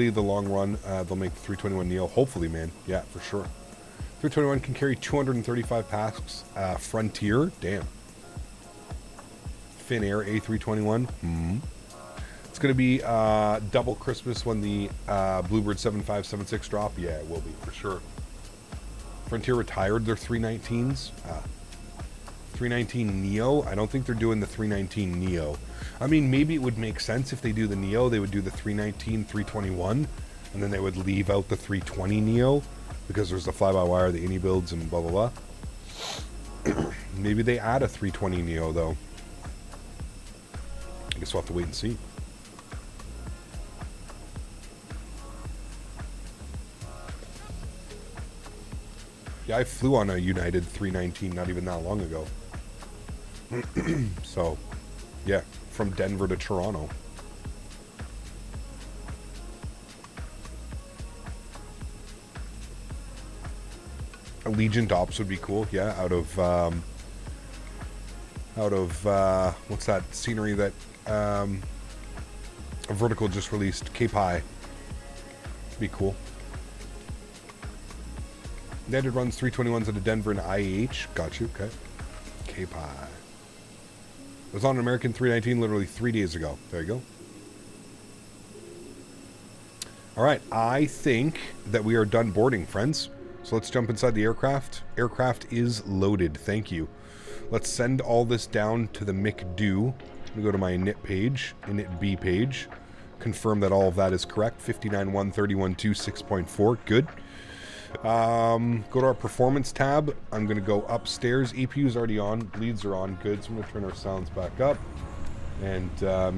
the long run, they'll make the 321 Neo. Hopefully, man. Yeah, for sure. 321 can carry 235 packs. Frontier, damn. Finnair A321. It's going to be double Christmas when the Bluebird 7576 drop. Yeah, it will be, for sure. Frontier retired their 319s. 319 Neo. I don't think they're doing the 319 Neo. I mean, maybe it would make sense if they do the Neo. They would do the 319, 321, and then they would leave out the 320 Neo. Because there's the fly-by-wire, the Innie builds, and blah, blah, blah. Maybe they add a 320 Neo, though. I guess we'll have to wait and see. Yeah, I flew on a United 319 not even that long ago. So, yeah, from Denver to Toronto. Allegiant Ops would be cool, yeah, out of what's that scenery that Vertical just released, Cape High. Be cool. United runs 321s out of Denver and IH. Got you, okay. Cape High. I was on an American 319 literally 3 days ago. There you go. All right, I think that we are done boarding, friends. So let's jump inside the aircraft. Aircraft is loaded. Thank you. Let's send all this down to the McDo. Let me go to my init page, init B page. Confirm that all of that is correct. 59.131.2 6.4. Good. Go to our performance tab. I'm going to go upstairs. EPU is already on. Bleeds are on. Good. So I'm going to turn our sounds back up. And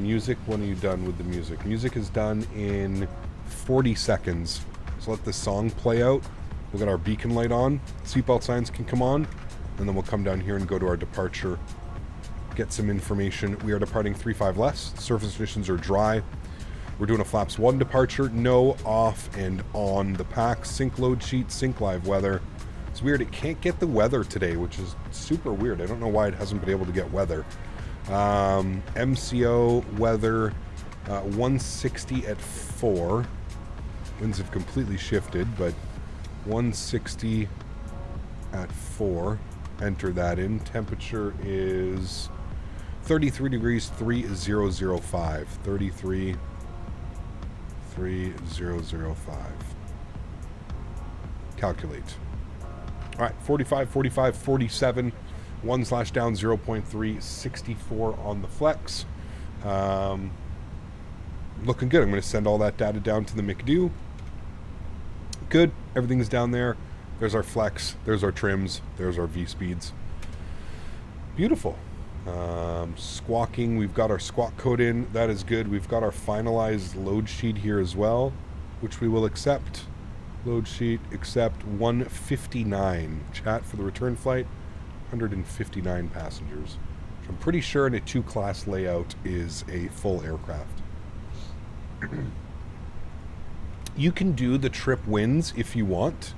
music. When are you done with the music? Music is done in 40 seconds. So let the song play out. We'll get our beacon light on. Seatbelt signs can come on. And then we'll come down here and go to our departure. Get some information. We are departing 35 less. Surface conditions are dry. We're doing a flaps 1 departure. No, off, and on the pack. Sync load sheet, sync live weather. It's weird. It can't get the weather today, which is super weird. I don't know why it hasn't been able to get weather. MCO weather 160 at 4. Winds have completely shifted, but 160 at 4. Enter that in. Temperature is 33 degrees 3005. 33 3005. Calculate. All right, 45, 45, 47. 1/down 0.3, 64 on the flex. Looking good. I'm going to send all that data down to the McDo. Good. Everything's down there. There's our flex. There's our trims. There's our V-speeds. Beautiful. Squawking. We've got our squawk code in. That is good. We've got our finalized load sheet here as well, which we will accept. Load sheet, accept 159. Chat for the return flight. 159 passengers. Which I'm pretty sure in a 2-class layout is a full aircraft. You can do the trip wins if you want.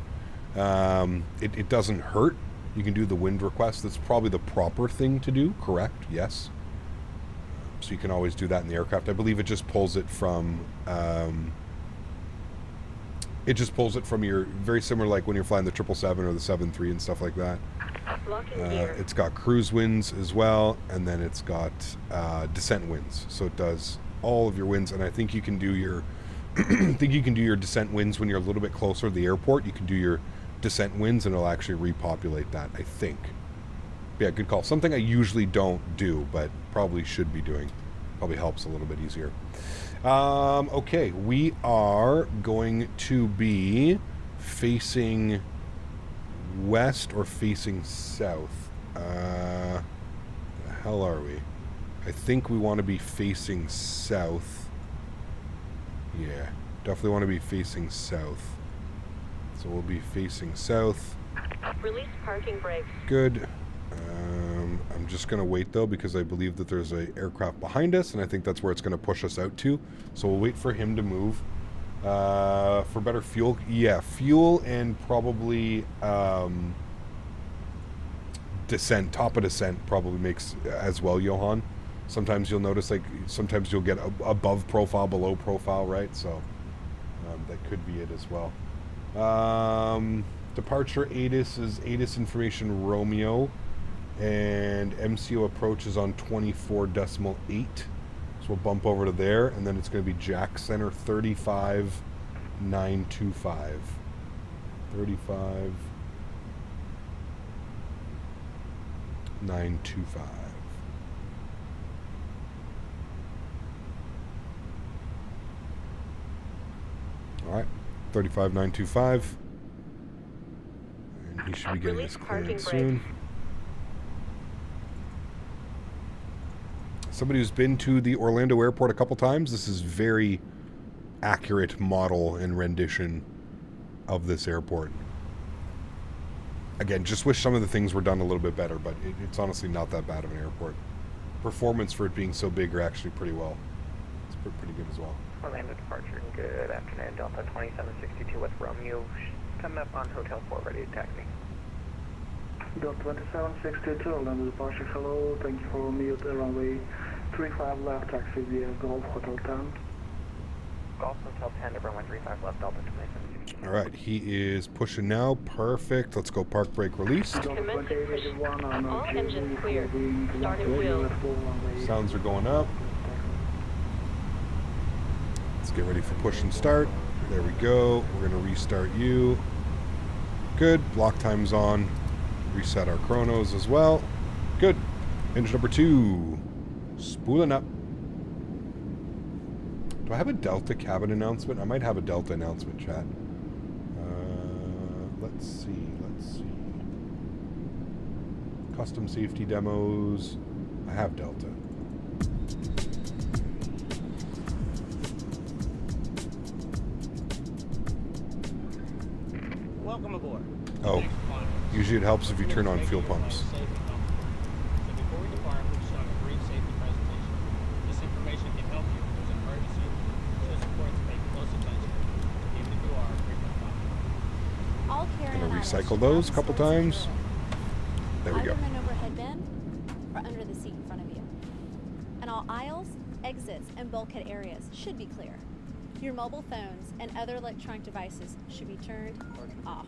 It doesn't hurt. You can do the wind request. That's probably the proper thing to do. Correct? Yes. So you can always do that in the aircraft. I believe it just pulls it from your, very similar like when you're flying the 777 or the 73 and stuff like that. It's got cruise winds as well, and then it's got descent winds. So it does all of your winds, and I think you can do your your descent winds when you're a little bit closer to the airport. You can do your descent winds, and it'll actually repopulate that, I think. Yeah, good call. Something I usually don't do, but probably should be doing. Probably helps a little bit easier. Okay, we are going to be facing west or facing south. The hell are we? I think we want to be facing south. Yeah, definitely want to be facing south. So we'll be facing south. Release parking brakes. Good. I'm just going to wait though, because I believe that there's an aircraft behind us, and I think that's where it's going to push us out to. So we'll wait for him to move. For better fuel. Yeah, fuel and probably descent, top of descent probably makes as well, Johan. Sometimes you'll notice, like, sometimes you'll get above profile, below profile, right? So that could be it as well. Departure ATIS is ATIS information Romeo, and MCO approach is on 24.8. So we'll bump over to there, and then it's going to be Jack Center 35.925. 35.925. All right, 35.925. And he should be getting his clearance soon. Somebody who's been to the Orlando airport a couple times, this is very accurate model and rendition of this airport. Again, just wish some of the things were done a little bit better, but it's honestly not that bad of an airport. Performance for it being so big are actually pretty well. It's pretty good as well. Orlando departure, good afternoon, Delta 2762 with Romeo, coming up on Hotel 4, ready to taxi. Delta 2762, Orlando departure, hello, thank you for Romeo at runway 35 left, taxi via Golf Hotel 10. Golf Hotel 10 to runway 35 left, Delta 2762. All right, he is pushing now, perfect. Let's go park brake released. Commencing push. All engines clear. Start at wheel. Sounds are going up. Let's get ready for push and start. There we go. We're going to restart you. Good. Block time's on. Reset our chronos as well. Good. Engine number 2. Spooling up. Do I have a Delta cabin announcement? I might have a Delta announcement, chat. Let's see. Custom safety demos. I have Delta. Welcome aboard. Oh, usually it helps if you turn on fuel pumps. So before we depart, we'll show a brief safety presentation. This information can help you if there's an emergency, so it's important to pay close attention, even if you are a frequent flyer. All carry Gonna recycle those a couple times. There we go. Either an overhead bin or under the seat in front of you. And all aisles, exits, and bulkhead areas should be clear. Your mobile phones and other electronic devices should be turned off.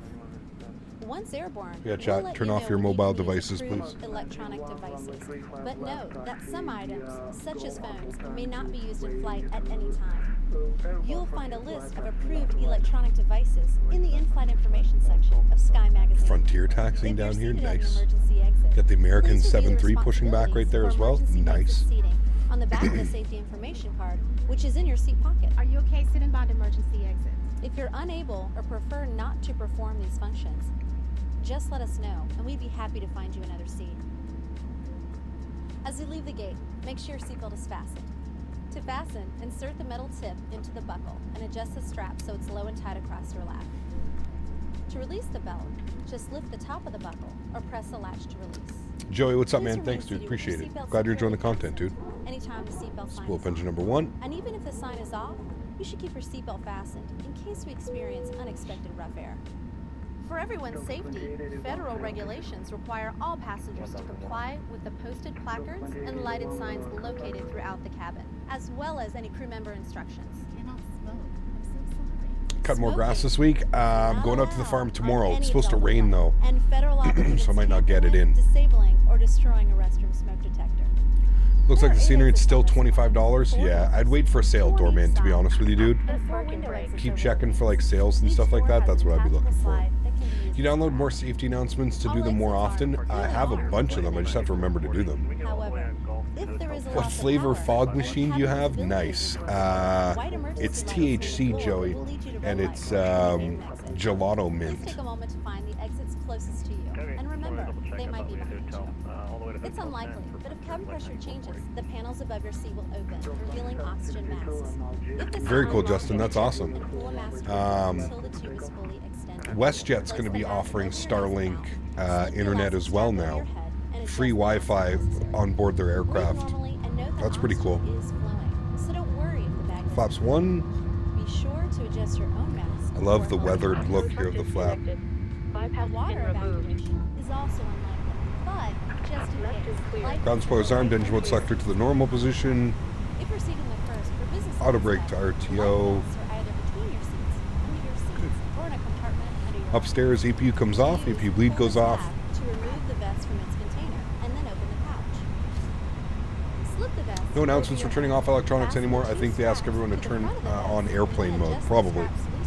Once airborne, Yeah, we'll chat, let turn you off know your when you mobile can use devices, approved please. electronic devices. But note that some items, such as phones, may not be used in flight at any time. You'll find a list of approved electronic devices in the in-flight information section of Sky Magazine. Frontier taxing If you're down here, seated at an nice. emergency exit, Got the American please review the 7.3 pushing back right there as well. responsibilities for Nice. emergency seating on the back of the safety information card, which is in your seat pocket. Are you okay sitting by the emergency exit? If you're unable or prefer not to perform these functions, just let us know, and we'd be happy to find you another seat. As you leave the gate, make sure your seatbelt is fastened. To fasten, insert the metal tip into the buckle and adjust the strap so it's low and tight across your lap. To release the belt, just lift the top of the buckle or press the latch to release. Joey, what's up, Please man? remain Thanks, dude. seated with your Appreciate it. seatbelt Glad you're enjoying the securely content, dude. fastened. Anytime the seatbelt sign Spool is up engine off. number 1. And even if the sign is off, you should keep your seatbelt fastened in case we experience unexpected rough air. For everyone's safety, federal regulations require all passengers to comply with the posted placards and lighted signs located throughout the cabin, as well as any crew member instructions. Cannot smoke. I'm so sorry. Cut more grass this week. I'm going out to the farm tomorrow. It's Any supposed to adult rain, though. And federal obligations So I might not get it tampering, in. disabling, or destroying a restroom smoke detector. Looks like the There scenery, it's is still a bonus $25. for Yeah, I'd wait for a sale, four doorman, to be each honest with you, dude. side, and 4 window exits Keep are checking for like available. sales and Each stuff like floor that. has That's a what I'd be tactical looking for. slide that can be used If you download more safety announcements to do them more often, I have a bunch of them. I just have to remember to do them. However, if there is a What loss of flavor power, fog or machine do you cabin have? visibility, Nice. white emergency It's lights in the THC, floor Joey, will lead you to and red it's lights at the main exit. gelato Please mint. take a moment to find the exits closest to you. And remember, they might be behind you. It's unlikely, but if cabin pressure changes, the panels above your seat will open, revealing oxygen masks. If this is Very cool, unlocked, Justin. That's awesome. pull a mask until the tube is fully extended. WestJet's going to be offering Starlink internet as well now. Free Wi-Fi on board their aircraft. That's pretty cool. So don't worry if the bag is Flaps 1. Be sure to adjust your own mask. I love the before weathered flying. look here of the flap. A water evacuation is also unlikely, but just in case. life Ground spoilers armed, engine mode selector to the normal position. If you're seated in the first for business Auto class brake to flight, RTO. life vests are either between your seats, under your seats, or in a compartment under your Upstairs, EPU comes off, Use EPU bleed pull goes the off. tab to remove the vest from its container, and then open the pouch. Slip the vest No announcements over for your turning head. off electronics Fasten anymore. I two think they ask straps everyone to the turn front of the vest on and airplane then mode, adjust the probably. straps loosely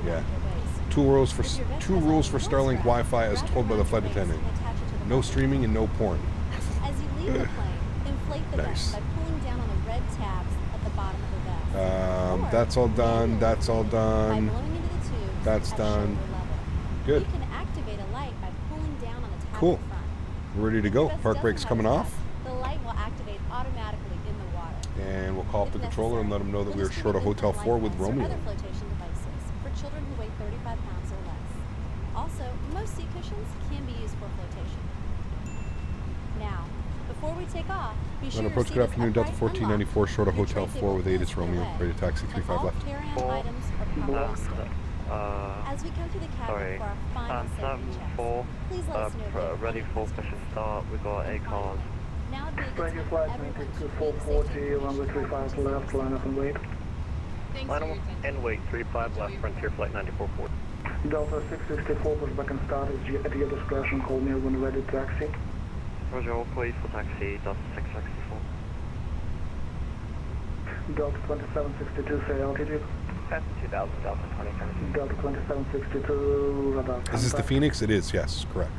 Yeah. around your waist. Two rules for If your vest has only one Starlink strap, Wi-Fi as wrap told by the around flight your waist attendant. and attach it to the No button. streaming and no porn. As you leave the plane, inflate the Nice. vest by pulling down on the red tabs at the bottom of the vest. Or That's all done. manually That's all inflate by done. blowing into the tubes That's at done. shoulder level. Good. You can activate a light by pulling down on the tab Cool. in front. We're ready to If go. the vest Park doesn't brake's have coming a off. vest, the light will activate automatically in the water. And we'll call up If the controller and let them know that we necessary, are short of we'll Hotel distribute 4 with life vests or Romeo. other flotation devices for children who weigh 35 pounds or less. Also, most seat cushions can be used for flotation. Now, before we take off, be sure On your approach, seat good is afternoon, Delta upright 1494, and short of locked. Hotel Your tray 4 with table 8, it's is Romeo. away. Ready to taxi And 35 all left. carry-on items are properly stored. As we come through the cabin for our final safety checks, please let us know if you have ready any for questions. mission start. We've got A cars. Now would be a good Thank time you, for flight everyone to 92 read the 440, safety runway information 35 card, left, line up and wait. Line up and wait. 35 left. Frontier flight 9440. Delta 664, push back and start at your discretion. Call me when ready to taxi. Roger, all please for taxi. Delta 664. Delta 2762, say altitude. That's 2000. Delta 20. Delta 2762, radar. Is this the contact. Phoenix? It is, yes, correct.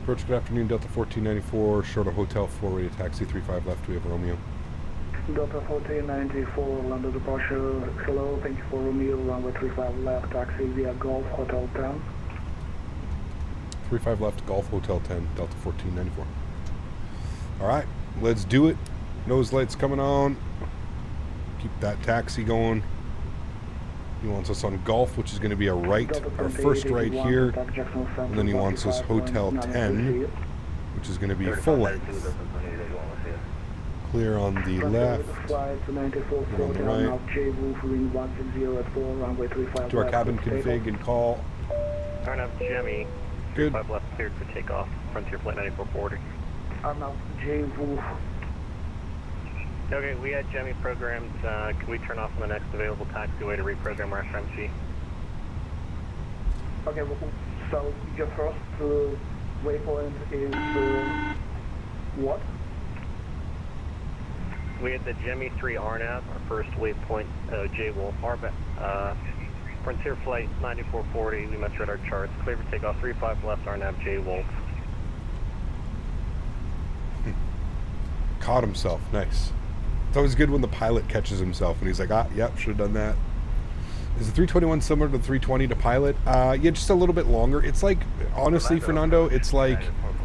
Approach, good afternoon, Delta 1494, short of Hotel 4, ready to taxi 35 left, we have Romeo. Delta 1494, London departure. Hello, thank you for Romeo, runway 35 left, taxi via Golf Hotel 10. 35 left, Golf Hotel 10, Delta 1494. All right, let's do it. Nose lights coming on. Keep that taxi going. He wants us on Golf, which is going to be a right, our first right here. And then he wants us Hotel 10, which is going to be full length. Clear on the left. Clear on the right. Do our cabin config and call. Turn up Jimmy. Good. 35 left cleared for takeoff. Frontier flight 9440. Arnav J. Wolf. Okay, we had Jemmy programmed. Can we turn off on the next available taxiway to reprogram our FMC? Okay, so your first waypoint is what? We had the Jemmy 3 RNAV, our first waypoint, J Wolf. Frontier Flight 9440, we misread our charts. Clear for takeoff 35 left, RNAV J Wolf. Caught himself. Nice. It's always good when the pilot catches himself and he's like, yep, should have done that. Is the 321 similar to the 320 to pilot? Yeah, just a little bit longer. It's like, honestly, Fernando, it's like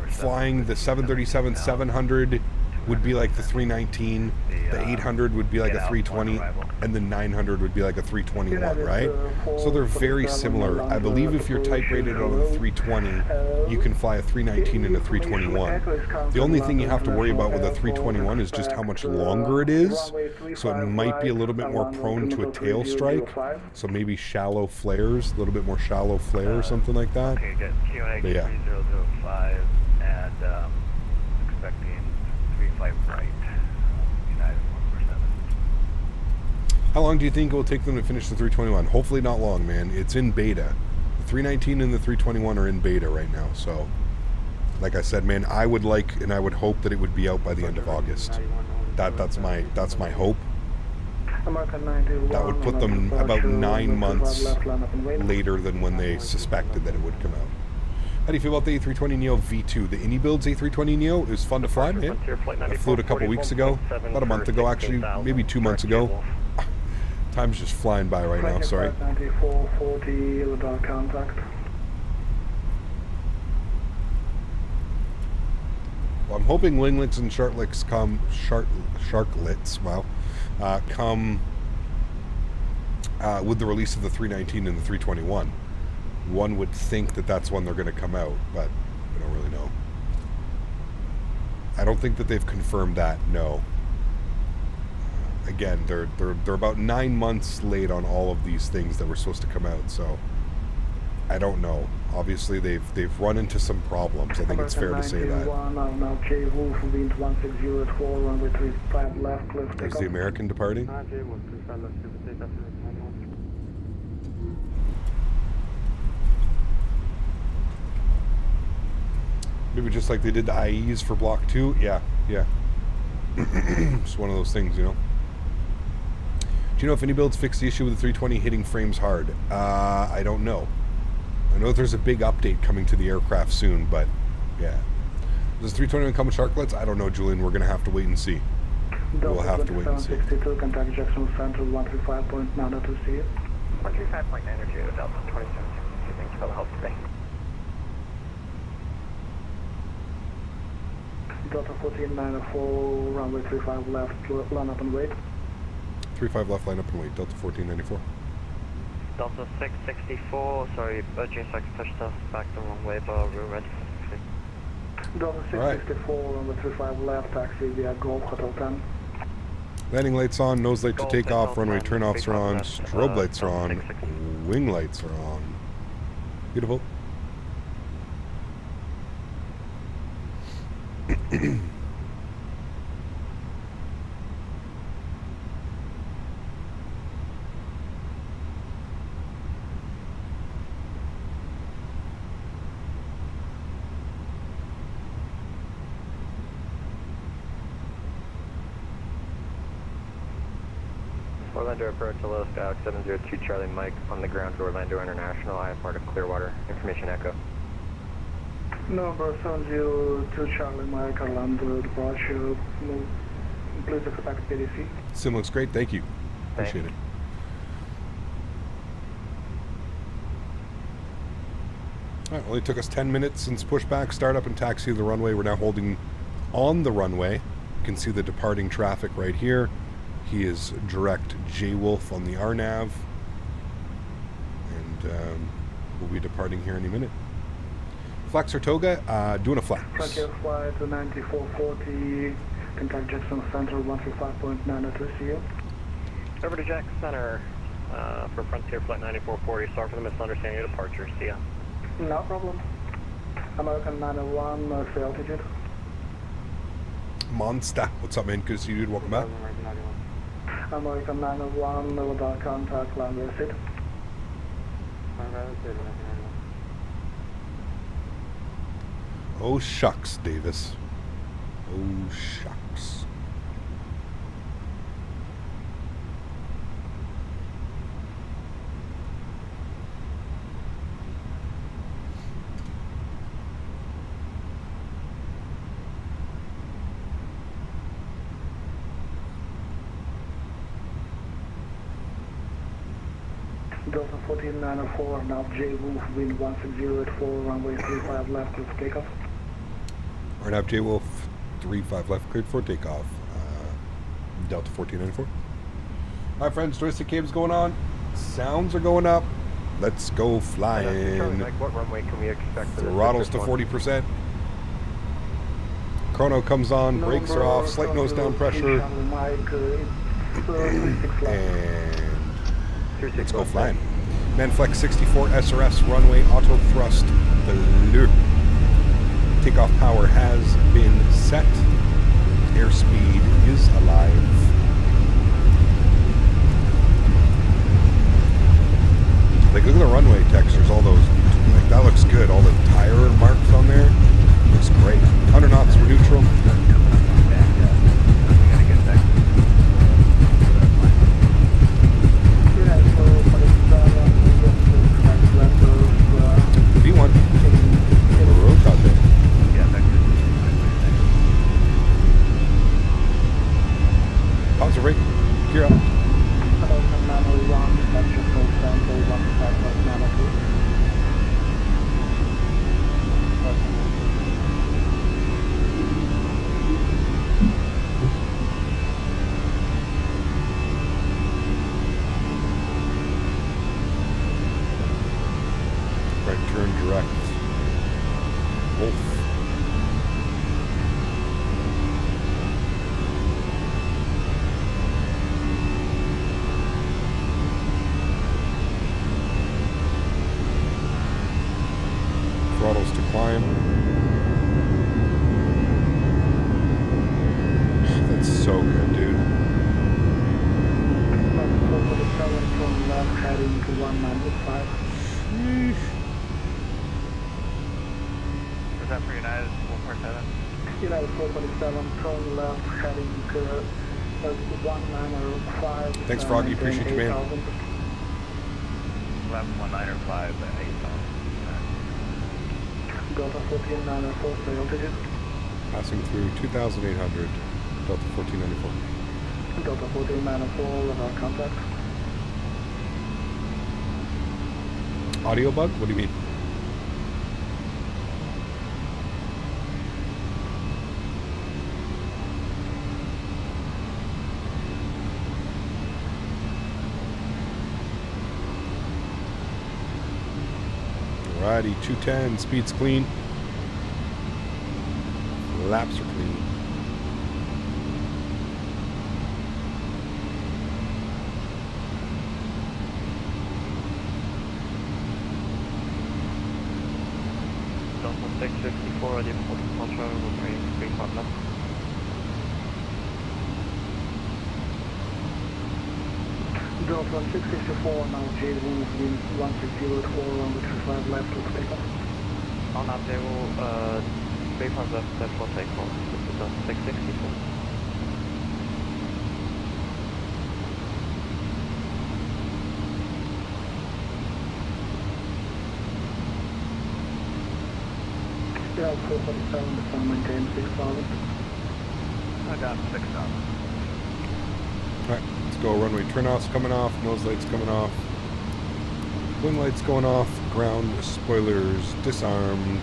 flying the 737-700 would be like the 319, the 800 would be like a 320, and the 900 would be like a 321, right? So they're very similar. I believe if you're type rated on a 320, you can fly a 319 and a 321. The only thing you have to worry about with a 321 is just how much longer it is, so it might be a little bit more prone to a tail strike, so maybe shallow flares, a little bit more shallow flare or something like that. Okay, good. QNX But yeah. 3005 and expecting 35 right. United 147. How long do you think it will take them to finish the 321? Hopefully not long, man. It's in beta. The 319 and the 321 are in beta right now. So, like I said, man, I would like and I would hope that it would be out by the end of August. That's my hope. That would put them about 9 months later than when they suspected that it would come out. How do you feel about the A320neo V2? The Anybuilds A320neo is fun to fly, man. I flew it a couple weeks ago, about a month ago actually, maybe 2 months ago. Time's just flying by right now, sorry. 9440, radar contact. Well, I'm hoping winglets and sharklets come, come with the release of the 319 and the 321. One would think that that's when they're going to come out, but we don't really know. I don't think that they've confirmed that, no. Again, they're about 9 months late on all of these things that were supposed to come out, so I don't know. Obviously, they've run into some problems. I think it's fair to say that. There's the American departing. Maybe just like they did the IEs for Block 2. Yeah. It's one of those things, you know. Do you know if any builds fix the issue with the 320 hitting frames hard? I don't know. I know there's a big update coming to the aircraft soon, but yeah. Does 321 come with sharklets? I don't know, Julian. We're going to have to wait and see. We'll have to wait and see. 62, contact Jackson Center 135.9 to see it. 135.9 Delta 27. Thanks for the help today. Delta 1494, runway 35 left, line up and wait. 35 left, line up and wait. Delta 1494. Delta 664, sorry, GSX pushed us back the wrong way, but we're ready for taxi. Delta 664, runway 35 left, taxi via Golf Hotel 10. Landing lights on, nose light to take off, runway turnoffs are on, strobe lights are on, wing lights are on. Beautiful. Orlando approach to low sky 702 Charlie Mike on the ground to Orlando International. I have part of Clearwater. Information echo. Number 702 Charlie Mike, Orlando departure. Please expect PDC. Sim looks great, thank you. Appreciate it. Alright, well, it took us 10 minutes since pushback, start up and taxi the runway. We're now holding on the runway. You can see the departing traffic right here. He is direct J-Wolf on the RNAV. And we'll be departing here any minute. Flex or Toga? Doing a flex. Flight 9440, contact Jackson Center 135.9 to see you. Over to Jackson Center for Frontier Flight 9440. Sorry for the misunderstanding of departure. See ya. No problem. American 91, say altitude. Monster. What's up, man? Good to see you, dude. Welcome back. American 901, without contact, land receipt. Oh, shucks, Davis. Oh, shucks. Delta 14904, now J Wolf, wind 16084, runway 35 left, with takeoff. Right now, J Wolf, 35 left, cleared for takeoff. Delta 1494. All right, friends, joystick came's going on. Sounds are going up. Let's go flying. Like, what runway can we expect for this? Throttles to 40%. Chrono comes on, brakes are off, slight nose down pressure. And let's go flying. Manflex 64 SRS runway auto thrust blue. Takeoff power has been set. Airspeed is alive. Like, look at the runway textures, all those, like, that looks good. All the tire marks on there, looks great. 100 knots, we're neutral. V1. Road contact. Pause the rate. Gear up. Right turn direct. Wolf. Throttles to climb. That's so good, dude. From left, heading to 195. Is that for United 447? United 447, turn left, heading to 195. Thanks, Froggy. Appreciate you, man. Left 195 at 8,000. Delta 14904, sail digit. Passing through 2,800. Delta 1494. Delta 14904, without contact. Audio bug? What do you mean? Alrighty, 210, speed's clean. Laps are clean. Delta 664, ready for control, we'll bring 3 left. Delta 664, now J Wolf, wind 16084, runway 35 left, with takeoff. On up, they will, 3 left, set for takeoff. This is Delta 664. Yeah, 447, the sun maintains 6,000. I got 6,000. Alright, let's go. Runway turnoffs coming off, nose lights coming off, wing lights going off, ground spoilers disarmed.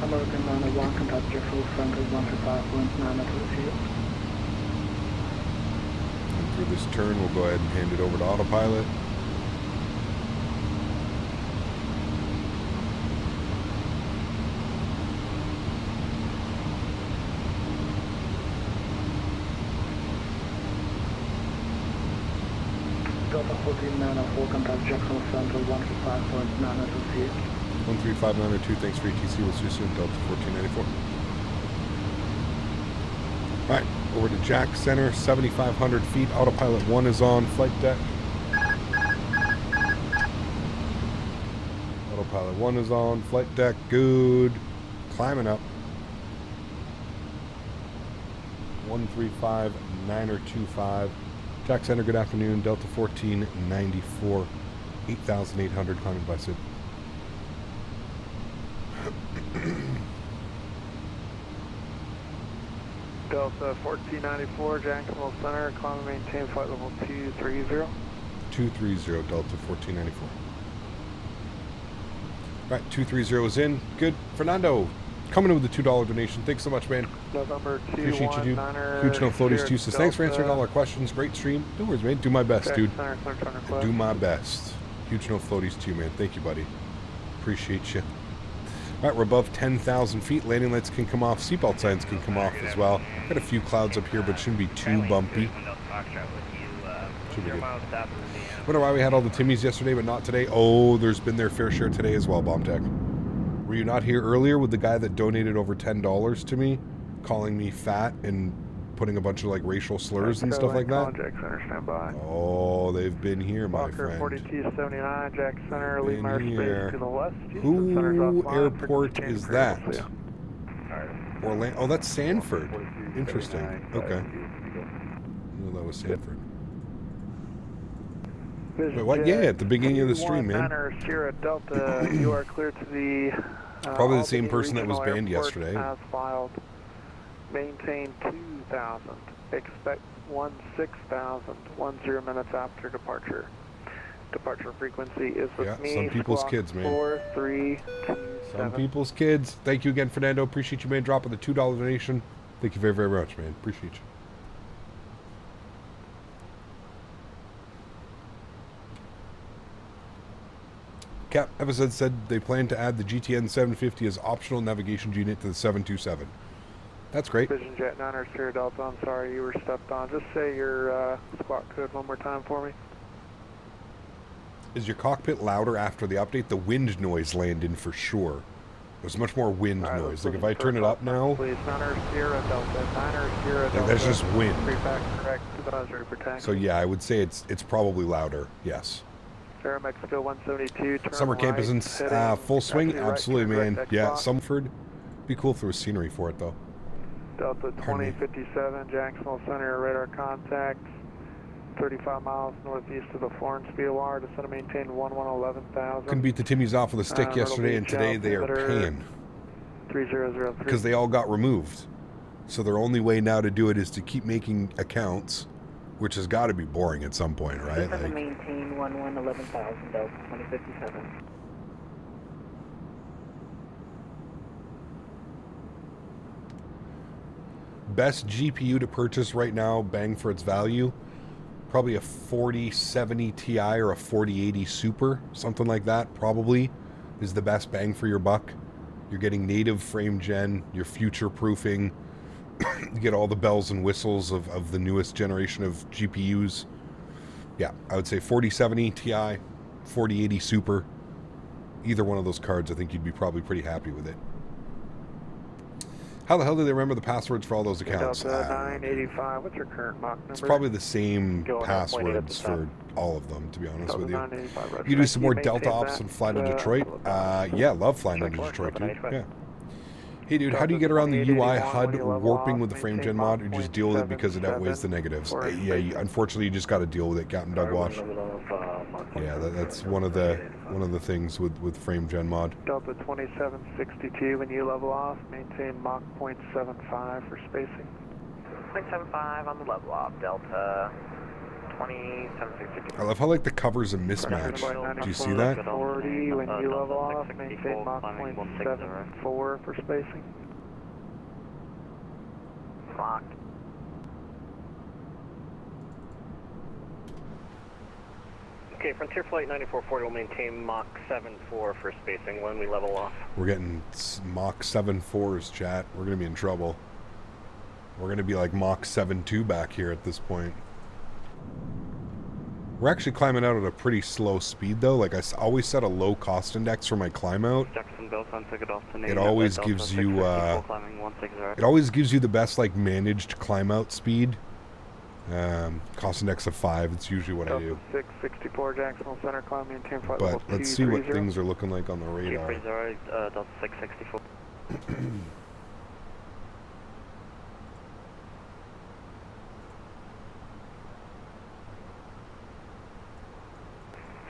American 901, contact Jeffrey, Franklin 135.9 at the And for this turn, we'll go ahead and hand it over to autopilot. Delta 14904, contact Jackson Central 135.9 at the 135.902, thanks for ETC. We'll see you soon, Delta 1494. All right, over to Jack Center, 7,500 feet. Autopilot 1 is on flight deck. Autopilot 1 is on flight deck. Good. Climbing up. 135-9er25. Jack Center, good afternoon. Delta 1494. 8,800 climbing by Sid. Delta 1494, Jacksonville Center, climb and maintain flight level 230. 230, Delta 1494. All right, 230 is in. Good. Fernando, coming in with the $2 donation. Thanks so much, man. November 2 Appreciate you, dude. 19er, Huge no floaties, Sierra too. So thanks for answering all Delta. our questions. Great stream. No worries, man. Do my best, Jack dude. Center, clear turn request. Do my best. Huge no floaties to you, man. Thank you, buddy. Appreciate you. All right, we're above 10,000 feet. Landing lights can come off. Seatbelt signs can come off as well. Got a few clouds up here, but it shouldn't be too bumpy. Should be good. Wonder why we had all the Timmies yesterday, but not today. Oh, there's been their fair share today as well, Bomb Tech. Were you not here earlier with the guy that donated over $10 to me, calling me fat and putting a bunch of like racial slurs and stuff like that? Jack Center, stand by. Oh, they've been here, my Walker friend. 4279, Jack Center, lead Been my here. airspace to the west. Who airport frequency is change that? previously. Orlando. Oh, that's Sanford. Interesting. Okay. I knew that was Sanford. Wait, what? Yeah, at the beginning of the stream, man. 219er, Sierra Delta, you are clear to the Probably the same Albany person that was Regional banned Airport yesterday. As filed. Maintain 2,000. Expect 16,000. 10 minutes after departure. Departure frequency is with Yeah, me. some people's squawk kids, man. 4327. Some people's kids. Thank you again, Fernando. Appreciate you, man. Dropping the $2 donation. Thank you very, very much, man. Appreciate you. Cap episode said they plan to add the GTN 750 as optional navigation unit to the 727. That's great. Vision Jet 9er, Sierra Delta, I'm sorry you were stepped on. Just say your squawk code one more time for me. Is your cockpit louder after the update? The wind noise landed for sure. There's much more wind noise. Like if I turn it up now, Please, 9er, Sierra Delta, 9er, Sierra Delta. like that's just wind. Feedback correct, advisory protect. So yeah, I would say it's probably louder. Yes. Air Mexico 172, turn Summer camp is in heading full swing. taxi right, Absolutely, correct, man. X Yeah, box. Sumford. Be cool if there was scenery for it, though. Delta Pardon me. 2057, Jacksonville Center, radar contact, 35 miles northeast of the Florence VOR, descend to maintain 11,000. Couldn't beat the Timmies off with a stick yesterday, and today they are paying 3003. because they all got removed. So their only way now to do it is to keep making accounts, which has got to be boring at some point, right? Descend to Like, maintain 11,000, Delta 2057. best GPU to purchase right now, bang for its value, probably a 4070 Ti or a 4080 Super, something like that probably is the best bang for your buck. You're getting native frame gen, you're future proofing, you get all the bells and whistles of the newest generation of GPUs. Yeah, I would say 4070 Ti, 4080 Super, either one of those cards, I think you'd be probably pretty happy with it. How the hell do they remember the passwords for all those accounts? Delta 985, what's your current Mach number? It's probably the same Go on, passwords 1.8 at the for all of them, to be honest Delta with you. 985, Roger. You do some more Maintain Delta ops that, and fly to Detroit? Yeah, love flying to Detroit, dude. Yeah. Hey, dude, how do you get around the UI HUD warping with the frame gen mod, or just deal with it because it outweighs the negatives? Yeah, unfortunately, you just got to deal with it, Captain Doug Wash. Yeah, that's one of the things with frame gen mod. Delta 2762, when you level off, maintain Mach 0.75 for spacing. 0.75 on the level off, Delta 2762. I love how like the cover's a mismatch. Do you see that? 40, when you level off, maintain Mach 0.74 for spacing. Locked. Okay, Frontier Flight 9440 will maintain Mach 74 for spacing when we level off. We're getting Mach 7.4s, chat. We're going to be in trouble. We're going to be like Mach 7.2 back here at this point. We're actually climbing out at a pretty slow speed, though. Like, I always set a low cost index for my climb out, it always gives you it always gives you the best like managed climb out speed. Cost index of 5. It's usually what I do. 664 Jacksonville Center, climb maintain flight But level let's see what 230. things are looking like on the radar. Delta 664.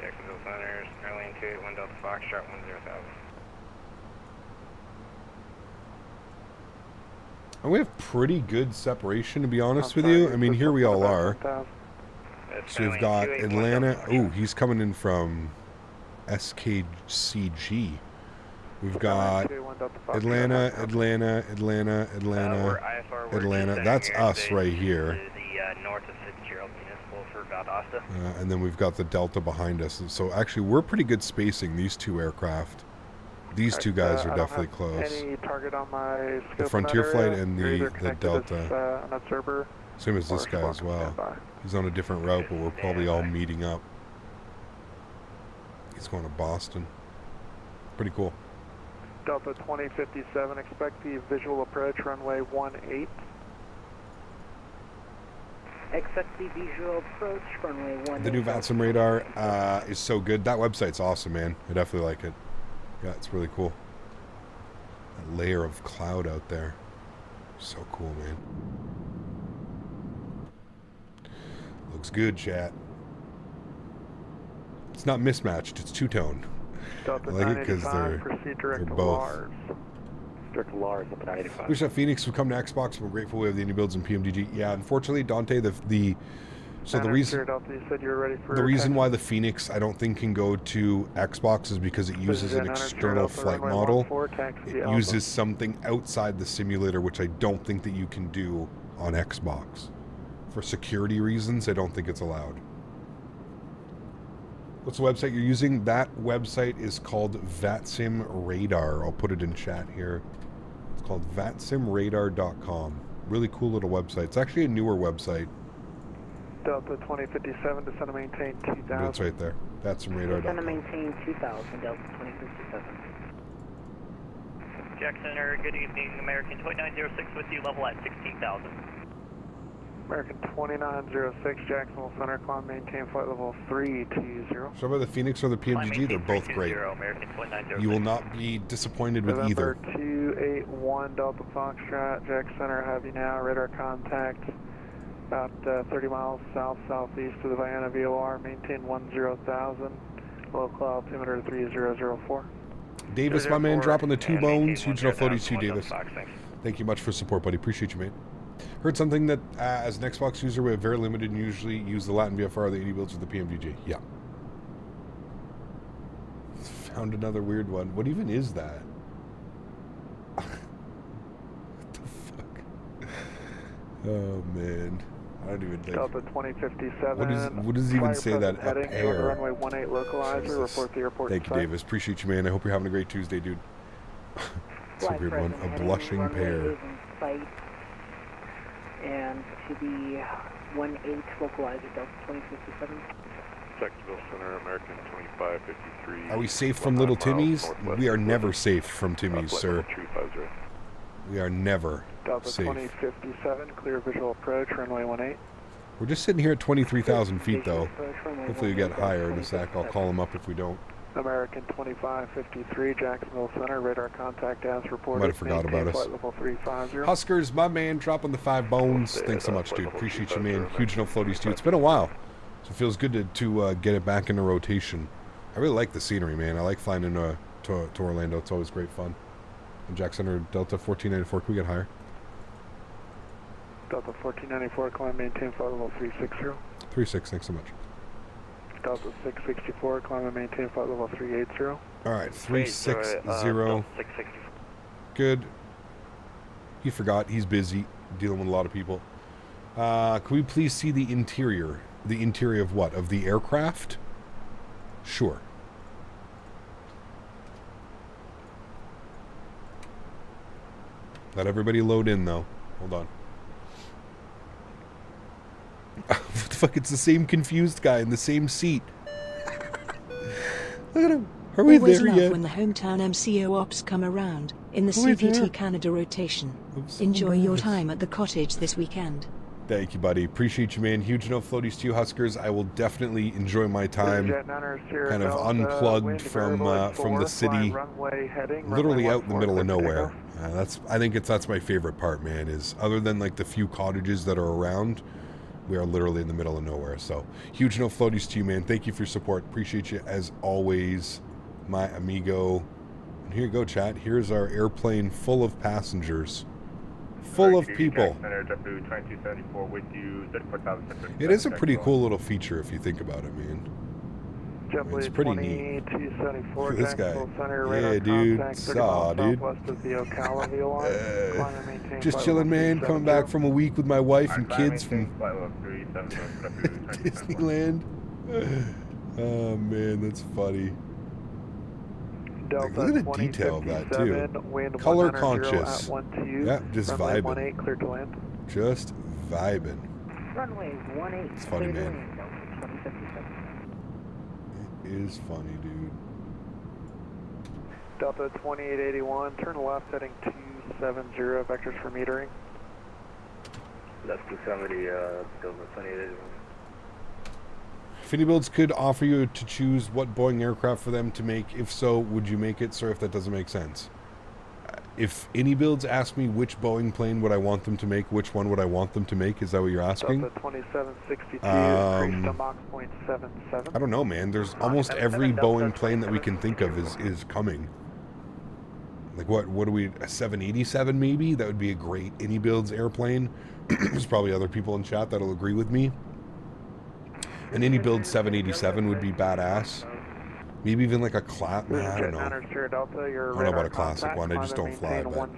Jacksonville Center, Starlane 281 Delta Foxtrot 10,000. And we have pretty good separation, to be honest with you. I mean, here we all are. So we've got Atlanta. Oh, he's coming in from SKCG. We've got Atlanta. That's us right here. And then we've got the Delta behind us. So actually, we're pretty good spacing, these two aircraft. These two guys are definitely close. Any target on my The Frontier Flight and the Delta. An observer. Same as this guy as well. He's on a different route, but we're probably all meeting up. He's going to Boston. Pretty cool. Delta 2057, expect the visual approach, runway 18. Expect the visual approach, runway 18. The new VATSIM radar is so good. That website's awesome, man. I definitely like it. Yeah, it's really cool. That layer of cloud out there. So cool, man. Looks good, chat. It's not mismatched, it's two-tone. I like it because they're both. Wish that Phoenix would come to Xbox. We're grateful we have the indie builds and PMDG. Yeah, unfortunately, Dante, the reason why the Phoenix I don't think can go to Xbox is because it uses an external flight model. It uses something outside the simulator, which I don't think that you can do on Xbox. For security reasons, I don't think it's allowed. What's the website you're using? That website is called VATSIM Radar. I'll put it in chat here. It's called vatsimradar.com. Really cool little website. It's actually a newer website. Delta 2057, descend and maintain 2000. That's right there. VATSIMradar.com. Descend and maintain 2000, Delta 2057. Jack Center, good evening. American 2906 with you, level at 16,000. American 2906, Jacksonville Center, climb maintain flight level 320. So by the Phoenix or the PMGG, they're both great. You will not be disappointed with either. November 281 Delta Foxtrot, Jack Center, have you now, radar contact about 30 miles south-southeast of the Vienna VOR, maintain 10,000, local altimeter 3004. Davis, my man, dropping the 2 bones. Huge enough floaties to you, Davis. Thank you much for support, buddy. Appreciate you, mate. Heard something that as an Xbox user, we have very limited and usually use the Latin VFR, the 80 builds, or the PMDG. Yeah. Found another weird one. What even is that? What the fuck? Oh, man. I don't even think. Delta 2057. What does it even say that? Up air. Runway 18 localizer, report the airport. Thank you, Davis. Appreciate you, man. I hope you're having a great Tuesday, dude. It's a weird one. A blushing pair. And to the 18 localizer, Delta 2057. Jacksonville Center, American 2553. Are we safe from Little Timmy's? We are never safe from Timmy's, sir. We are never Delta safe. 2057, clear visual approach, runway 18. We're just sitting here at 23,000 feet, though. Hopefully we get higher in a sec. I'll call him up if we don't. American 2553, Jacksonville Center, radar contact as reported. Might have forgot about us. Flight level 350. Huskers, my man, dropping the 5 bones. Thanks so much, dude. Appreciate you, man. Huge enough floaties, too. It's been a while, so it feels good to get it back into rotation. I really like the scenery, man. I like flying into to Orlando. It's always great fun. And Jack Center, Delta 1494. Can we get higher? Delta 1494, climb maintain flight level 360. 36, thanks so much. Delta 664, climb and maintain flight level 380. All right, 360. Good. He forgot. He's busy dealing with a lot of people. Can we please see the interior? The interior of what? Of the aircraft? Sure. Let everybody load in, though. Hold on. What the fuck? It's the same confused guy in the same seat. Look at him. Are we Always there love yet? when the hometown MCO ops come around, in the Are we there? CPT Canada rotation. I'm so Enjoy your nervous. time at the cottage this weekend. Thank you, buddy. Appreciate you, man. Huge enough floaties to you, Huskers. I will definitely enjoy my time kind of unplugged from the city, literally out in the middle of nowhere. I think that's my favorite part, man, is other than like the few cottages that are around, we are literally in the middle of nowhere. So huge enough floaties to you, man. Thank you for your support. Appreciate you as always, my amigo. And here you go, chat. Here's our airplane full of passengers. Full of people. It is a pretty cool little feature if you think about it, man. It's pretty neat. Look at this guy. Yeah, dude. Saw, dude. Just chilling, man. Coming back from a week with my wife and kids from Disneyland. Oh, man, that's funny. Like, look at the detail of that, too. Color conscious. Yeah, just vibing. Just vibing. It's funny, man. It is funny, dude. Delta 2881, turn left heading 270, vectors for metering. Left 270, Delta 2881. If any builds could offer you to choose what Boeing aircraft for them to make, if so, would you make it? Sorry if that doesn't make sense. If any builds ask me which Boeing plane would I want them to make, which one would I want them to make? Is that what you're asking? Delta 2762, increased to Mach 0.77. I don't know, man. There's almost every Boeing plane that we can think of is coming. Like what are we, a 787 maybe? That would be a great any builds airplane. There's probably other people in chat that'll agree with me. An any build 787 would be badass. Maybe even like a I don't know. I don't know about a classic one. I just don't fly. But...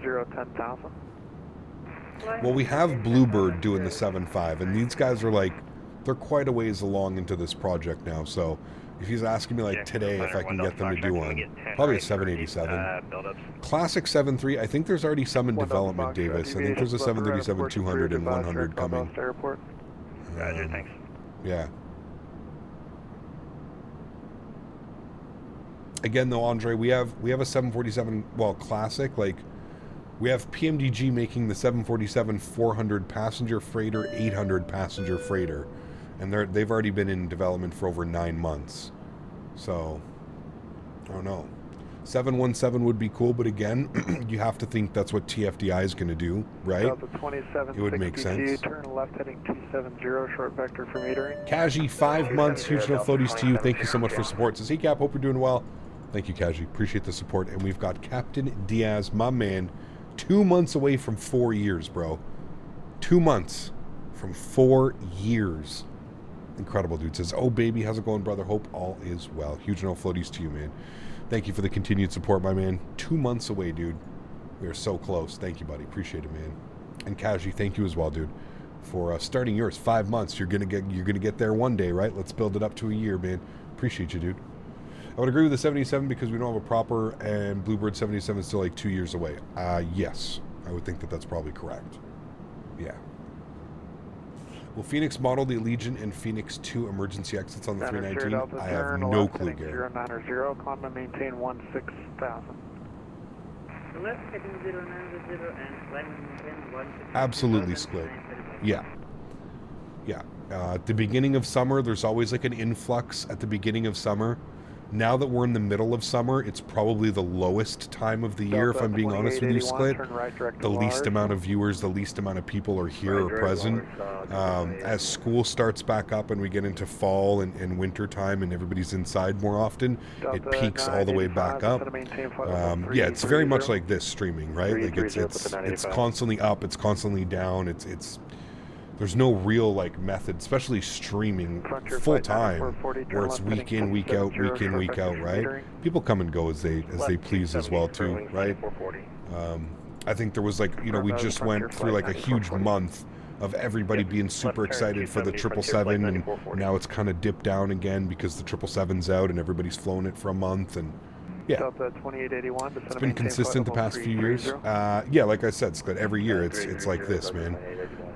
Well, we have Bluebird doing the 7.5, and these guys are like, they're quite a ways along into this project now. So if he's asking me like today if I can get them to do one, probably a 787. Classic 7.3, I think there's already some in development, Davis. I think there's a 737-200 and 100 coming. Yeah. Again, though, Andre, we have a 747, well, classic. Like, we have PMDG making the 747 400 passenger freighter, 800 passenger freighter, and they've already been in development for over 9 months. So, I don't know. 717 would be cool, but again, you have to think that's what TFDI is going to do, right? It would make sense. Turn left heading 270, short vector for metering. Kaji, 5 months, huge enough floaties to you. Thank you so much for support. Says, hey, Cap, hope you're doing well. Thank you, Kaji. Appreciate the support. And we've got Captain Diaz, my man, 2 months away from 4 years, bro. 2 months from 4 years. Incredible, dude. Says, oh, baby, how's it going, brother? Hope all is well. Huge enough floaties to you, man. Thank you for the continued support, my man. 2 months away, dude. We are so close. Thank you, buddy. Appreciate it, man. And Kaji, thank you as well, dude, for starting yours. 5 months. You're gonna get there one day, right? Let's build it up to a year, man. Appreciate you, dude. I would agree with the 77 because we don't have a proper, and Bluebird 77 is still like 2 years away. Yes, I would think that that's probably correct. Yeah. Will Phoenix model the Allegiant and Phoenix 2 emergency exits on the 319? I have no clue, Gary. 090, climb and maintain 16,000. Left heading 090 and climb and maintain 16,000. Absolutely split. Yeah. Yeah. At the beginning of summer, there's always like an influx at the beginning of summer. Now that we're in the middle of summer, it's probably the lowest time of the year, if I'm being honest with you, Split. The least amount of viewers, the least amount of people are here or present. As school starts back up and we get into fall and winter time and everybody's inside more often, it peaks all the way back up. Yeah, it's very much like this streaming, right? Like it's constantly up, it's constantly down, it's there's no real like method, especially streaming full time, where it's week in, week out, right? People come and go as they please as well too, right? I think there was like, we just went through like a huge month of everybody being super excited for the 777, and now it's kind of dipped down again because the 777's out and everybody's flown it for a month, and yeah, it's been consistent the past few years. Yeah, like I said, Scott, every year it's like this, man.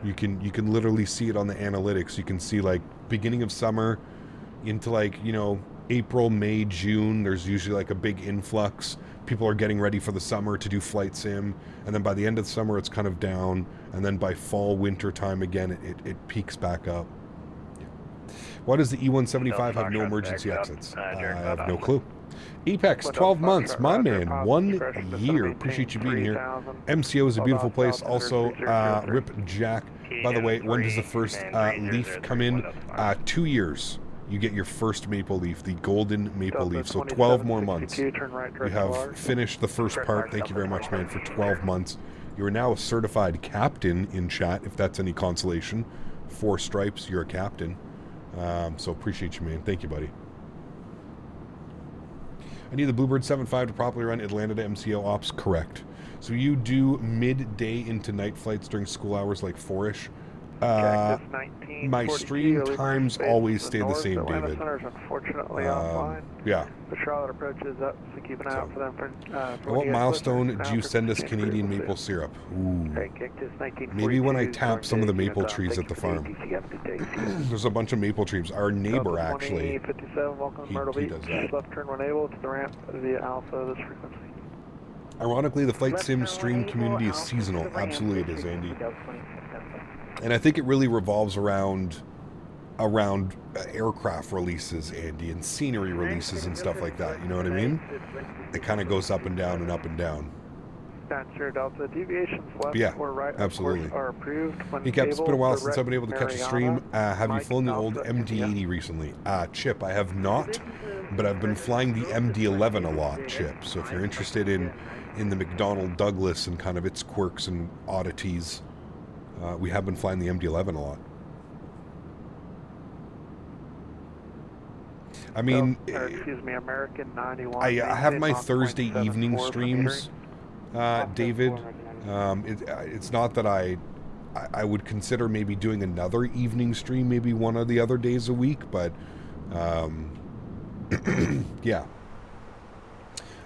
You can literally see it on the analytics. You can see like beginning of summer into like April, May, June, there's usually like a big influx. People are getting ready for the summer to do flight sim, and then by the end of the summer it's kind of down, and then by fall, winter time again, it peaks back up. Yeah. Why does the E175 have no emergency exits? I have no clue. Apex, 12 months, my man, 1 year. Appreciate you being here. MCO is a beautiful place. Also, Rip Jack. By the way, when does the first leaf come in? 2 years. You get your first maple leaf, the golden maple leaf. So 12 more months. We have finished the first part. Thank you very much, man, for 12 months. You are now a certified captain in chat, if that's any consolation. 4 stripes, you're a captain. So appreciate you, man. Thank you, buddy. I need the Bluebird 7.5 to properly run Atlanta to MCO ops. Correct. So you do midday into night flights during school hours, like 4-ish. My stream times always stay the same, David. Unfortunately offline. Yeah. The Charlotte approach is up, so keep an eye out for them. For what milestone do you send us Canadian maple syrup? Ooh. Maybe when I tap some of the maple trees at the farm. There's a bunch of maple trees. Our neighbor, actually, he does that. Left turn when able to the ramp via Alpha, this frequency. Ironically, the flight sim stream community is seasonal. Absolutely it is, Andy. And I think it really revolves around aircraft releases, Andy, and scenery releases and stuff like that. You know what I mean? It kind of goes up and down and up and down. Delta deviations left or right absolutely. Are approved. Hey, Cap, it's been a while since I've been able to catch a stream. Have you flown the old MD-80 recently? Chip, I have not, but I've been flying the MD-11 a lot, Chip. So if you're interested in the McDonnell Douglas and kind of its quirks and oddities, we have been flying the MD-11 a lot. I mean, excuse me, American 91. I have my Thursday evening streams, David. It's not that I would consider maybe doing another evening stream maybe one of the other days a week, but yeah.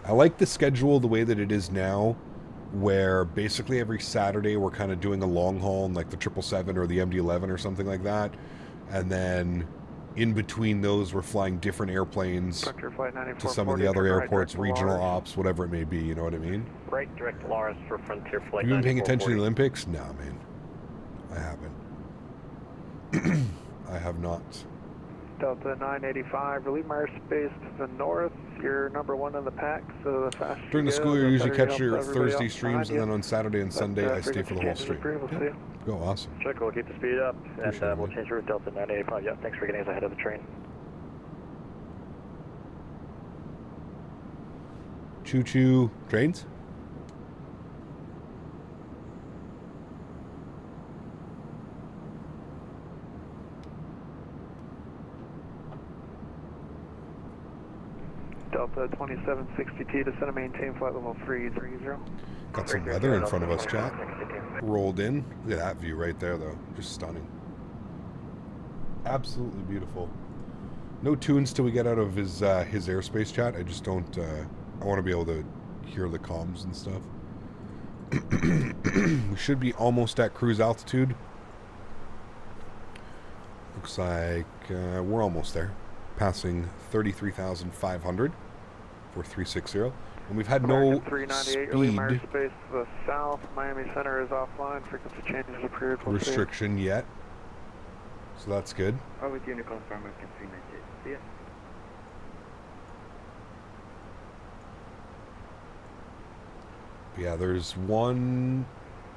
I like the schedule the way that it is now, where basically every Saturday we're kind of doing a long haul in like the 777 or the MD-11 or something like that, and then in between those we're flying different airplanes to some of the other airports, regional ops, whatever it may be, you know what I mean? Right, direct Lars for Frontier Flight. Have you been paying attention to the Olympics? Nah, man. I haven't. I have not. Delta 985, relieve my airspace to the north. You're number 1 in the pack, so the faster during the school year, you usually catch your Thursday else streams, and then on Saturday and Sunday, I stay for the whole stream. Yeah. Go, awesome. Check, we'll keep the speed up, and we'll change route Delta 985. Yeah, thanks for getting us ahead of the train. Choo-choo trains? Delta 2760T, descend and maintain flight level 330. Got some weather in front of us, chat. Rolled in. Look at that view right there, though. Just stunning. Absolutely beautiful. No tunes till we get out of his airspace, chat. I just don't... I want to be able to hear the comms and stuff. We should be almost at cruise altitude. Looks like we're almost there. Passing 33,500 for 360. And we've had no speed airspace to the south. Miami Center is offline. Frequency changes approved. Restriction yet. So that's good. I would you confirm I can see my See ya. Yeah, there's 1,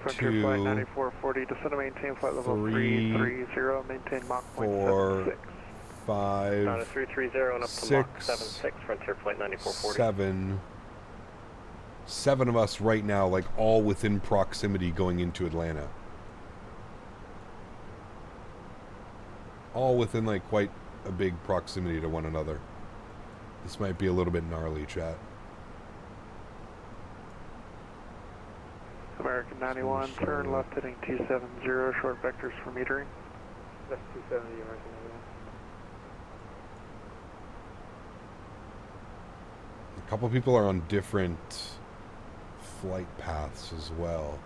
Frontier 2, flight 9440, descend to maintain flight level 330, maintain Mach 4, 5, 330 and up to 6, Mach 76, Frontier flight 9440. 7 of us right now, like all within proximity going into Atlanta. All within like quite a big proximity to one another. This might be a little bit gnarly, chat. American 91, turn left heading 270, short vectors for metering. Left 270, American 91. A couple people are on different flight paths as well.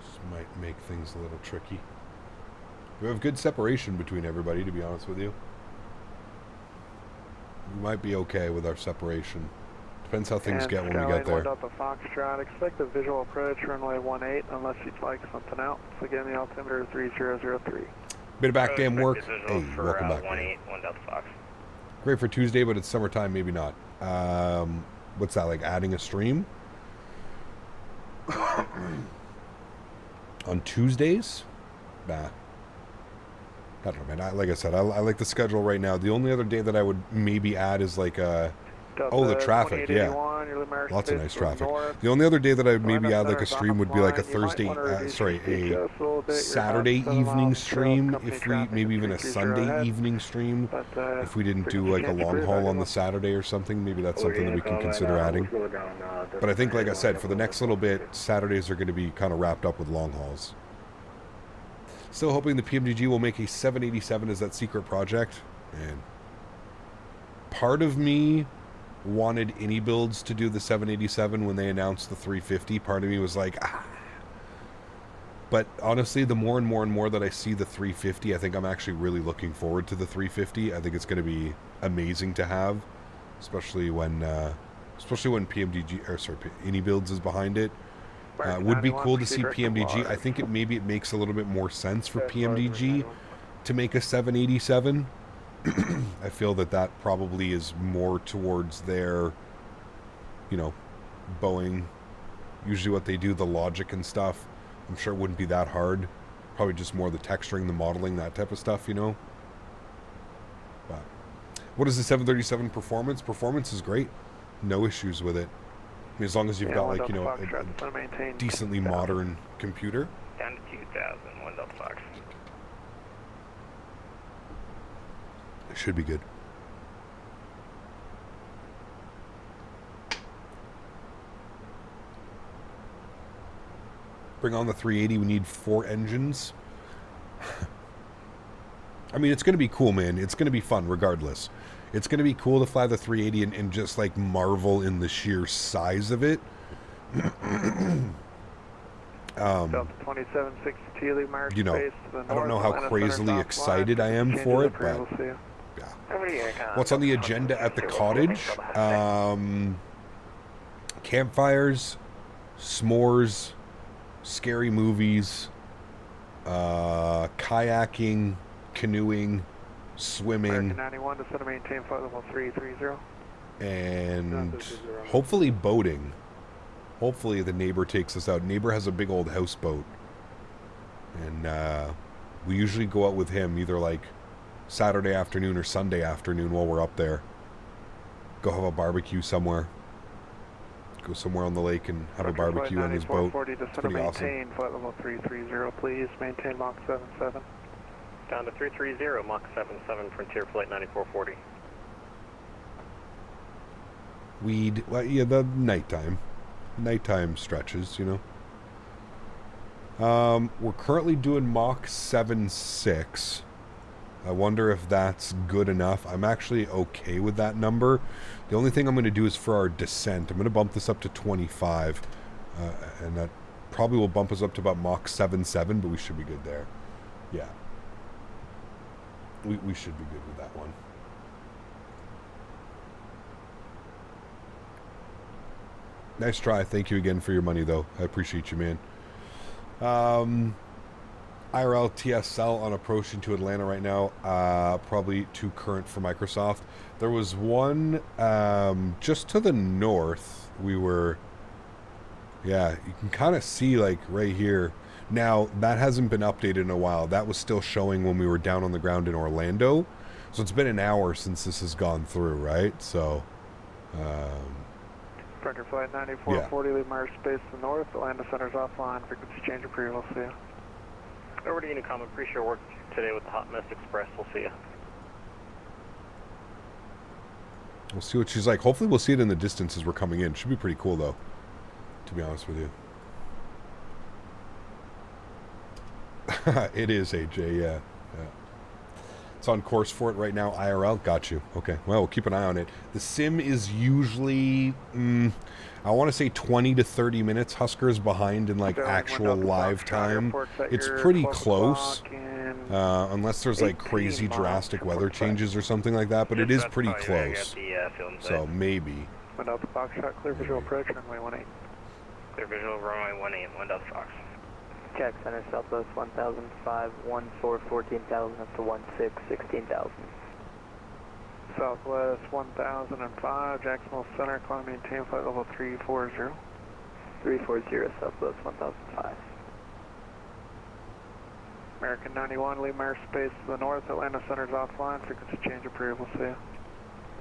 This might make things a little tricky. We have good separation between everybody, to be honest with you. We might be okay with our separation. Depends how things get when we get there. One Delta Foxtrot, expect a visual approach, runway 18, unless you'd like something else. Again, the altimeter is 3003. Bit of backdam work. Hey, welcome back. 18, 1 Delta Fox. Great for Tuesday, but it's summertime, maybe not. What's that, like adding a stream? On Tuesdays? Nah. I don't know, man. Like I said, I like the schedule right now. The only other day that I would maybe add is like the traffic, yeah. Lots of nice traffic. The only other day that I would maybe add like a stream would be like a Thursday, a Saturday evening stream, if we, maybe even a Sunday evening stream, if we didn't do like a long haul on the Saturday or something, maybe that's something that we can consider adding. But I think, like I said, for the next little bit, Saturdays are going to be kind of wrapped up with long hauls. Still hoping the PMDG will make a 787 as that secret project. And part of me wanted Any Builds to do the 787 when they announced the 350. Part of me was like, ah. But honestly, the more and more and more that I see the 350, I think I'm actually really looking forward to the 350. I think it's going to be amazing to have, especially when PMDG, or sorry, Any Builds is behind it. Would be cool to see PMDG. I think it makes a little bit more sense for PMDG to make a 787. I feel that probably is more towards their, Boeing, usually what they do, the logic and stuff. I'm sure it wouldn't be that hard. Probably just more the texturing, the modeling, that type of stuff, But what is the 737 performance? Performance is great. No issues with it. I mean, as long as you've got, like, a decently modern computer. Down to 2,000, 1 Delta Fox. It should be good. Bring on the 380. We need 4 engines. I mean, it's going to be cool, man. It's going to be fun regardless. It's going to be cool to fly the 380 and just, like, marvel in the sheer size of it. Delta 2762, mark space to the north. I don't know how crazily excited I am for it, but yeah. What's on the agenda at the cottage? Campfires, s'mores, scary movies, kayaking, canoeing, swimming, 91 to center maintain flight level 330, and hopefully boating. Hopefully the neighbor takes us out. Neighbor has a big old houseboat, and we usually go out with him either like Saturday afternoon or Sunday afternoon while we're up there. Go have a barbecue somewhere. Go somewhere on the lake and have a barbecue on his boat. It's pretty awesome. Maintain flight level 330, please. Maintain Mach 77. Down to 330, Mach 77, Frontier Flight 9440. Weed, well, yeah, the nighttime stretches, We're currently doing Mach 76. I wonder if that's good enough. I'm actually okay with that number. The only thing I'm going to do is for our descent, I'm going to bump this up to 25, and that probably will bump us up to about Mach 77, but we should be good there. Yeah. We should be good with that one. Nice try. Thank you again for your money, though. I appreciate you, man. IRL TSL on approaching to Atlanta right now. Probably too current for Microsoft. There was one just to the north. We were... Yeah, you can kind of see, like, right here. Now, that hasn't been updated in a while. That was still showing when we were down on the ground in Orlando. So it's been an hour since this has gone through, right? So, Frontier Flight 9440, leave Myers space to the north. Atlanta Center's offline. Frequency change approval. See ya. Over to Unicom. I'm pretty sure work today with the Hot Mess Express. We'll see ya. We'll see what she's like. Hopefully we'll see it in the distance as we're coming in. Should be pretty cool, though, to be honest with you. It is, AJ, yeah. It's on course for it right now, IRL. Got you. Okay, well, we'll keep an eye on it. The sim is usually, I want to say 20 to 30 minutes. Husker's behind in, like, actual live time. It's pretty close. unless there's like crazy drastic weather changes or something like that, but it is pretty close. So maybe. 1 Delta Foxtrot, clear visual approach, runway 18. Clear visual, runway 18, 1 Delta Fox. Check center, southwest 1005, 14, 14,000 up to 16, 16,000. Southwest 1005, Jacksonville Center, climb maintain flight level 340. 340, southwest 1005. American 91, leave airspace to the north, Atlanta Center's offline, frequency change approved, we'll see you.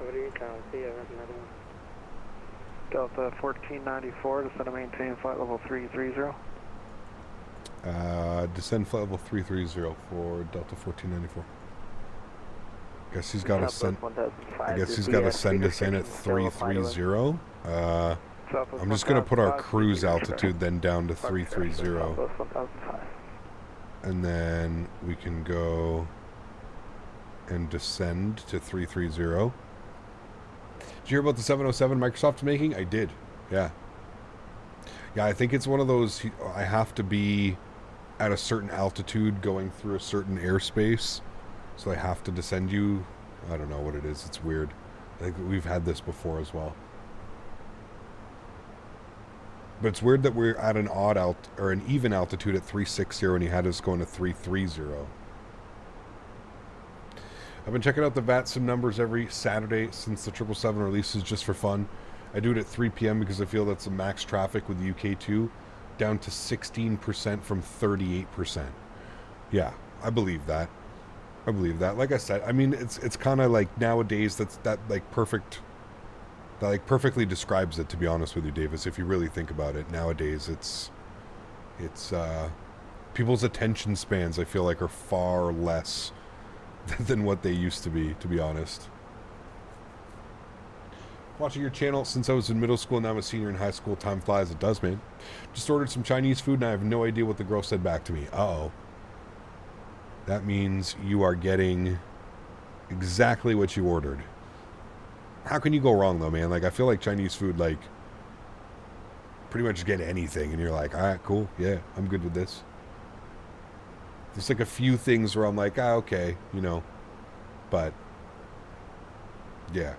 Over to you, Karl. See you, another one. Delta 1494, descend and maintain flight level 330. Descend flight level 330 for Delta 1494. Guess he's got to send. I guess he's got to send us in at 330. I'm just gonna put our cruise altitude then down to 330, and then we can go and descend to 330. Did you hear about the 707 Microsoft's making? I did. Yeah. Yeah, I think it's one of those. I have to be at a certain altitude going through a certain airspace, so I have to descend you. I don't know what it is. It's weird. I think we've had this before as well. But it's weird that we're at an odd or an even altitude at 360 and he had us going to 330. I've been checking out the VATSIM numbers every Saturday since the 777 releases just for fun. I do it at 3 p.m. because I feel that's the max traffic with the UK2, down to 16% from 38%. Yeah, I believe that. I believe that. Like I said, I mean, it's kind of like nowadays that perfectly describes it, to be honest with you, Davis. If you really think about it, nowadays it's people's attention spans, I feel like, are far less than what they used to be honest. Watching your channel since I was in middle school, now I'm a senior in high school. Time flies, it does, man. Just ordered some Chinese food and I have no idea what the girl said back to me. Uh-oh. That means you are getting exactly what you ordered. How can you go wrong, though, man? Like, I feel like Chinese food, like, pretty much get anything, and you're like, all right, cool, yeah, I'm good with this. There's, like, a few things where I'm like, okay, you know, but, yeah.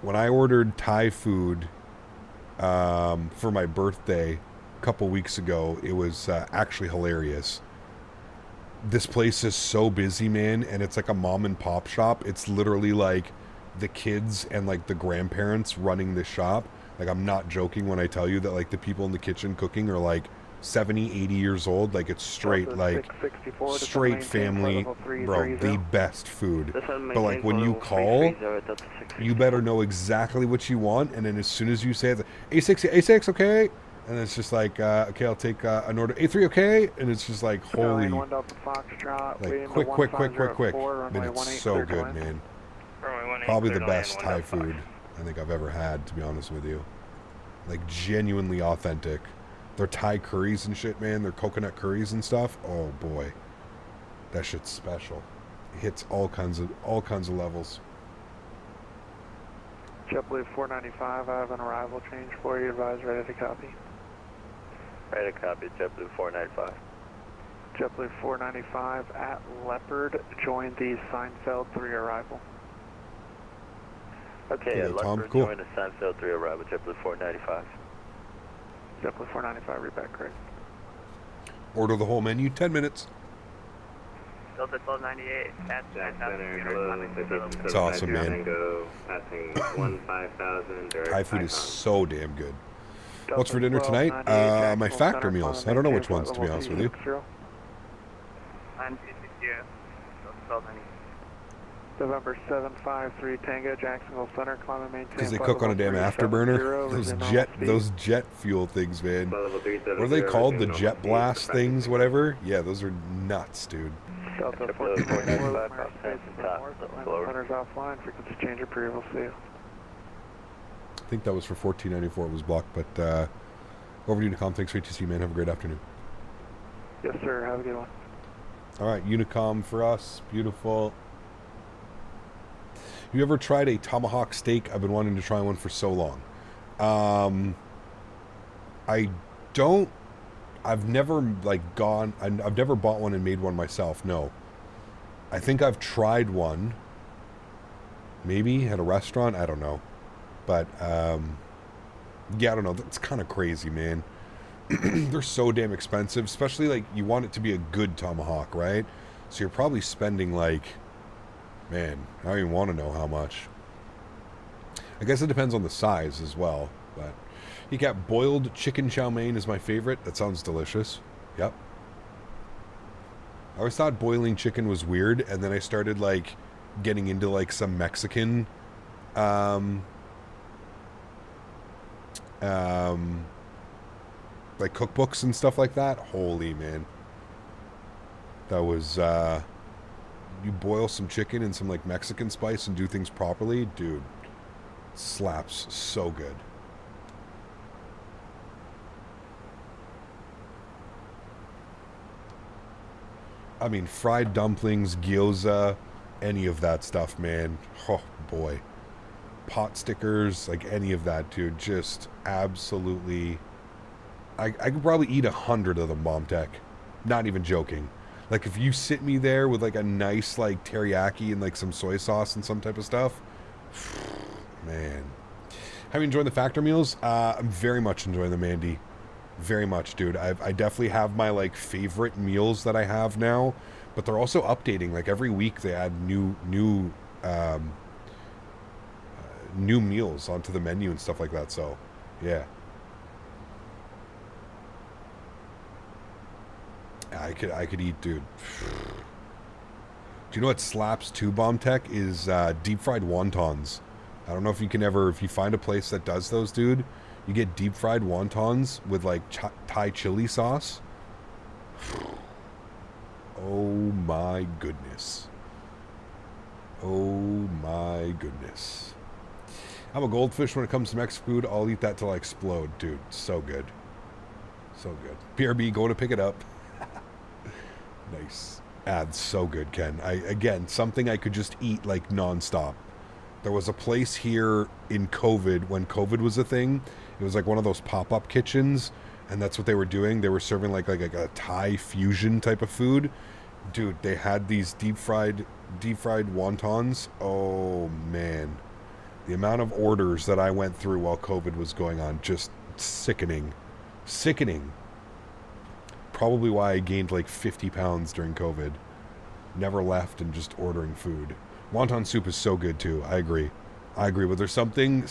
When I ordered Thai food for my birthday a couple weeks ago, it was actually hilarious. This place is so busy, man, and it's like a mom and pop shop. It's literally like the kids and like the grandparents running the shop. Like, I'm not joking when I tell you that like the people in the kitchen cooking are like 70, 80 years old. Like, it's straight, like, straight family, bro, the best food. But like, when you call, you better know exactly what you want, and then as soon as you say it, A6, okay? And it's just like, okay, I'll take an order. A3, okay? And it's just like, holy, like, quick. And it's so good, man. Probably the best Thai food I think I've ever had, to be honest with you. Like, genuinely authentic. Their Thai curries and shit, man. Their coconut curries and stuff. Oh, boy. That shit's special. It hits all kinds of levels. JetBlue 495, I have an arrival change for you. Advise, ready to copy. Ready to copy, JetBlue 495. JetBlue 495 at Leopard, join the Seinfeld 3 arrival. Okay, yeah, Leopard, Tom, cool. join the Seinfeld 3 arrival, JetBlue 495. JetBlue 495, read back, correct. Order the whole menu, 10 minutes. Delta 1298, at It's awesome, man. Thai food is so damn good. What's for dinner tonight? My factor meals. I don't know which ones, to be honest with you. November 753 Tango, Jacksonville Center, climb and maintain. Because they cook on a damn afterburner. Those jet fuel things, man. What are they called? The jet blast things, whatever? Yeah, those are nuts, dude. Delta 1444, center's offline, frequency change approved, we'll see you. I think that was for 1494, it was blocked, but over to Unicom. Thanks for ATC, man. Have a great afternoon. Yes, sir. Have a good one. All right, Unicom for us. Beautiful. You ever tried a tomahawk steak? I've been wanting to try one for so long. I don't I've never like gone. I've never bought one and made one myself. No. I think I've tried one. Maybe at a restaurant. I don't know. But yeah, I don't know. That's kind of crazy, man. They're so damn expensive, especially like you want it to be a good tomahawk, right? So you're probably spending like, man, I don't even want to know how much. I guess it depends on the size as well, but you got boiled chicken chow mein is my favorite. That sounds delicious. Yep. I always thought boiling chicken was weird, and then I started like getting into like some Mexican like cookbooks and stuff like that. Holy man. That was you boil some chicken and some like Mexican spice and do things properly, dude. Slaps so good. I mean, fried dumplings, gyoza, any of that stuff, man. Oh boy. Pot stickers, like any of that, dude. Just absolutely. I could probably eat 100 of them, Bomb Tech. Not even joking. Like if you sit me there with like a nice like teriyaki and like some soy sauce and some type of stuff, man. How are you enjoying the factor meals? I'm very much enjoying them, Andy. Very much, dude. I definitely have my like favorite meals that I have now, but they're also updating. Like every week they add new meals onto the menu and stuff like that. So, yeah. I could eat, dude. Do you know what slaps too, Bomb Tech? Is deep fried wontons. I don't know if you can ever, if you find a place that does those, dude. You get deep fried wontons with like Thai chili sauce. Oh my goodness. Oh my goodness. I'm a goldfish when it comes to Mexican food. I'll eat that till I explode, dude. So good. So good. PRB, go to pick it up. Nice. That's so good, Ken. Again, something I could just eat like nonstop. There was a place here in COVID, when COVID was a thing. It was like one of those pop-up kitchens, and that's what they were doing. They were serving like a Thai fusion type of food. Dude, they had these deep fried wontons. Oh man. The amount of orders that I went through while COVID was going on, just sickening. Sickening. Probably why I gained like 50 pounds during COVID. Never left and just ordering food. Wonton soup is so good too. I agree. But there's something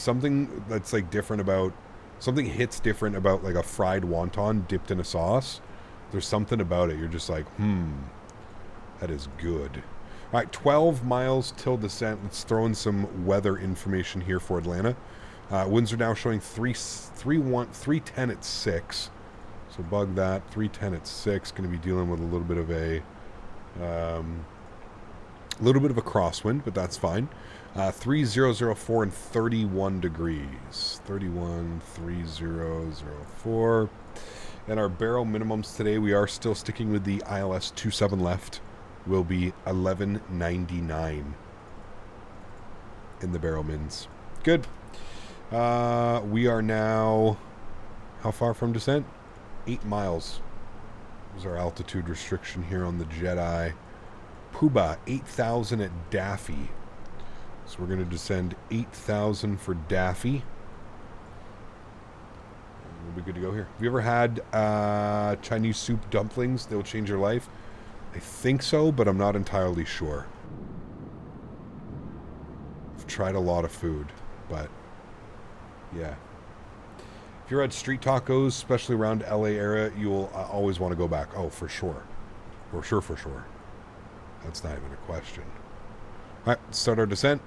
that's like different about, something hits different about like a fried wonton dipped in a sauce. There's something about it. You're just like, that is good. All right, 12 miles till descent. Let's throw in some weather information here for Atlanta. Winds are now showing 310 at 6. So bug that. 310 at 6. Going to be dealing with a little bit of a crosswind, but that's fine. 3004 and 31 degrees. 3004. And our barrel minimums today, we are still sticking with the ILS 27 left. Will be 1199 in the barrel mins. Good. We are now how far from descent? 8 miles. There's our altitude restriction here on the Jedi. Puba, 8,000 at Daffy. So we're going to descend 8,000 for Daffy. We'll be good to go here. Have you ever had Chinese soup dumplings? They'll change your life. I think so, but I'm not entirely sure. I've tried a lot of food, but yeah. If you're at street tacos, especially around LA area, you'll always want to go back. Oh, for sure. For sure. That's not even a question. All right, let's start our descent.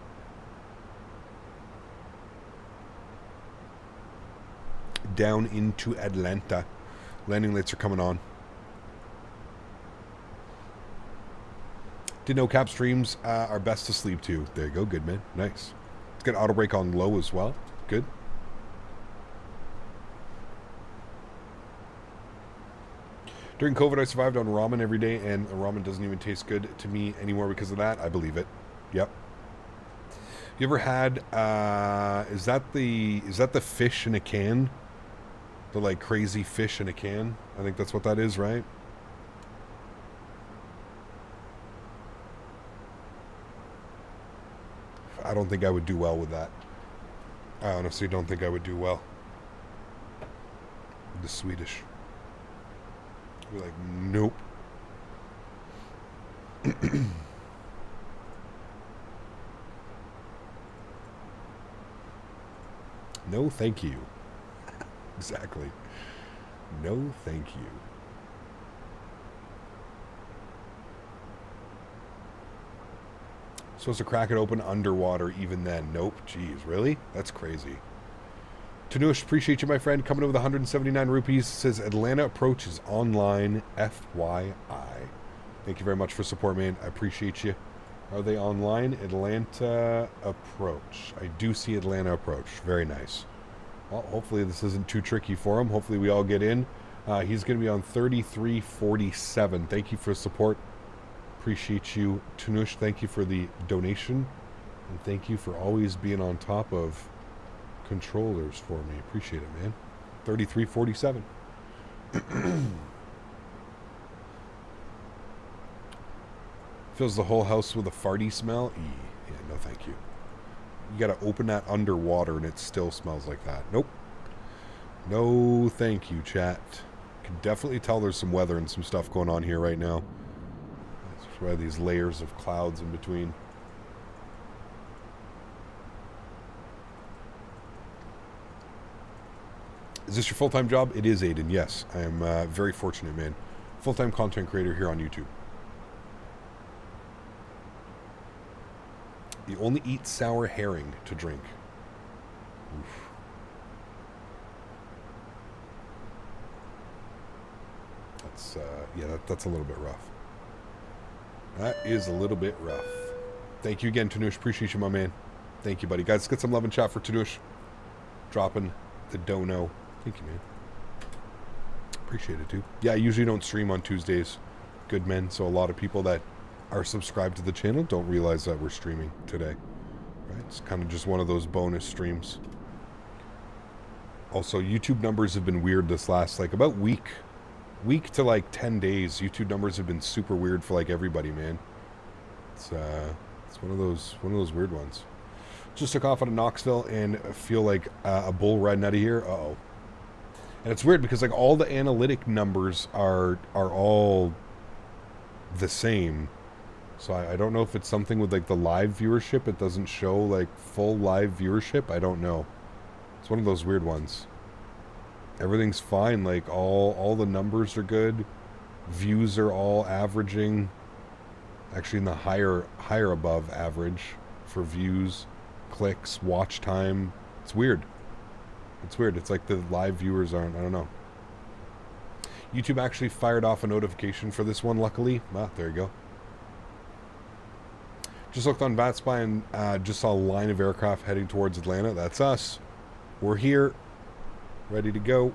Down into Atlanta. Landing lights are coming on. Didn't know cap streams are best to sleep to. There you go. Good, man. Nice. Let's get auto brake on low as well. Good. During COVID, I survived on ramen every day, and ramen doesn't even taste good to me anymore because of that. I believe it. Yep. You ever had? Is that the fish in a can? The like crazy fish in a can. I think that's what that is, right? I don't think I would do well with that. I honestly don't think I would do well. The Swedish. I'd be like, nope. No, thank you. Exactly. No, thank you. Supposed to crack it open underwater even then. Nope. Jeez, really? That's crazy. Tanush, appreciate you, my friend. Coming in with 179 rupees. Says Atlanta approach is online. FYI. Thank you very much for support, man. I appreciate you. Are they online? Atlanta approach. I do see Atlanta approach. Very nice. Well, hopefully this isn't too tricky for him. Hopefully we all get in. He's going to be on 3347. Thank you for support. Appreciate you. Tanush, thank you for the donation. And thank you for always being on top of controllers for me. Appreciate it, man. 3347. Fills the whole house with a farty smell. Yeah, no thank you. You gotta open that underwater and it still smells like that. Nope. No thank you, chat. Can definitely tell there's some weather and some stuff going on here right now. That's why these layers of clouds in between. Is this your full-time job? It is, Aiden. Yes, I am very fortunate, man. Full-time content creator here on YouTube. You only eat sour herring to drink. Oof. That's yeah, that's a little bit rough. That is a little bit rough. Thank you again, Tanush. Appreciate you, my man. Thank you, buddy. Guys, let's get some love and chat for Tanush. Dropping the dono. Thank you, man. Appreciate it, too. Yeah, I usually don't stream on Tuesdays. Good men. So a lot of people that are subscribed to the channel don't realize that we're streaming today. Right? It's kind of just one of those bonus streams. Also, YouTube numbers have been weird this last, like, about week to like 10 days. YouTube numbers have been super weird for like everybody, man. It's one of those weird ones. Just took off out of Knoxville and feel like a bull riding out of here. Uh-oh. And it's weird because like all the analytic numbers are all the same. So I don't know if it's something with like the live viewership. It doesn't show like full live viewership. I don't know. It's one of those weird ones. Everything's fine. Like all the numbers are good. Views are all averaging. Actually in the higher above average for views, clicks, watch time. It's weird. It's weird. It's like the live viewers aren't. I don't know. YouTube actually fired off a notification for this one, luckily. Ah, there you go. Just looked on VatSpy and just saw a line of aircraft heading towards Atlanta. That's us. We're here. Ready to go.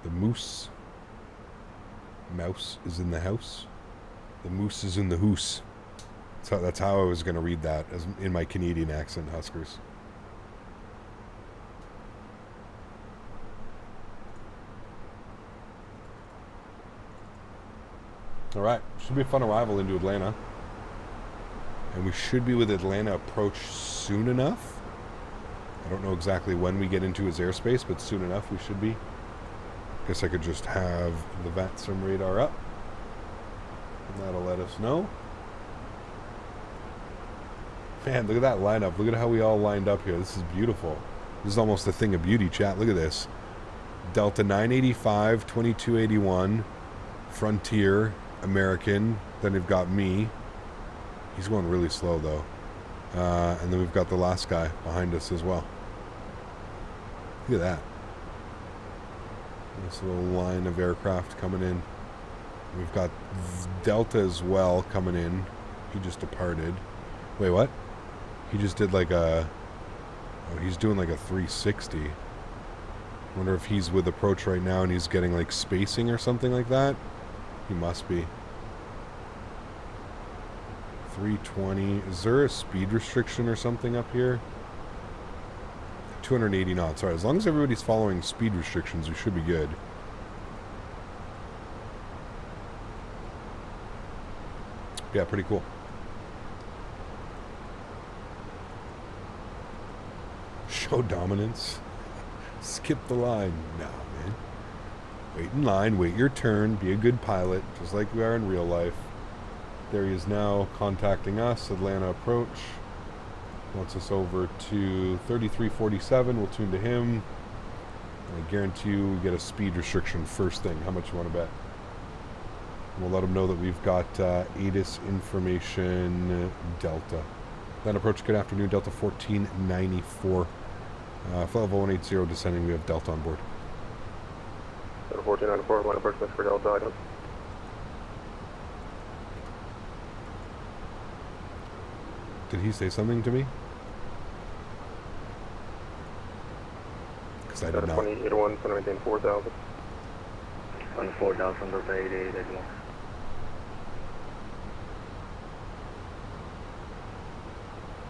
The mouse is in the house. The moose is in the hoose. That's how I was going to read that, as in my Canadian accent, Huskers. All right, should be a fun arrival into Atlanta. And we should be with Atlanta approach soon enough. I don't know exactly when we get into his airspace, but soon enough we should be. Guess I could just have the VATSIM radar up. And that'll let us know. Man, look at that lineup. Look at how we all lined up here. This is beautiful. This is almost a thing of beauty, chat. Look at this. Delta 985, 2281, Frontier, American. Then they've got me. He's going really slow, though. And then we've got the last guy behind us as well. Look at that. This little line of aircraft coming in. We've got Delta as well coming in. He just departed. Wait, what? He just did like a... Oh, he's doing like a 360. Wonder if he's with approach right now and he's getting like spacing or something like that. He must be. 320. Is there a speed restriction or something up here? 280 knots. Alright, as long as everybody's following speed restrictions, we should be good. Yeah, pretty cool. Show dominance. Skip the line. No, man. Wait in line, wait your turn, be a good pilot, just like we are in real life. There he is now contacting us, Atlanta approach. Wants us over to 3347, we'll tune to him. And I guarantee you we get a speed restriction first thing. How much you want to bet? And we'll let them know that we've got ATIS information Delta. Atlanta approach, good afternoon, Delta 1494. Flight level 180 descending, we have Delta on board. Delta 1494, Atlanta approach, for Delta, item. Did he say something to me? Because I did not. 2081, so maintain 4,000. 4,000, Delta 8881.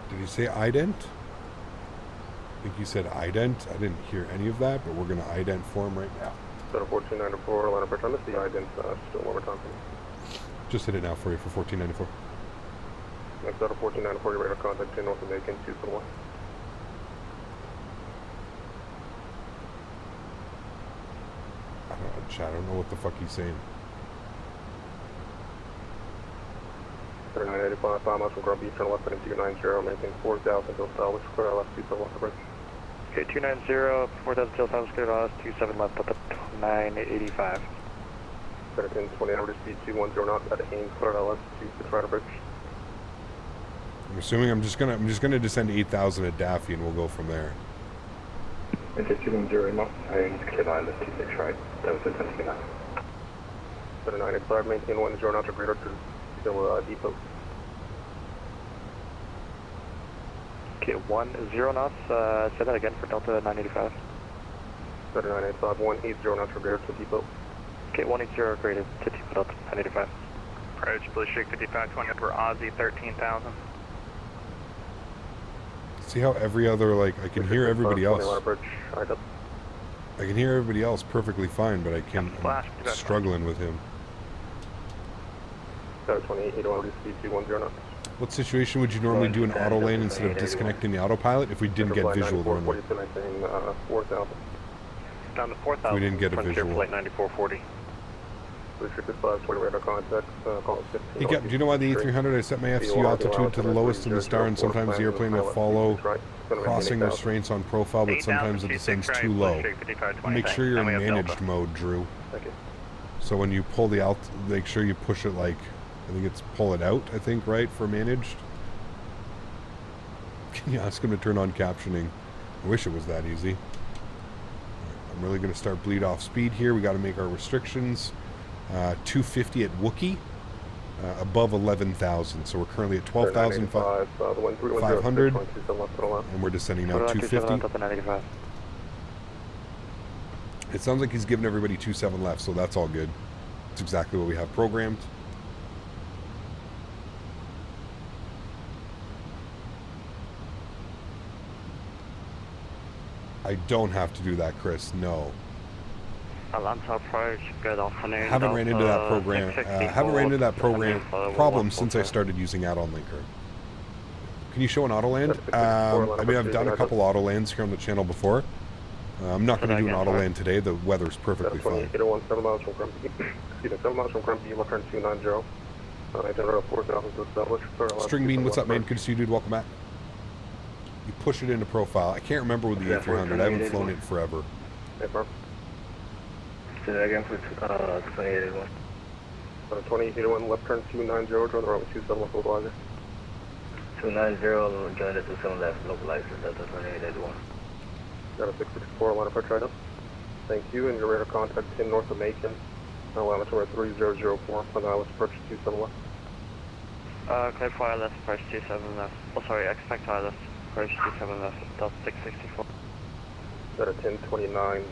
Did he say ident? I think he said ident. I didn't hear any of that, but we're going to ident for him right now. Delta 1494, Atlanta approach, I missed the ident, just doing one more time. Just hit it now for you for 1494. Next Delta 1494, your radar contact to North American 241. I don't know what the fuck he's saying. 3985, 5 miles from Grub Beach, turn left heading 290, maintain 4,000 till southwest, clear out left 27 left approach. Okay, 290, 4,000 till southwest, clear out 27 left, up to 985. Peteni 20 hour speed 210 knots at Ames, clear out left 26 right approach. I'm assuming I'm just gonna descend 8,000 at Daffy and we'll go from there. Into 210 knots, Ames, clear line left 26 right, that was intended now. 3985, maintain 10 knots to Graydon to still depot. Okay, 10 knots, say that again for Delta 985. 3985, 180 knots for Graydon to depot. Okay, 180 Graydon to depot Delta 985. Approach, Blue Streak 5520 up for Aussie 13,000. See how every other, like, I can hear everybody else. I can hear everybody else perfectly fine, but I'm struggling with him. What situation would you normally do an auto lane instead of disconnecting the autopilot if we didn't get visual of the runway? Down to 4,000. We didn't get a visual. Flight 9440. Hey Cap, do you know why the A300 I set my FCU altitude to the lowest in the star and sometimes the airplane will follow crossing restraints on profile, but sometimes it descends too low? Make sure you're in managed mode, Drew. So when you pull the make sure you push it like, I think it's pull it out, I think, right, for managed? Can you ask him to turn on captioning? I wish it was that easy. I'm really going to start bleed off speed here. We got to make our restrictions. 250 at Wookiee, above 11,000. So we're currently at 12,500, and we're descending now 250. It sounds like he's giving everybody 27 left, so that's all good. That's exactly what we have programmed. I don't have to do that, Chris. No. Atlanta approach, good afternoon. Haven't ran into that program. Haven't ran into that problem since I started using add-on linker. Can you show an auto land? I mean, I've done a couple auto lands here on the channel before. I'm not going to do an auto land today. The weather's perfectly fine. 7 miles from Grumpy. Excuse me, 7 miles from Grumpy. We'll turn 290. General 4,000 to establish. String Bean, what's up, man? Good to see you, dude. Welcome back. You push it into profile. I can't remember with the A300. I haven't flown it in forever. Say that again for 2881. 2881, left turn 290, join the runway 27 left localizer. 290, join the 27 left localizer, Delta 2881. Got a 664, line approach item. Thank you, and your radar contact in North of Macon. Line approach 3004, on the ILS approach 27 left. Clear for ILS approach 27 left. Oh, sorry, expect ILS. approach 27 left, Delta 664. At a 1029,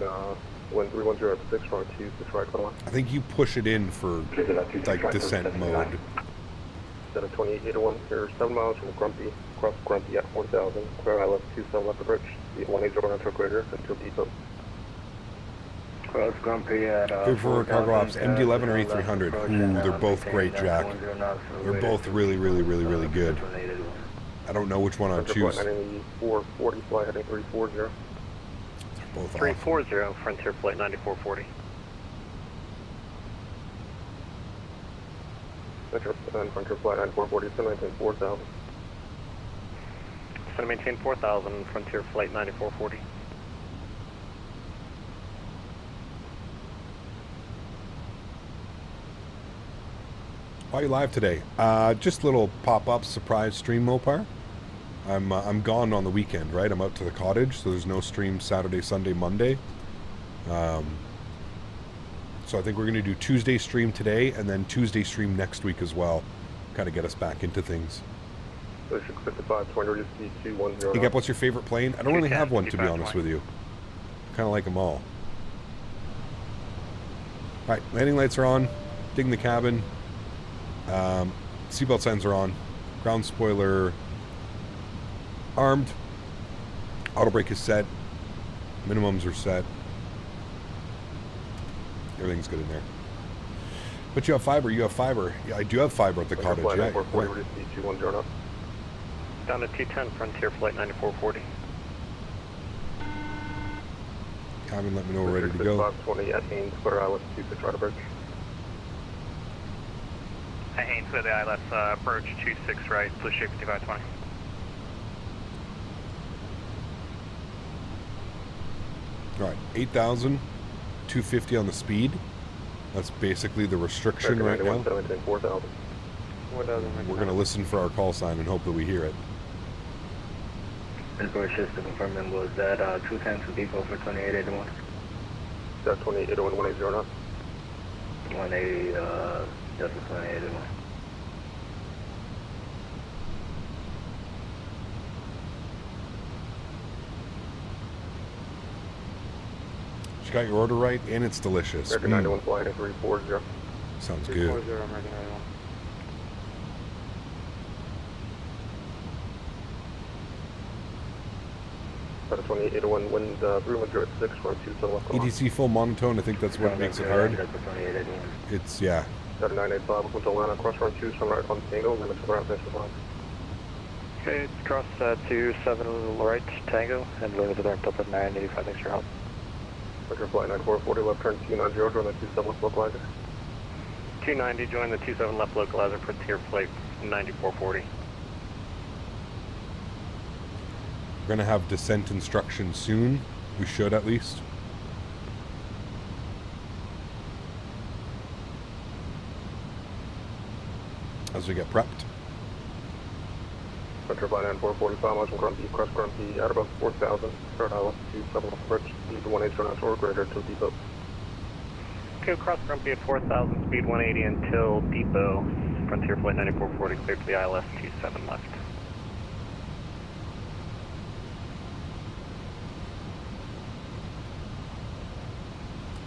wind 310 at 6, runway 26 right, 21. I think you push it in for like descent mode. At a 2881, here 7 miles from Grumpy, cross Grumpy at 4000, clear ILS 27 left approach, speed 180 on to greater until depot. Cross Grumpy at Good for cargo ops, MD-11 or A300. Ooh, they're both great, Jack. They're both really, really, really, really good. I don't know which one I'd choose. 9440, fly heading 340. They're both 340, Frontier Flight 9440. Metro and Frontier Flight 9440, send maintain 4000. Send maintain 4000, Frontier Flight 9440. Why are you live today? Just little pop-up surprise stream, Mopar. I'm gone on the weekend, right? I'm out to the cottage, so there's no stream Saturday, Sunday, Monday. So I think we're going to do Tuesday stream today, and then Tuesday stream next week as well. Kind of get us back into things. Hey, Gep, what's your favorite plane? I don't really have one, to be honest with you. Kind of like them all. Alright, landing lights are on. Digging the cabin. Seatbelt signs are on. Ground spoiler armed. Auto brake is set. Minimums are set. Everything's good in there. But you have fiber. You have fiber. Yeah, I do have fiber at the cottage. Yeah, right. Down to 210, Frontier Flight 9440. Cabin, let me know we're ready to go. 520 at Haynes, clear ILS 26 right approach. At Haynes, clear the ILS approach 26 right, push shape 5520. Alright, 8,250 on the speed. That's basically the restriction right now. We're going to listen for our call sign and hope that we hear it. Approach just to confirm them, was that 210 to depot for 2881? That's 2881, 180 knots. 180, just for 2881. You got your order right, and it's delicious. American 91 flying at 340. Sounds 340, good. American 91. About a 2881, wind 310 at 6, run 27 left. EDC full monotone, I think that's what makes it hard. It's, yeah. Got a 985, until Atlanta, cross run 2, some right on Tango, limits around 5. Okay, cross 27 right, Tango, and limits are up at 985, thanks for your help. Roger, flight 9440, left turn 290, join the 27 left localizer. 290, join the 27 left localizer, Frontier Flight 9440. We're going to have descent instructions soon. We should, at least. As we get prepped. Roger, flight 9445, miles from Grumpy, cross Grumpy at about 4,000. Start ILS 27 left approach, speed 180 knots or greater until depot. Okay, cross Grumpy at 4,000, speed 180 until depot. Frontier Flight 9440, clear to the ILS 27 left.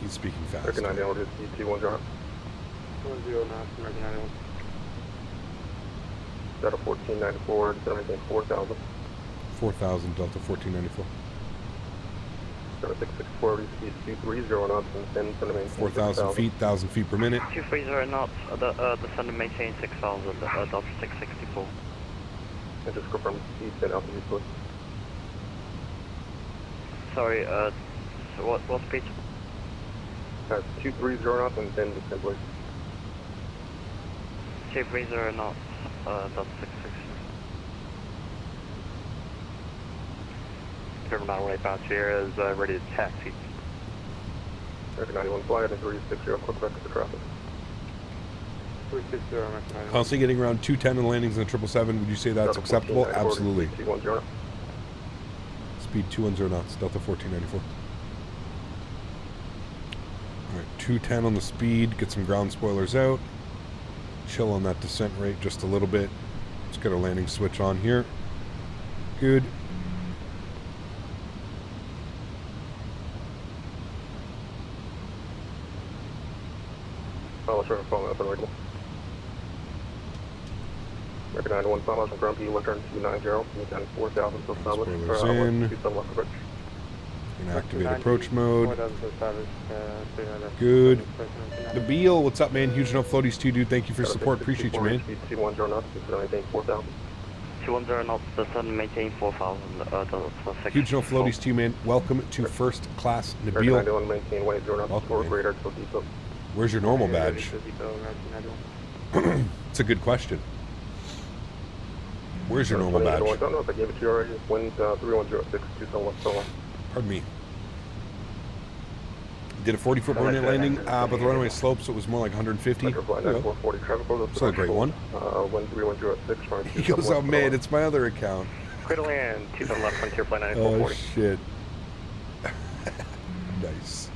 He's speaking fast. American 91, order speed 210. 10 knots, American 91. Delta 1494, descend maintain 4,000. 4,000, Delta 1494. Delta 664, speed 230 knots, and then descend maintain 4,000 feet, 1,000 feet per minute. 230 knots, descend and maintain 6,000, Delta 664. And just confirm speed and altitude, please. Sorry, so what speed? 230 knots, and then descend, please. 230 knots, Delta 660. Curve about right bound Sierra is ready to taxi. American 91 flight at 360, quick back to the traffic. 360, American 91. Constantly getting around 210 and landings in the 777. Would you say that's acceptable? Absolutely. Speed 210 knots, Delta 1494. Alright, 210 on the speed, get some ground spoilers out. Chill on that descent rate just a little bit. Let's get our landing switch on here. Good. Follow short phone up and readable. American 91 miles from Grumpy, return 290, maintain 4,000 till Souza. Spoilers in. Gonna activate approach mode. Good. The Beal, what's up, man? Huge enough floaties too, dude. Thank you for your support. Appreciate you, man. 210 knots, maintain 4,000. 210 knots, descend, maintain 4,000. Huge enough floaties too, man. Welcome to first class Nabil. American 91, maintain 180 knots, 4 greater till depot. Where's your normal badge? It's a good question. Where's your normal badge? I don't know if I gave it to you already. Wind 3106, Tucson West Solo. Pardon me. Did a 40-foot burn-in landing, but the runway sloped, so it was more like 150. So a great one. Wind 3106. He goes, oh man, it's my other account. Clear to land, 2 left, frontier flight Oh 9440. shit. Nice.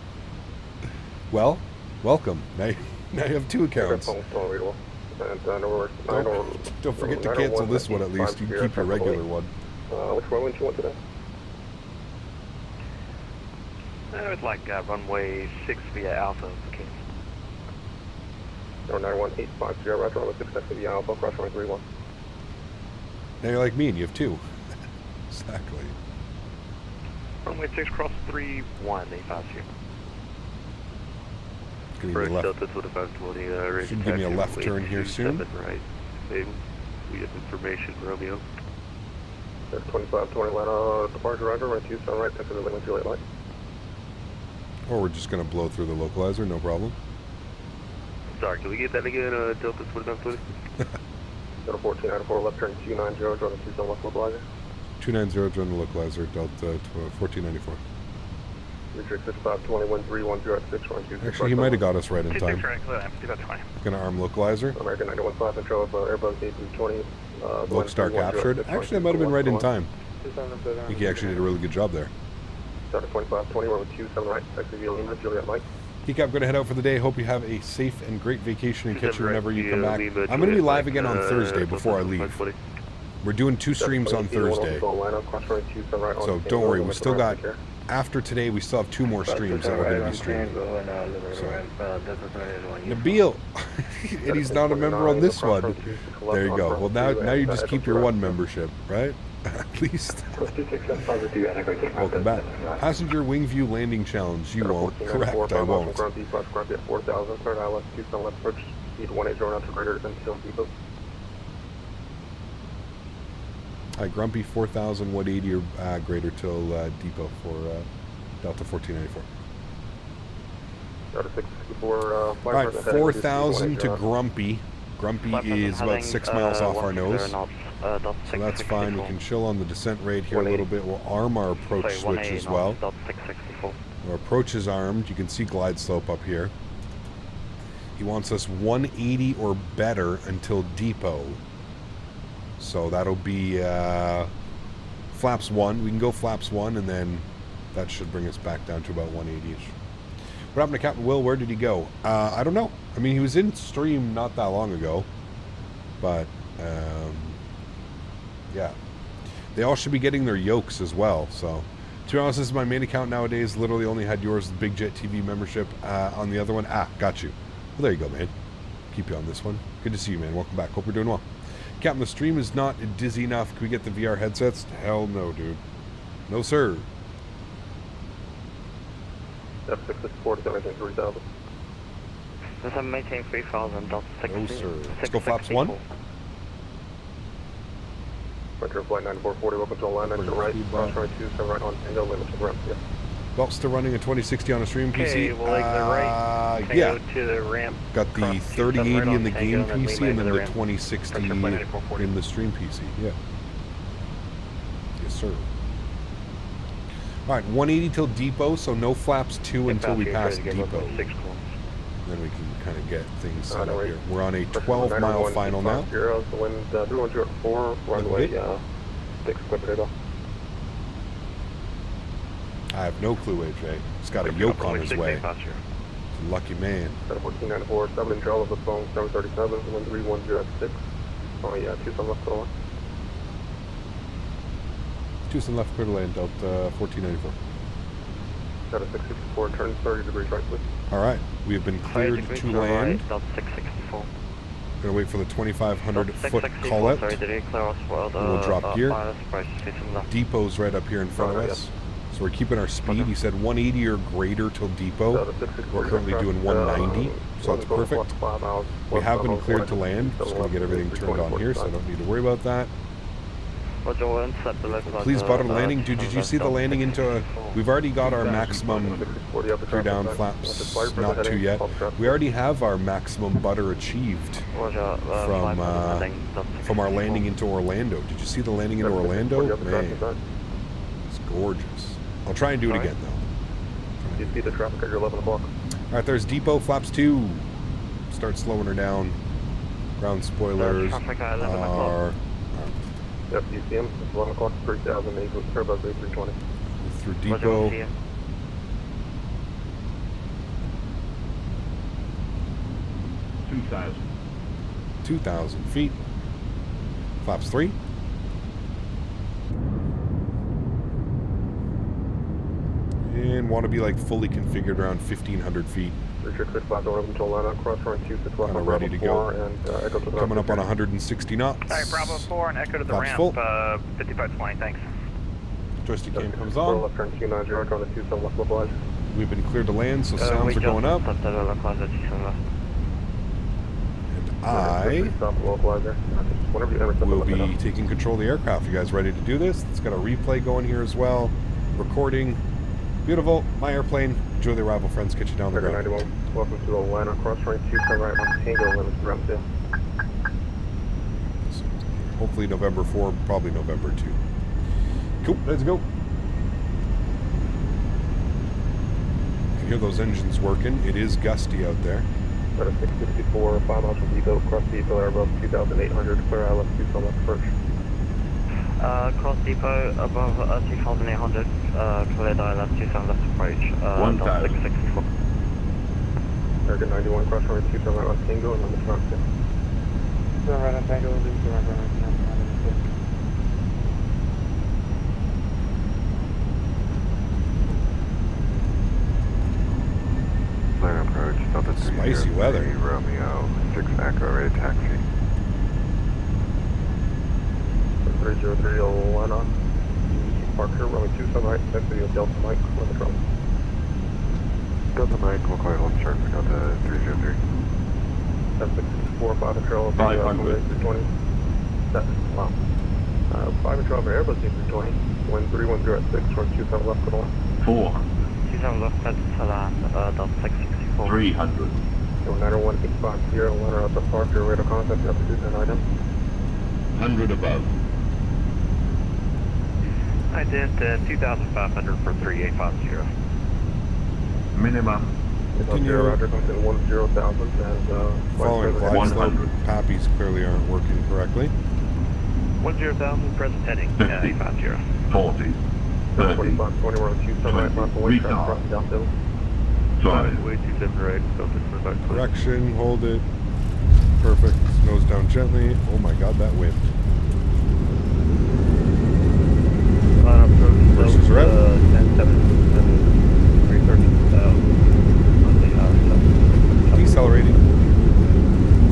Well, welcome. Now you have 2 accounts. Don't forget to cancel this one at least. You can keep your regular one. Which runway do you want today? I would like runway 6 via Alpha, please. 91850, right, runway 6 via Alpha, cross runway 31. Now you're like me and you have 2. Exactly. Runway 6 cross 31, they pass you. Give me a left. Should give me a left turn here soon. Right. We have information, Romeo. 2520 line departure, roger, right 2 sun right, take the limit Juliet line. Or we're just going to blow through the localizer, no problem. Sorry, can we get that again, Delta 2920? Delta 1494, left turn 290, join the 2 sun left localizer. 290, join the localizer, Delta 1494. Retrick 6520, 1310 run 2. Actually, he might have got us right in time. 220. Gonna arm localizer. American 915 intro of Airbus A320. Loc Star captured. Actually, I might have been right in time. I think he actually did a really good job there. Started 2520, runway 27 right, taxi via Lima, Juliet Mike. Keycap, going to head out for the day. Hope you have a safe and great vacation and catch you whenever you come back. I'm going to be live again on Thursday before I leave. We're doing 2 streams on Thursday. So don't worry, we still got, after today, we still have 2 more streams that we're going to be streaming. So. Nabil, and he's not a member on this one. There you go. Well, now you just keep your 1 membership, right? At least. Welcome back. Passenger wing view landing challenge. You won't. Correct, I won't. Hi, Grumpy 4,000, 180 or greater till depot for Delta 1494. Alright, 4,000 to Grumpy. Grumpy is about 6 miles off our nose. So that's fine. We can chill on the descent rate here a little bit. We'll arm our approach switch as well. Our approach is armed. You can see glide slope up here. He wants us 180 or better until depot. So that'll be flaps 1. We can go flaps 1 and then that should bring us back down to about 180-ish. What happened to Captain Will? Where did he go? I don't know. I mean, he was in stream not that long ago. But, yeah. They all should be getting their yokes as well. So, to be honest, this is my main account nowadays. Literally only had yours, the Big Jet TV membership. On the other one, got you. Well, there you go, man. Keep you on this one. Good to see you, man. Welcome back. Hope you're doing well. Captain, the stream is not dizzy enough. Can we get the VR headsets? Hell no, dude. No, sir. F664 to 3000. Let's have maintain 3,000, Delta 60. No, sir. Let's go flaps 1. Frontier flight 9440, welcome to line 9 to the right. Cross runway 27 right on Tango, limit to ramp. Yeah. Well, still running a 2060 on a stream PC. Okay, we'll exit right. Yeah. Go to the ramp. Got the 3080 in the game PC and then the 2060 in the stream PC. Yeah. Yes, sir. All right, 180 till depot, so no flaps 2 until we pass depot. Then we can kind of get things set up here. We're on a 12-mile final now. I have no clue, AJ. He's got a yoke on his way. He's a lucky man. 1494, 7 in trail of the phone, 737, 13106. Oh yeah, Tucson left Koch. Tucson left clear to land, Delta 1494. Got a 664, turn 30 degrees right, please. All right, we have been cleared to land. Delta 664. Gonna wait for the 2,500 foot call out. We'll drop gear. Depot's right up here in front of us. So we're keeping our speed. He said 180 or greater till depot. We're currently doing 190, so that's perfect. We have been cleared to land. Just gonna get everything turned on here, so I don't need to worry about that. Please bother landing. Dude, did you see the landing into a... We've already got our maximum 3 down flaps, not 2 yet. We already have our maximum butter achieved from our landing into Orlando. Did you see the landing into Orlando? Man, it's gorgeous. I'll try and do it again, though. You see the traffic at your 11 o'clock. All right, there's depot, flaps 2. Start slowing her down. Ground spoilers are... Yep, you see him. It's 11 o'clock, 3,000, Airbus A320. Through depot. 2,000 feet. Flaps 3. And want to be like fully configured around 1,500 feet. Richard 65 door until line on cross run 26 left on ready to go. And echo to the coming up on 160 knots. Alright, Bravo 4 and echo to the ramp. 5520, thanks. Joystick cam comes on. Left turn 290, on the 27 left mobilize. We've been cleared to land, so sounds are going up. And I will be taking control of the aircraft. You guys ready to do this? It's got a replay going here as well. Recording. Beautiful. My airplane. Enjoy the arrival, friends. Catch you down the road. 91. Welcome to Atlanta. Cross runway 2, turn right on Tango, limits to ramp 2. Hopefully November 4, probably November 2. Cool. Let's go. You can hear those engines working. It is gusty out there. Got a 664, 5 miles from depot, cross depot, Airbus 2,800, clear altitude on left approach. Cross depot above 2,800, cleared ILS 27 left approach, 664. American 91, cross runway 2, turn right on Tango, and limits ramp 2. Turn right on Tango, leave to right on Tango. Clear approach, Delta 3, spicy weather. Romeo 6 Echo, ready to taxi. 303 Atlanta. Parker, runway 2, turn right, next video Delta Mike, limit drop. Delta Mike, we'll call you home sharp for Delta 303. That's 664, 5 control, 500. 320. Wow. 5 control for Airbus A320, wind 310 at 6, run 27 left, good on. 4. 27 left, set to land, Delta 664. 300. 91650, Atlanta at the Parker, radar contact, altitude and item. 100 above. I did 2,500 for 3850. Minimum. Continue. Roger, comes in 10,000 and following glide slope. Pappies clearly aren't working correctly. 10,000, present heading, 50. 50. 40. 30. 45, 20, we're on 2, turn right, left, away, crossing downhill. Sorry. Way too separate, so this is back. Correction, hold it. Perfect. Nose down gently. Oh my god, that wind. Versus red. 10, 7, 330, on the Decelerating.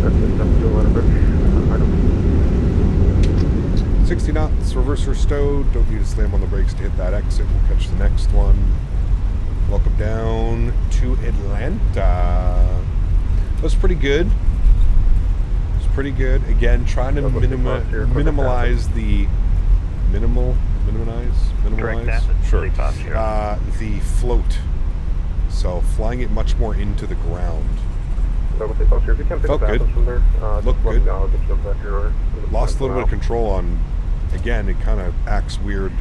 That's it, that's to Atlanta Bridge. Item. 60 knots, reverser stowed. Don't need to slam on the brakes to hit that exit. We'll catch the next one. Welcome down to Atlanta. That's pretty good. It's pretty good. Again, trying to minimize the minimize. Sure. The float. So flying it much more into the ground. Felt good. Looked good. Lost a little bit of control on. Again, it kind of acts weird.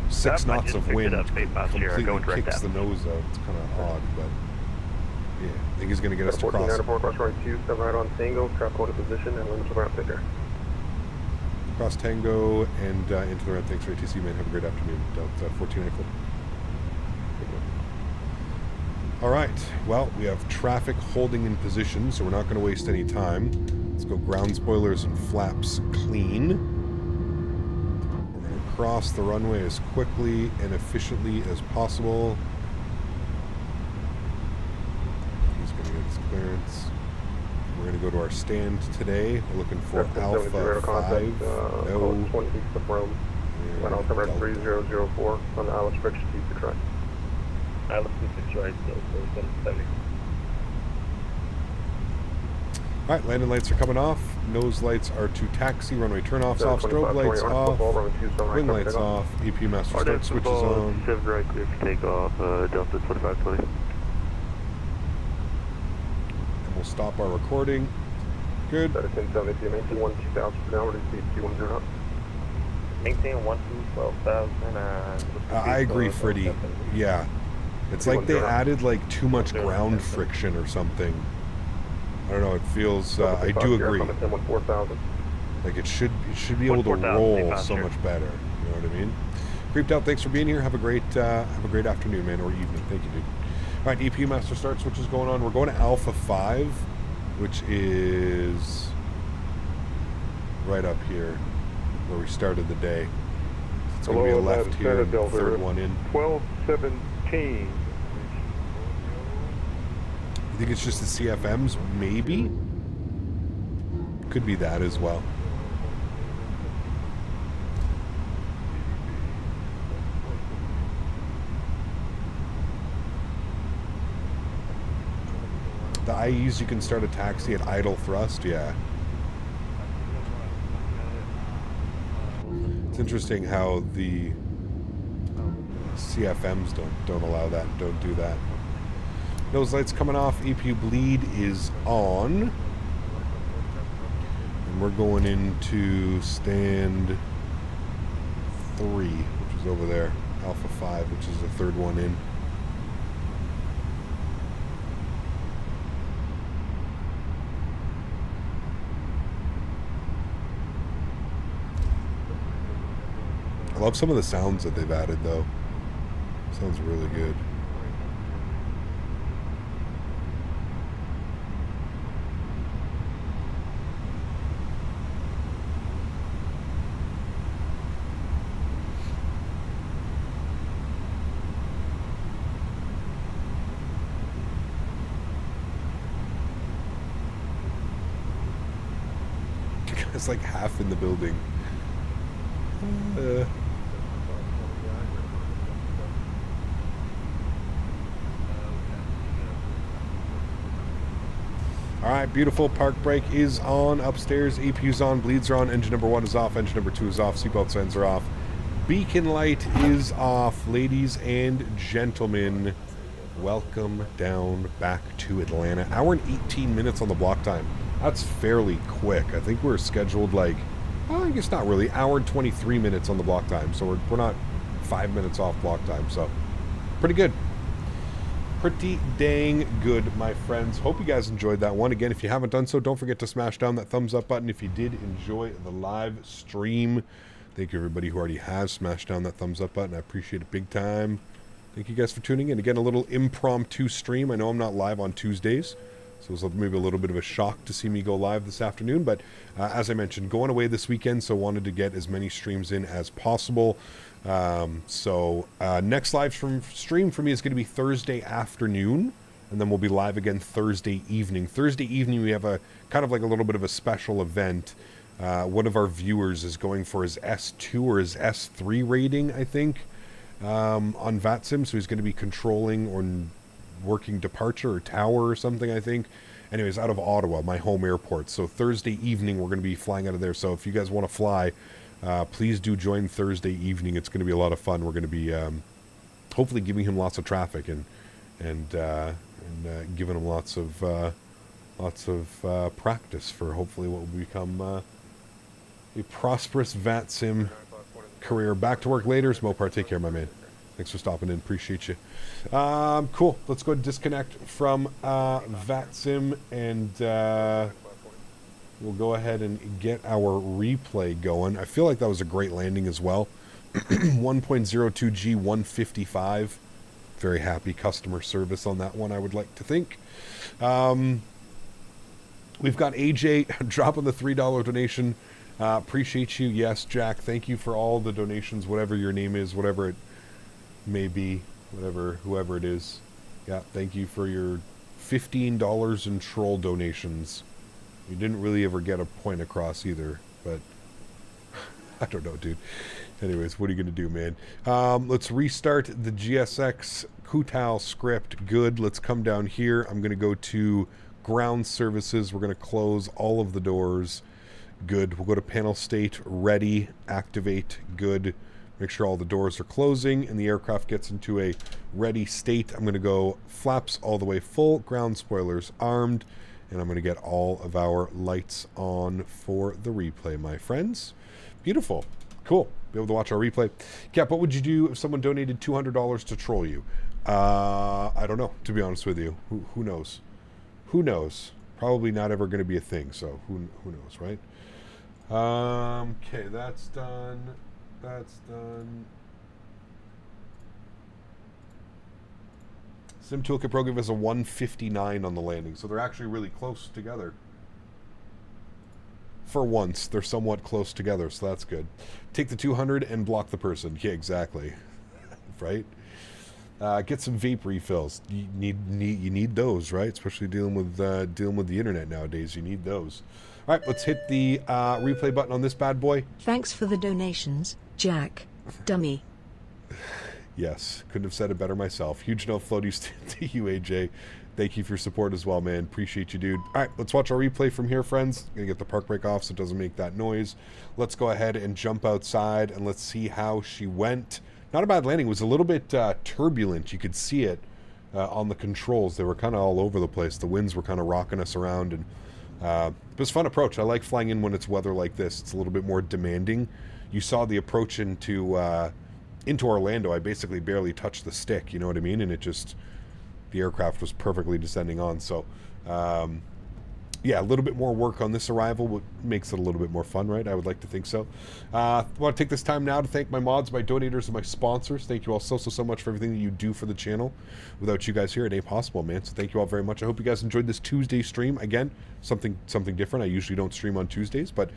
6 knots of wind completely kicks the nose out. It's kind of odd, but yeah, I think he's going to get us to cross. 1494, cross runway 2, 7 right on Tango, trap hold position, and limits of ramp picker. Cross Tango and into the ramp. Thanks for ATC, man. Have a great afternoon. Delta 1494. All right. Well, we have traffic holding in position, so we're not going to waste any time. Let's go ground spoilers and flaps clean. We're going to cross the runway as quickly and efficiently as possible. Clearance. We're going to go to our stand today. We're looking for Alpha 5. No. 20 from Delta 3004 on the Sólríkt Detroit. Detroit, so 70. Alright, landing lights are coming off. Nose lights are to taxi. Runway turnoffs off. Strobe lights off. Wing lights off. EP master start switches on. 7 right, clear for takeoff. Delta 2520. And we'll stop our recording. Good. Maintain 1 2000 per hour. Speed 210 knots. Maintain 12,000. I agree, Freddie. Yeah. It's like they added like too much ground friction or something. I don't know, it feels, I do agree. Like it should be able to roll so much better. You know what I mean? Creeped Out, thanks for being here. Have a great afternoon, man, or evening. Thank you, dude. All right, EP Master Start switch is going on. We're going to Alpha 5, which is right up here where we started the day. It's going to be a left here, third one in. 1217. You think it's just the CFMs? Maybe? Could be that as well. The IEs, you can start a taxi at idle thrust, yeah. It's interesting how the CFMs don't allow that, don't do that. Nose lights coming off, EP bleed is on. And we're going into stand 3, which is over there. Alpha 5, which is the third one in. I love some of the sounds that they've added though. Sounds really good. It's like half in the building. Alright, beautiful. Park brake is on. Upstairs, EPU's on. Bleeds are on. Engine number 1 is off. Engine number 2 is off. Seatbelt signs are off. Beacon light is off. Ladies and gentlemen, welcome down back to Atlanta. Hour and 18 minutes on the block time. That's fairly quick. I think we're scheduled like, well, I guess not really, hour and 23 minutes on the block time. So we're not 5 minutes off block time. So pretty good. Pretty dang good, my friends. Hope you guys enjoyed that one. Again, if you haven't done so, don't forget to smash down that thumbs up button. If you did enjoy the live stream, thank you everybody who already has smashed down that thumbs up button. I appreciate it big time. Thank you guys for tuning in. Again, a little impromptu stream. I know I'm not live on Tuesdays, so it was maybe a little bit of a shock to see me go live this afternoon. But as I mentioned, going away this weekend, so wanted to get as many streams in as possible. Next live stream for me is going to be Thursday afternoon, and then we'll be live again Thursday evening. Thursday evening, we have a kind of like a little bit of a special event. One of our viewers is going for his S2 or his S3 rating, I think, on VATSIM. So he's going to be controlling or working departure or tower or something, I think. Anyways, out of Ottawa, my home airport. So Thursday evening, we're going to be flying out of there. So if you guys want to fly, please do join Thursday evening. It's going to be a lot of fun. We're going to be hopefully giving him lots of traffic and giving him lots of practice for hopefully what will become a prosperous VATSIM career. Back to work later. Smopar, take care, my man. Thanks for stopping in. Appreciate you. Cool. Let's go disconnect from VATSIM and we'll go ahead and get our replay going. I feel like that was a great landing as well. 1.02G 155. Very happy customer service on that one, I would like to think. We've got AJ dropping the $3 donation. Appreciate you. Yes, Jack. Thank you for all the donations, whatever your name is, whatever it may be, whoever it is. Yeah, thank you for your $15 in troll donations. You didn't really ever get a point across either, but I don't know, dude. Anyways, what are you going to do, man? Let's restart the GSX Kutal script. Good. Let's come down here. I'm going to go to ground services. We're going to close all of the doors. Good. We'll go to panel state. Ready. Activate. Good. Make sure all the doors are closing and the aircraft gets into a ready state. I'm going to go flaps all the way full. Ground spoilers armed. And I'm going to get all of our lights on for the replay, my friends. Beautiful. Cool. Be able to watch our replay. Cap, what would you do if someone donated $200 to troll you? I don't know, to be honest with you. Who knows? Who knows? Probably not ever going to be a thing, so who knows, right? Okay, that's done. That's done. Sim Toolkit Pro gave us a 159 on the landing, so they're actually really close together. For once, they're somewhat close together, so that's good. Take the 200 and block the person. Yeah, exactly. Right? Get some vape refills. You need those, right? Especially dealing with the internet nowadays. You need those. All right, let's hit the replay button on this bad boy. Thanks for the donations, Jack. Dummy. Yes, couldn't have said it better myself. Huge no floaties to you, AJ. Thank you for your support as well, man. Appreciate you, dude. All right, let's watch our replay from here, friends. Gonna get the park brake off so it doesn't make that noise. Let's go ahead and jump outside and let's see how she went. Not a bad landing. It was a little bit turbulent. You could see it on the controls. They were kind of all over the place. The winds were kind of rocking us around, and it was a fun approach. I like flying in when it's weather like this. It's a little bit more demanding. You saw the approach into Orlando. I basically barely touched the stick, you know what I mean? And it just, the aircraft was perfectly descending on. So, yeah, a little bit more work on this arrival makes it a little bit more fun, right? I would like to think so. I want to take this time now to thank my mods, my donators, and my sponsors. Thank you all so much for everything that you do for the channel. Without you guys here, it ain't possible, man. So thank you all very much. I hope you guys enjoyed this Tuesday stream. Again, something different. I usually don't stream on Tuesdays, but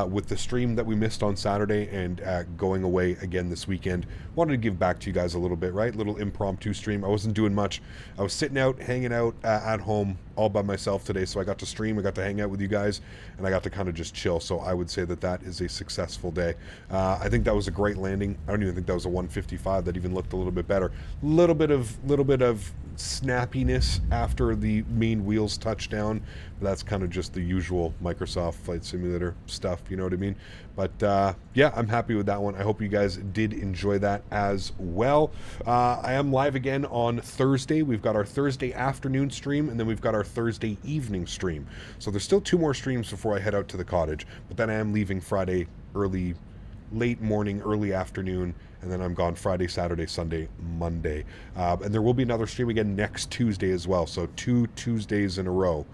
with the stream that we missed on Saturday and going away again this weekend, wanted to give back to you guys a little bit, right? Little impromptu stream. I wasn't doing much. I was sitting out, hanging out at home all by myself today, so I got to stream, I got to hang out with you guys, and I got to kind of just chill. So I would say that that is a successful day. I think that was a great landing. I don't even think that was a 155. That even looked a little bit better. Little bit of snappiness after the main wheels touchdown, but that's kind of just the usual Microsoft Flight Simulator stuff, you know what I mean? But yeah, I'm happy with that one. I hope you guys did enjoy that as well. I am live again on Thursday. We've got our Thursday afternoon stream, and then we've got our Thursday evening stream. So there's still 2 more streams before I head out to the cottage, but then I am leaving Friday late morning, early afternoon, and then I'm gone Friday, Saturday, Sunday, Monday. And there will be another stream again next Tuesday as well. So 2 Tuesdays in a row.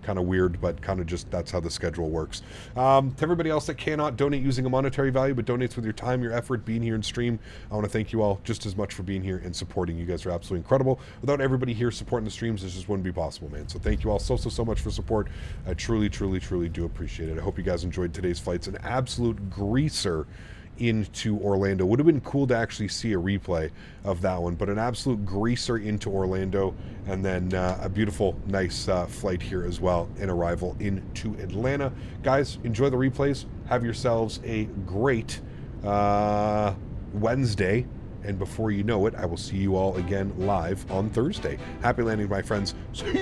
Kind of weird, but kind of just that's how the schedule works. To everybody else that cannot donate using a monetary value, but donates with your time, your effort, being here and stream, I want to thank you all just as much for being here and supporting. You guys are absolutely incredible. Without everybody here supporting the streams, this just wouldn't be possible, man. So thank you all so much for support. I truly do appreciate it. I hope you guys enjoyed today's flights. An absolute greaser into Orlando. Would have been cool to actually see a replay of that one, but an absolute greaser into Orlando, and then a beautiful, nice flight here as well, an arrival into Atlanta. Guys, enjoy the replays. Have yourselves a great Wednesday, and before you know it, I will see you all again live on Thursday. Happy landing, my friends. See